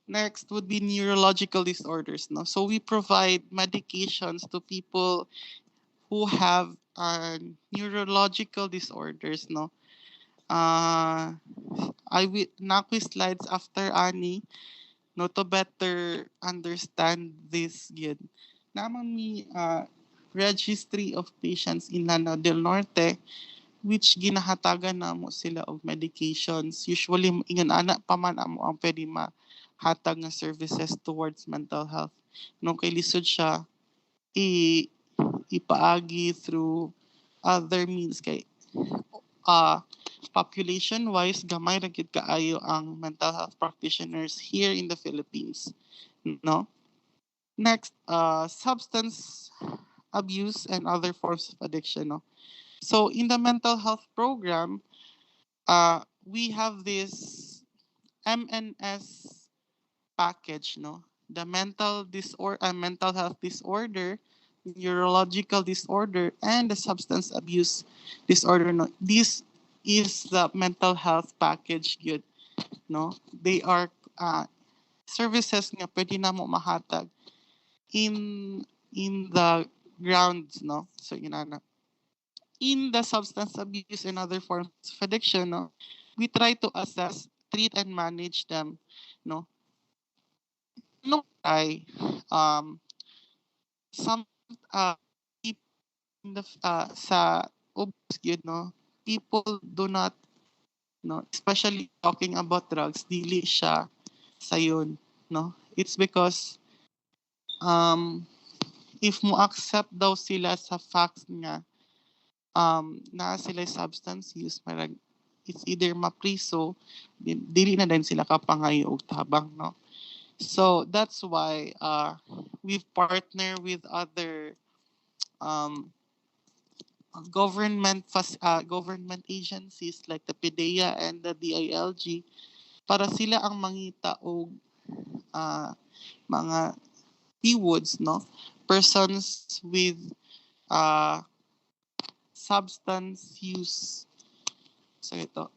Next would be neurological disorders, no. So we provide medications to people who have neurological disorders, no. I will nakoy slides after ani, no, to better understand this yun. Naman mi registry of patients in Lano del Norte, which ginahatagan na mo sila og medications. Usually ingon ana pa man amo ang pwede mahatag nga services towards mental health. No, kay lisod siya ipaagi through other means, kay population-wise, gamay ra gyud kaayo ang mental health practitioners here in the Philippines, no. Next, substance abuse and other forms of addiction, no. So in the mental health program, we have this MNS package, no. The mental health disorder, neurological disorder, and the substance abuse disorder, no. This is the mental health package good, no. They are services nga pwede na mo mahatag in the grounds, no. So inana in the substance abuse and other forms of addiction, no, we try to assess, treat, and manage them, no. No, some people in the sa ubos yun, no, people do not, no, especially talking about drugs, dili siya sayon, no. It's because if mo accept daw sila sa facts nga na sila substance use, marag it's either mapriso, dili na din sila kapangayo og tabang, no. So that's why we've partnered with other government agencies like the PDEA and the DILG para sila ang mangita og mga PWODs, no, persons with substance use. So ito,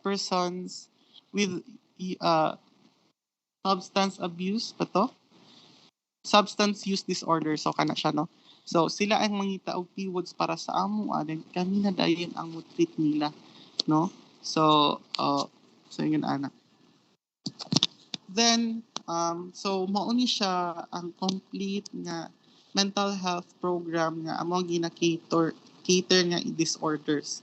persons with substance abuse pa to? substance use disorder, so kana siya, no? So sila ang mangita og keywords para sa amo, then kami na dayon ang mo-treat nila, no? So yun ana. Then so mao ni siya ang complete nga mental health program nga amo gina-cater nga disorders,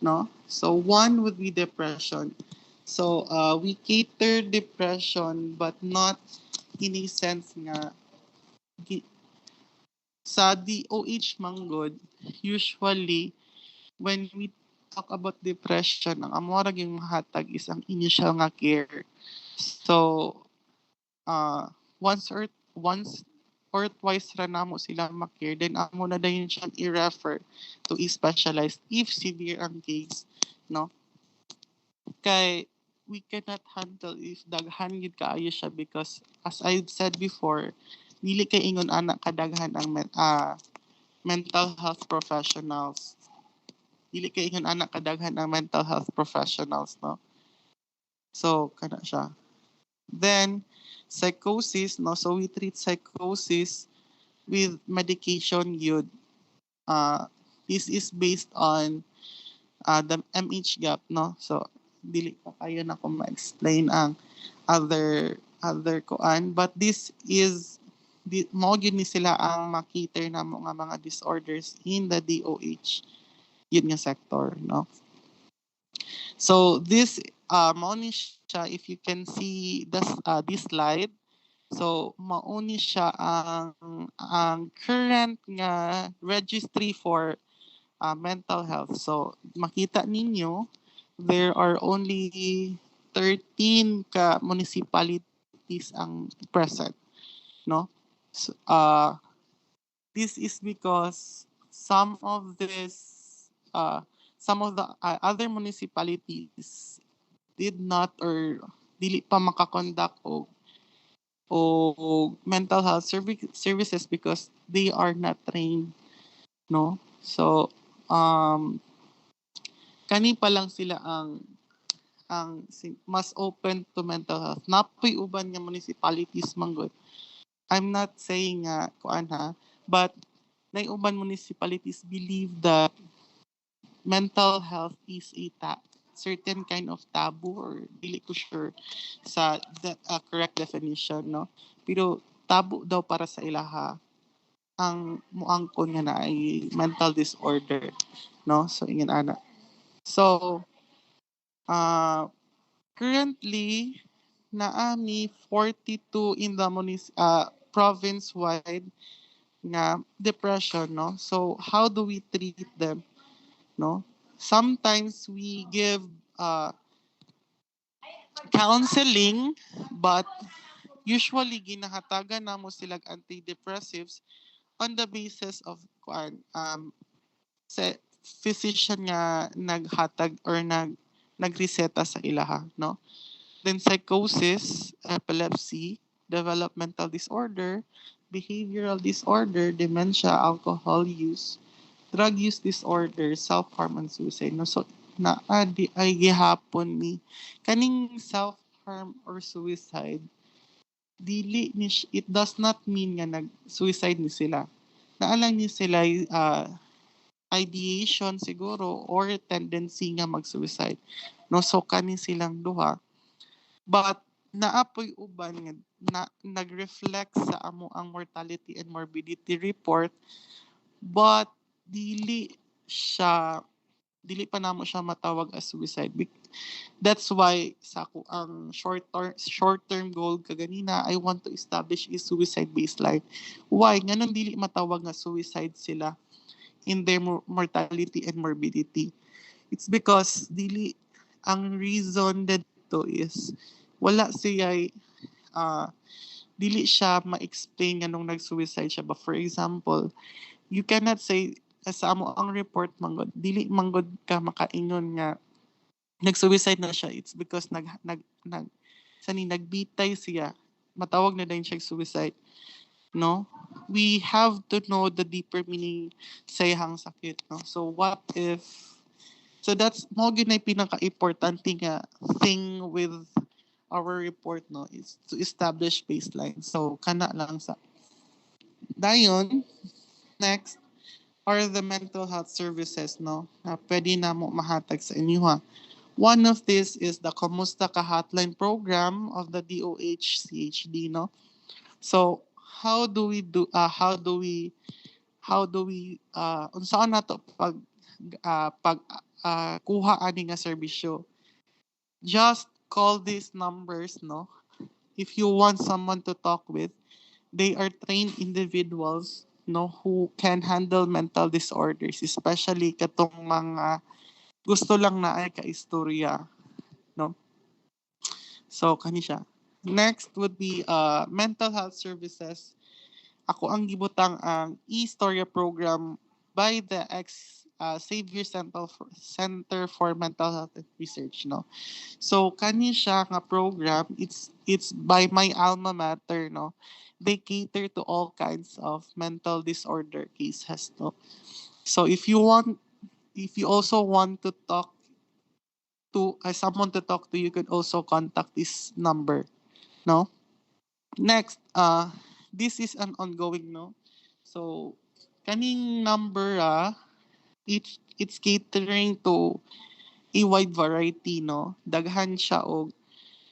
no? So one would be depression. So we cater depression but not in a sense nga sa DOH manggod, usually when we talk about depression, ang amo ra gyud mahatag is ang initial nga care. So once or twice ra namo sila ma-care, then amo na dayon siyang i-refer to specialized if severe ang case, no? Kay we cannot handle if daghan gid kaayo siya because as I said before, dili kay ingon anak kadaghan ang mental health professionals. Dili kay ingon anak kadaghan ang mental health professionals, no? So kana siya. Then psychosis, no? So we treat psychosis with medication yun. This is based on the MH gap, no? So dili pa kayo na ko ma-explain ang other koan, but this is mao gyud ni sila ang makiter na mga disorders in the DOH yun nga sector, no? So this mao ni siya, if you can see this slide, so mao ni siya ang current nga registry for mental health. So makita ninyo there are only 13 ka municipalities ang present, no? So, this is because some of the other municipalities did not or dili pa makakonduct o mental health services because they are not trained, no? So kani pa lang sila ang mas open to mental health. Napoy uban nga municipalities manggod. I'm not saying kuan ha, but nay uban municipalities believe that mental health is a certain kind of taboo, or dili ko sure sa correct definition, no? Pero taboo daw para sa ilaha ang muangkon nga na ay mental disorder, no? So ingin ana. So currently naami 42 in the province-wide nga depression, no? So how do we treat them, no? Sometimes we give counseling, but usually ginahatagan namo sila antidepressives on the basis of physician nga naghatag or nagreseta sa ilaha, no? Then psychosis, epilepsy, developmental disorder, behavioral disorder, dementia, alcohol use, drug use disorder, self-harm and suicide, no? So ay gihapon ni kaning self-harm or suicide, dili ni it does not mean nga nag-suicide ni sila. Naalang ni sila ideation siguro or tendency nga mag-suicide, no? So kani silang duha, but naapoy uban nga nag-reflect sa amo ang mortality and morbidity report, but dili pa namo siya matawag as suicide. That's why sa ako ang short-term goal kaganina, I want to establish a suicide baseline. Why? Nganong dili matawag nga suicide sila in their mortality and morbidity? It's because ang reason dito is wala siya dili siya ma-explain nganong nag-suicide siya. But for example, you cannot say sa amo ang report manggod, dili manggod ka makaingon nga nag-suicide na siya. It's because nagbitay siya, matawag na din siya suicide, no? We have to know the deeper meaning sa iyang sakit, no? So what if, so that's mo gyud na pinaka-importante nga thing with our report, no, is to establish baseline. So kana lang sa Dayon, next are the mental health services, no, na pwede na mo mahatag sa inyo, ha. One of this is the Kamusta Ka Hotline program of the DOH-CHD, no. So, how do we unsaon na to kuha ani nga serbisyo? Just call these numbers, no. If you want someone to talk with, they are trained individuals, no, who can handle mental disorders, especially katong mga gusto lang na ay kaistorya, no. So kani siya. Next would be mental health services. Ako ang gibutang ang e-storya program by the Xavier Center for Mental Health and Research, no. So kani siya nga program, it's by my alma mater, no. They cater to all kinds of mental disorder cases, no. So if you also want to talk to someone to talk to, you could also contact this number, no. Next, this is an ongoing, no. So kaning number, it's catering to a wide variety, no. Daghan siya og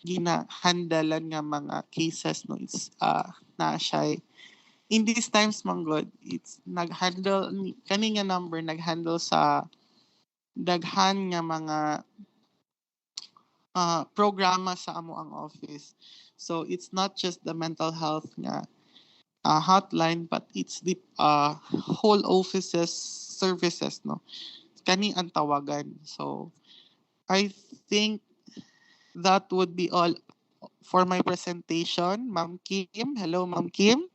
ginahandalan nga mga cases, no. It's na siya in these times, manggod, it's naghandle kani nga number naghandle sa daghan nga mga programa sa amo ang office. So it's not just the mental health nga hotline, but it's the whole office's services, no. Kani ang tawagan. So I think that would be all for my presentation. Ma'am Kim, hello Ma'am Kim.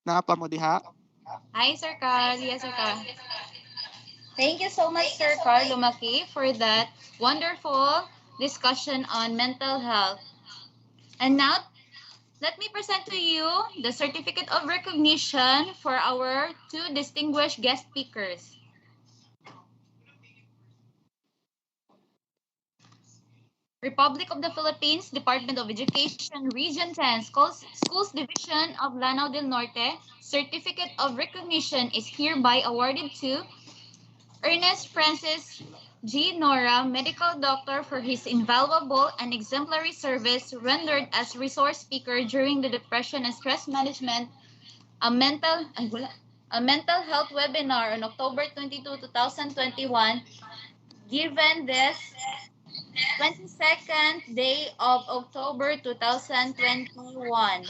Naapa mo diha? Hi, Sir Carl. Yes, Sir Carl. Thank you so much, Sir Carl Lumaki, for that wonderful discussion on mental health. And now, let me present to you the certificate of recognition for our two distinguished guest speakers. Republic of the Philippines, Department of Education, Region 10, Schools Division of Lano del Norte, Certificate of Recognition is hereby awarded to Ernest Francis G. Nora, medical doctor, for his invaluable and exemplary service rendered as resource speaker during the Depression and Stress Management, a mental health webinar on October 22, 2021, given this 22nd day of October 2021.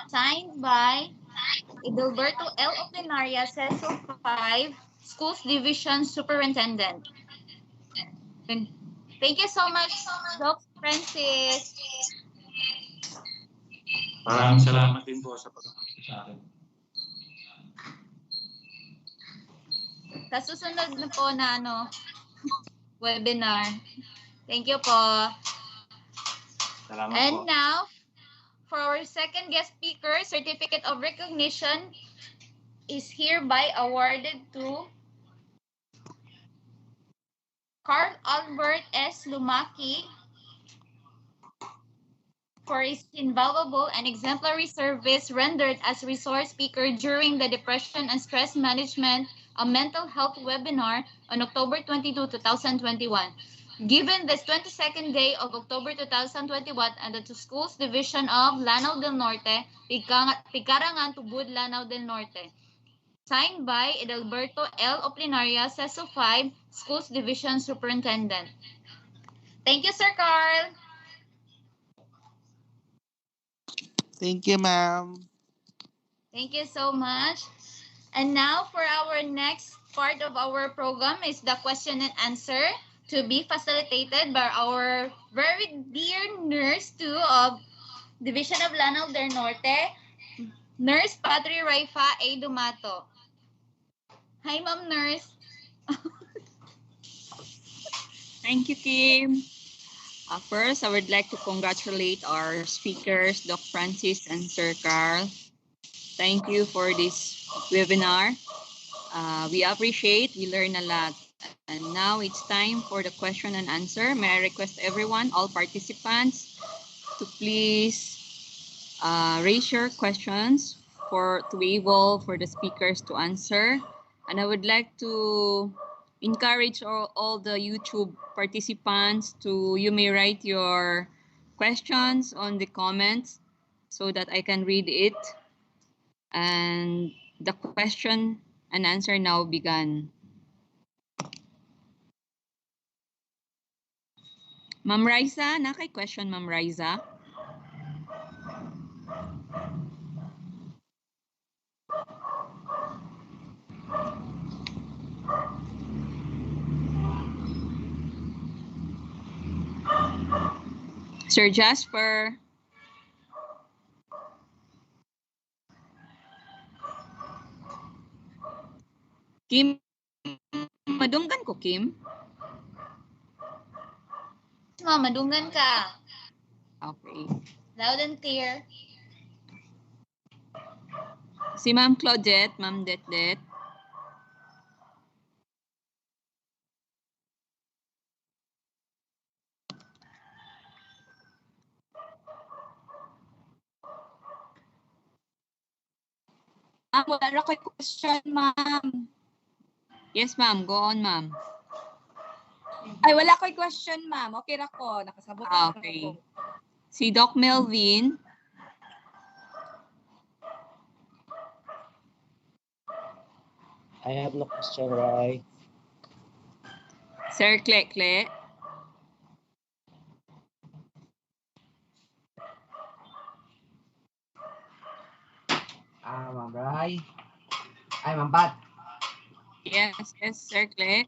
Signed by Edilberto L. Oplenaria, Seso 5, Schools Division Superintendent. Thank you so much, Doc Francis. Maraming salamat din po sa pag-uusap sa akin. Sa susunod na po na webinar. Thank you po. Salamat And po. now, for our second guest speaker, Certificate of Recognition is hereby awarded to Carl Albert S. Lumaki for his invaluable and exemplary service rendered as resource speaker during the Depression and Stress Management, a mental health webinar on October 22, 2021. Given this 22nd day of October 2021 at the Schools Division of Lanao del Norte, Picarangan, Tubud, Lanao del Norte. Signed by Edilberto L. Oplenaria, Seso 5, Schools Division Superintendent. Thank you, Sir Carl. Thank you, ma'am. Thank you so much. And now for our next part of our program is the question and answer to be facilitated by our very dear nurse too of Division of Lanao del Norte, Nurse Patri Raifa A. Dumato. Hi, Ma'am Nurse. Thank you, Kim. First, I would like to congratulate our speakers, Dr. Francis and Sir Carl. Thank you for this webinar. We appreciate, we learn a lot. And now it's time for the question and answer. May I request everyone, all participants, to please raise your questions to be able for the speakers to answer. And I would like to encourage all the YouTube participants you may write your questions on the comments so that I can read it. And the question and answer now began. Ma'am Raisa, nakay question, Ma'am Raisa? Sir Jasper. Kim, madunggan ko, Kim? Ma'am, madunggan ka. Okay. Loud and clear. Si Ma'am Claudette, Ma'am Det. Wala na ko'y question, ma'am. Yes, ma'am. Go on, ma'am. Ay, wala ko'y question, ma'am. Okay ra ko. Nakasabot na Okay. ako. Si Doc Melvin. I have no question, Rai. Sir Kle. Ma'am Rai. Ay, Ma'am Pat. Yes, Sir Kle.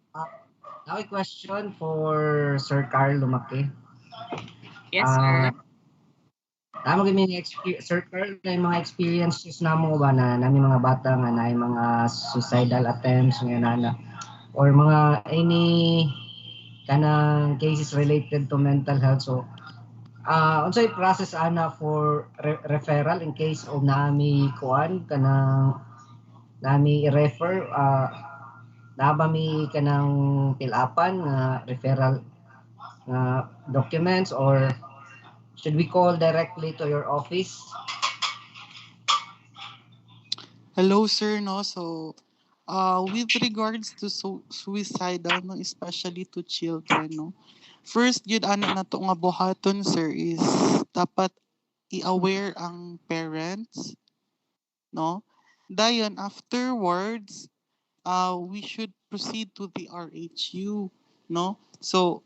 Now a question for Sir Carl Lumaki. Yes, sir. Tama kami Sir Carl, na mga experiences na mo ba na nami mga bata nga na mga suicidal attempts nga na or mga any kanang cases related to mental health. So unsay process ana for referral in case of nami kuan kanang nami i-refer na ba mi kanang pilapan nga referral nga documents or should we call directly to your office? Hello, sir. No, so with regards to suicidal, no, especially to children, no, first yun ana na to nga buhaton, sir, is dapat i-aware ang parents, no. Dayon afterwards, we should proceed to the RHU, no. So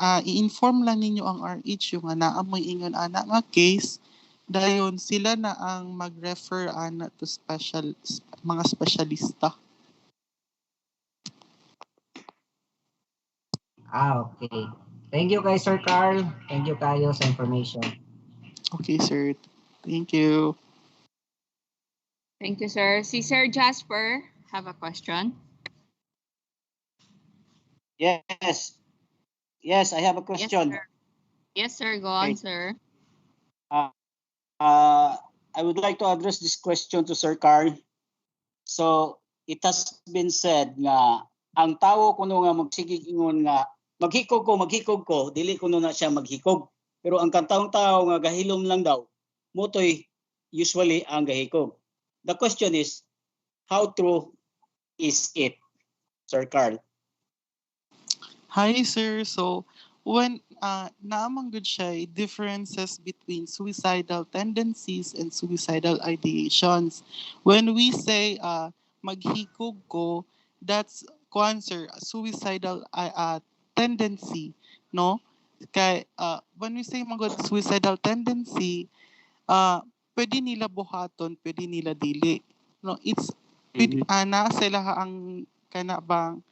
i-inform lang ninyo ang RHU nga naamoy ingon ana nga case. Dayon sila na ang mag-refer ana to mga specialista. Okay. Thank you kay Sir Carl. Thank you kayo sa information. Okay, sir. Thank you. Thank you, sir. Si Sir Jasper have a question. Yes. Yes, I have a question. Yes, sir. Go on, sir. I would like to address this question to Sir Carl. So, it has been said nga ang tao kuno nga magsigig ingon nga maghikog ko, dili kuno na siya maghikog. Pero ang kantaong tao nga gahilom lang daw, mutoy usually ang gahikog. The question is, how true is it, Sir Carl? Hi, sir. So, when naamang good siya, differences between suicidal tendencies and suicidal ideations. When we say maghikog ko, that's sir, suicidal tendency, no? Kay when we say mga suicidal tendency, pwede nila buhaton, pwede nila dili. No, it's na sila ang kanabang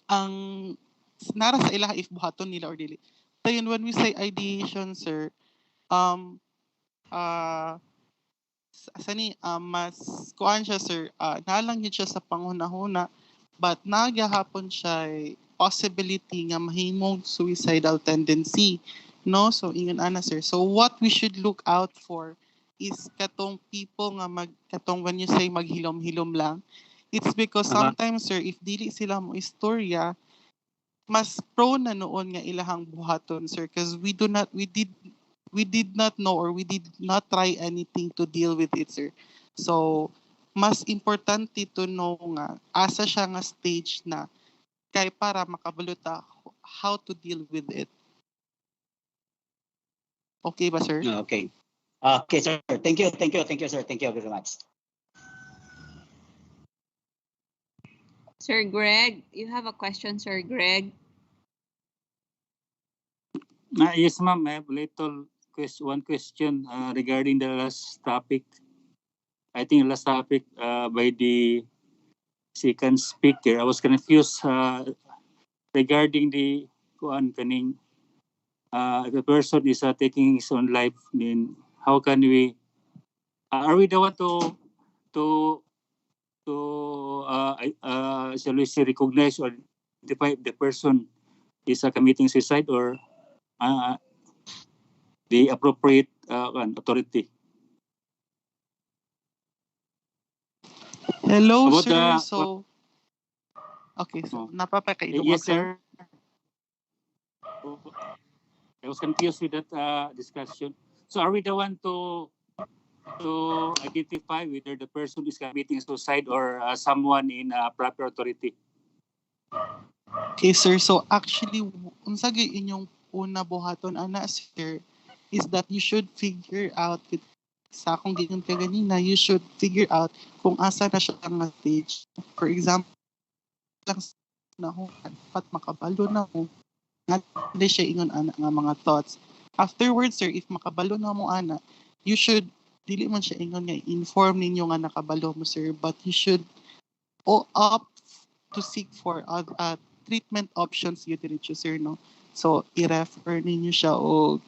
ang nara sa ilaha if buhaton nila or dili. Dayon when we say ideation, sir, mas kuan siya, sir, nalang yun siya sa panghuna-huna, but nagyahapon siya possibility nga mahimong suicidal tendency, no? So ingon ana, sir, so what we should look out for is katong people nga katong when you say maghilom-hilom lang, it's because sometimes, sir, if dili sila mo istorya, mas prone na noon nga ilahang buhaton, sir, because we we did not know or we did not try anything to deal with it, sir. So, mas importante to know nga, asa siya nga stage na kay para makabaluta how to deal with it. Okay ba, sir? Okay. Okay, sir. Thank you, sir. Thank you very much. Sir Greg, you have a question, Sir Greg? Yes, ma'am. I have one question regarding the last topic. I think last topic by the second speaker. I was confused regarding the kaning if the person is taking his own life. Then how can we? Are we the one to shall we say recognize or identify if the person is committing suicide or the appropriate authority? Hello, About sir. So, okay, so napapakaino mo, yes, sir. I was confused with that discussion. So are we the one to identify whether the person is committing suicide or someone in proper authority? Okay, sir. So actually, unsa gyud inyong una buhaton ana, sir, is that you should figure out with sa akong gigon ka ganina, you should figure out kung asa na siya nga stage. For example, lang na ho, dapat makabalo na mo. Nga di siya ingon ana nga mga thoughts. Afterwards, sir, if makabalo na mo ana, you should dili man siya ingon nga inform ninyo nga nakabalo mo, sir, but you should opt to seek for treatment options you diretso, sir, no? So, i-refer ninyo siya o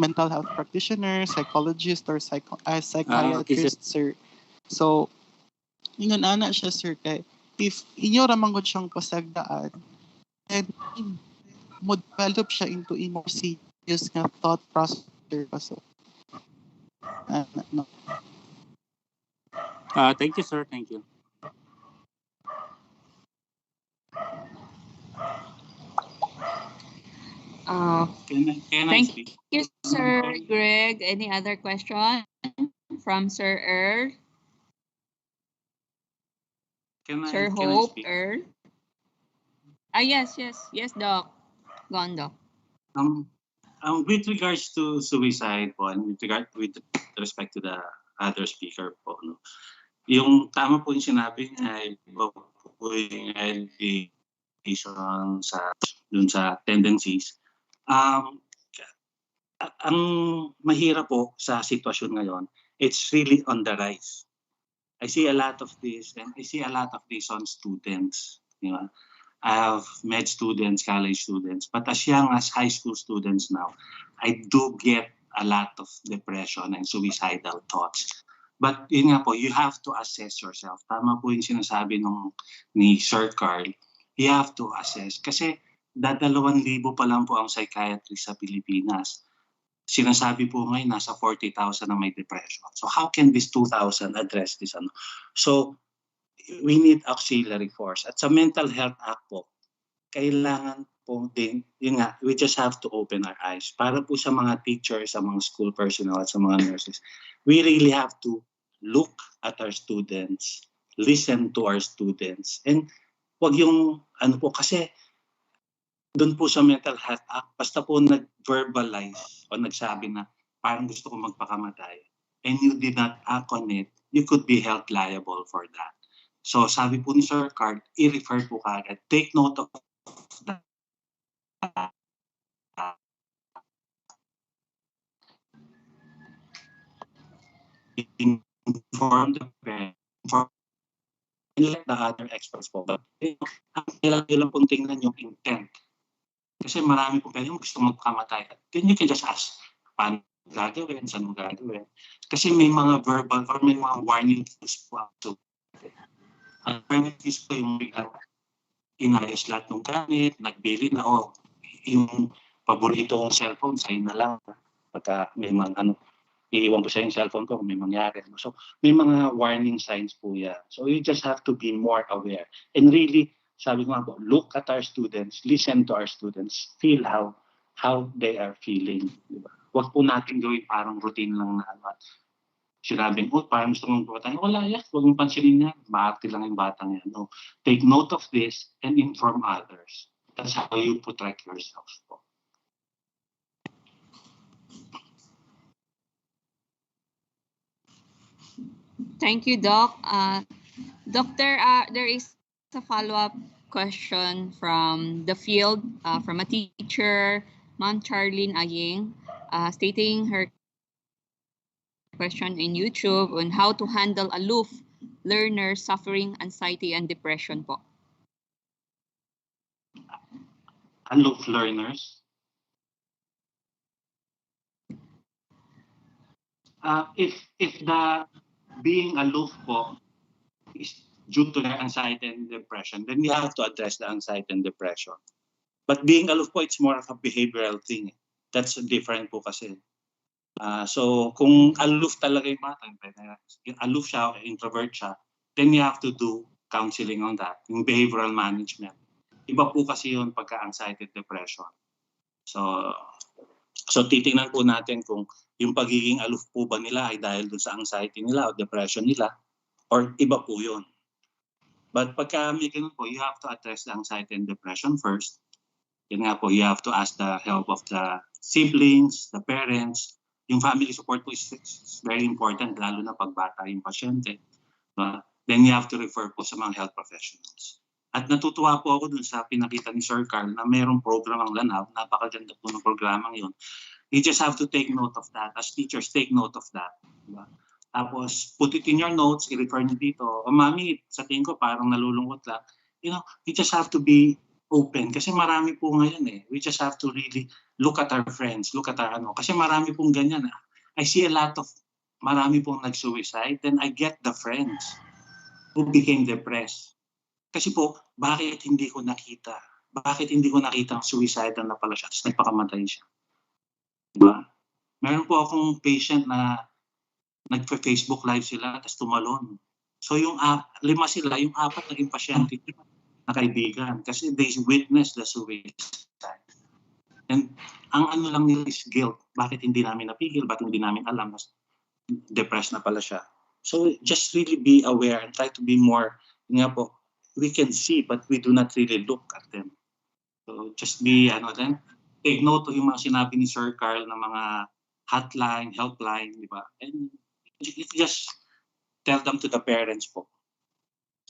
mental health practitioner, psychologist, or psychiatrist, sir. So, ingon ana siya, sir, kay if inyo ramang gud siyang pasagdaan, then mo develop siya into a more serious nga thought process, sir. So, no. Thank you, sir. Thank you. Thank you, Sir Greg. Any other question from Sir Earl? Sir Hope, Earl? Yes, Doc. Go on, Doc. With regards to suicide po, and with respect to the other speaker po, no, yung tama po yung sinabi niya, iba po yung education dun sa tendencies. Ang mahirap po sa sitwasyon ngayon, it's really on the rise. I see a lot of this, and I see a lot of this on students. You know, I have med students, college students, but as young as high school students now, I do get a lot of depression and suicidal thoughts. But yun nga po, you have to assess yourself. Tama po yung sinasabi ni Sir Carl. You have to assess. Kasi 2,000 pa lang po ang psychiatrist sa Pilipinas. Sinasabi po ngayon nasa 40,000 na may depression. So how can this 2,000 address this? So we need auxiliary force. At sa Mental Health Act po, kailangan po din, yun nga, we just have to open our eyes. Para po sa mga teachers, sa mga school personnel, at sa mga nurses, we really have to look at our students, listen to our students, and wag yung, kasi doon po sa Mental Health Act, basta po nag-verbalize o nagsabi na parang gusto ko magpakamatay, and you did not act on it, you could be held liable for that. So sabi po ni Sir Carl, i-refer po kagad. Take note of that. Inform the parent, and let the other experts po. But kailangan lang pong tingnan yung intent. Kasi marami po kayo gusto magpakamatay. Then you can just ask, paano gagawin, saan mo gagawin. Kasi may mga verbal or may mga warning cues po. So, ang warning cues po yung inayos lahat ng gamit, nagbili na, yung paborito kong cellphone, sa'yo na lang. Pagka may mga iiwan ko sa yung cellphone ko kung may mangyari. So, may mga warning signs po yan. So, you just have to be more aware. And really, sabi ko nga po, look at our students, listen to our students, feel how they are feeling. Diba? Huwag po natin gawin parang routine lang na ano. At sinabing, parang gusto mong bata. Wala yan, huwag mong pansinin yan. Maarte lang yung batang yan. No. Take note of this and inform others. That's how you protect yourself po. Thank you, Doc. Doctor, there is a follow-up question from the field, from a teacher, Ma'am Charlene Aying, stating her question in YouTube on how to handle aloof learners suffering anxiety and depression po. Aloof learners? If the being aloof po is due to their anxiety and depression, then you have to address the anxiety and depression. But being aloof po, it's more of a behavioral thing. That's different po kasi. So kung aloof talaga yung bata, aloof siya, introvert siya, then you have to do counseling on that, yung behavioral management. Iba po kasi yun pagka-anxiety and depression. So titingnan po natin kung yung pagiging aloof po ba nila ay dahil dun sa anxiety nila o depression nila, or iba po yun. But pagka may ganun po, you have to address the anxiety and depression first. Yun nga po, you have to ask the help of the siblings, the parents. Yung family support po is very important, lalo na pag bata yung pasyente. Then you have to refer po sa mga health professionals. At natutuwa po ako dun sa pinakita ni Sir Carl na mayroong program ang Lano. Napakaganda po ng programang yun. You just have to take note of that. As teachers, take note of that. Diba? Tapos, put it in your notes, i-refer nyo dito. Mami, sa tingin ko parang nalulungkot lang. You know, you just have to be open. Kasi marami po ngayon eh. We just have to really look at our friends, look at our ano. Kasi marami pong ganyan. I see a lot of, marami pong nag-suicide. Then I get the friends who became depressed. Kasi po, bakit hindi ko nakita? Bakit hindi ko nakita ang suicidal na pala siya? Tapos nagpakamatay siya. Diba? Meron po akong patient na nagpa-Facebook live sila, tapos tumalon. So yung 5 sila, yung 4 naging pasyente na kaibigan. Kasi they witnessed the suicide. And ang ano lang nila is guilt. Bakit hindi namin napigil? Bakit hindi namin alam? Depressed na pala siya. So just really be aware and try to be more, nga po, we can see but we do not really look at them. So just be, take note of yung mga sinabi ni Sir Carl na mga hotline, helpline, di ba? And just tell them to the parents po.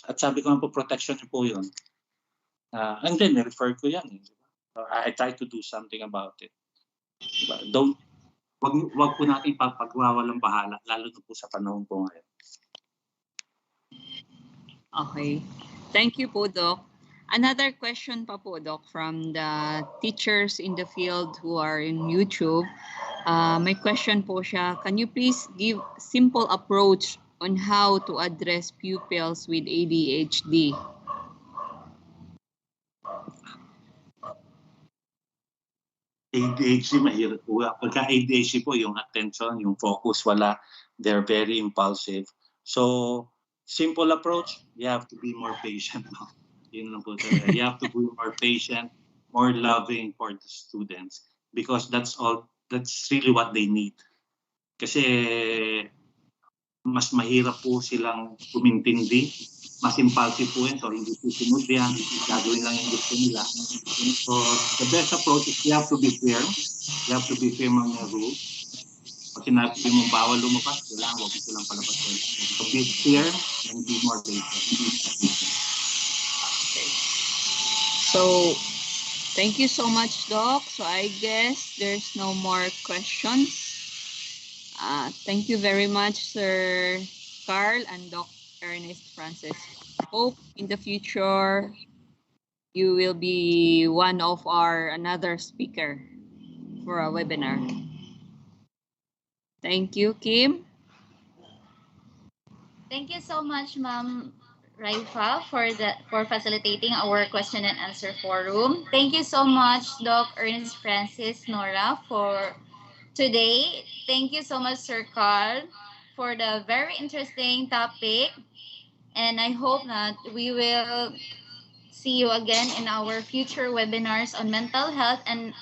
At sabi ko nga po, protection po yun. And then, refer ko yan. I try to do something about it. Diba? Wag po natin papagwawalang bahala, lalo na po sa panahon po ngayon. Okay. Thank you po, Doc. Another question pa po, Doc, from the teachers in the field who are in YouTube. May question po siya. Can you please give simple approach on how to address pupils with ADHD? ADHD, mahirap po. Pagka ADHD po, yung attention, yung focus, wala. They're very impulsive. So, simple approach, you have to be more patient. Yun lang po. You have to be more patient, more loving for the students. Because that's really what they need. Kasi mas mahirap po silang kumintindi. Mas impulsive po ito. Hindi susunod yan. Gagawin lang yung gusto nila. So, the best approach is you have to be firm. You have to be firm on your rules. Pag sinabi mo bawal lumabas, kailangan huwag mo silang palabasin. So, be firm and be more patient. So, thank you so much, Doc. So, I guess there's no more questions. Thank you very much, Sir Carl and Doc Ernest Francis. Hope in the future you will be one of another speaker for a webinar. Thank you, Kim. Thank you so much, Ma'am Raifa, for facilitating our question and answer forum. Thank you so much, Doc Ernest Francis Nora, for today. Thank you so much, Sir Carl, for the very interesting topic. And I hope that we will see you again in our future webinars on mental health and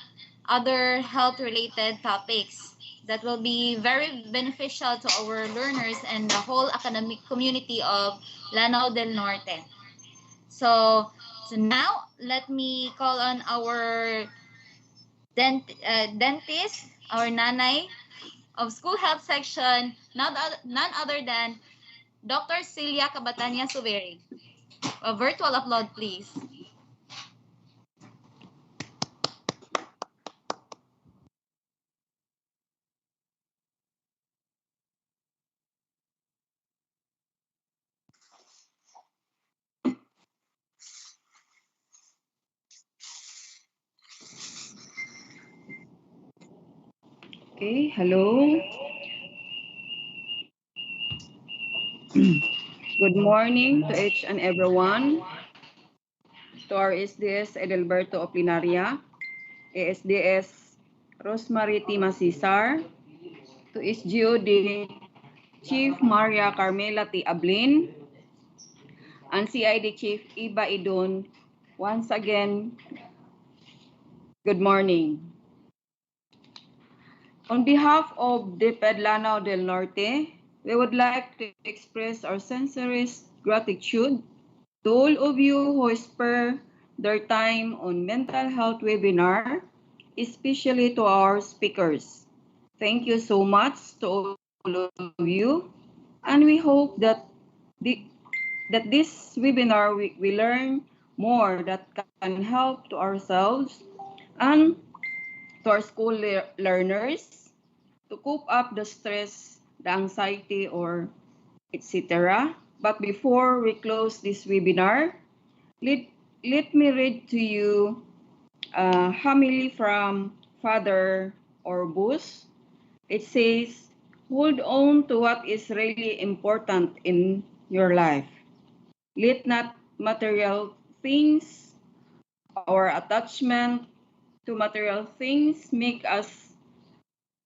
other health-related topics that will be very beneficial to our learners and the whole academic community of Lano del Norte. So now, let me call on our dentist, our nanay of School Health Section, none other than Dr. Celia Cabatanya Suveri. A virtual applaud, please. Okay, hello. Good morning to each and everyone. To our SDS Edelberto Oplinaria, ASDS Rosemary T. Masisar, to SGOD Chief Maria Carmela T. Ablin, and CID Chief Iba Idon, once again, good morning. On behalf of DepEd Lanao del Norte, we would like to express our sincerest gratitude to all of you who spare their time on mental health webinar, especially to our speakers. Thank you so much to all of you, and we hope that this webinar we learn more that can help to ourselves and to our school learners to cope up the stress, the anxiety, or etc. But before we close this webinar, let me read to you a homily from Father Orbus. It says, hold on to what is really important in your life. Let not material things or attachment to material things make us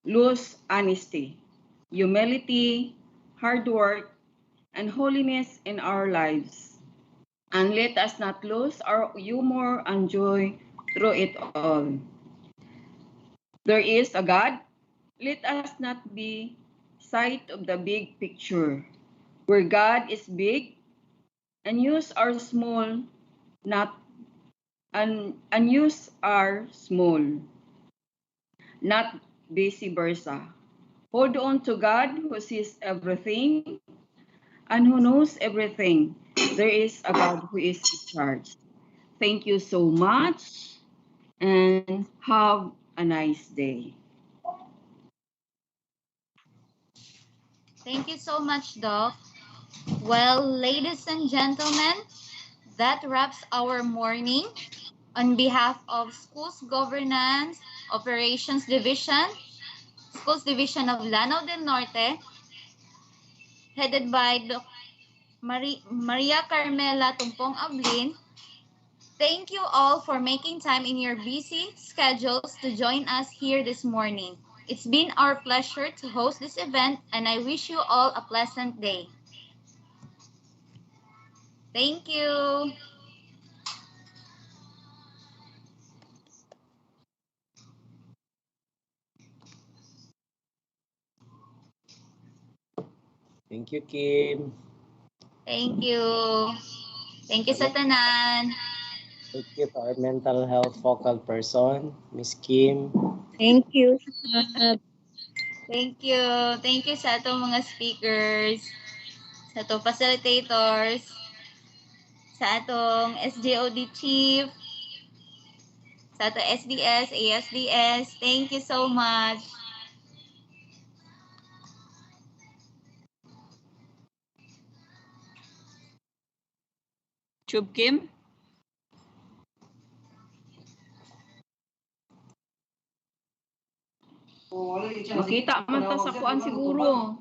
lose honesty, humility, hard work, and holiness in our lives. And let us not lose our humor and joy through it all. There is a God. Let us not be sight of the big picture, where God is big and use our small, not and use our small, not vice versa. Hold on to God who sees everything and who knows everything. There is a God who is in charge. Thank you so much and have a nice day. Thank you so much, Doc. Well, ladies and gentlemen, that wraps our morning. On behalf of Schools Governance Operations Division, Schools Division of Lanao del Norte, headed by Maria Carmela Tumpong Ablin, thank you all for making time in your busy schedules to join us here this morning. It's been our pleasure to host this event, and I wish you all a pleasant day. Thank you. Thank you, Kim. Thank you. Thank you sa tanan. Thank you to our mental health focal person, Miss Kim. Thank you. Thank you. Thank you sa atong mga speakers, sa atong facilitators, sa atong SJOD chief, sa atong SDS, ASDS. Thank you so much. Chub Kim? Makita man ta sa kuan siguro.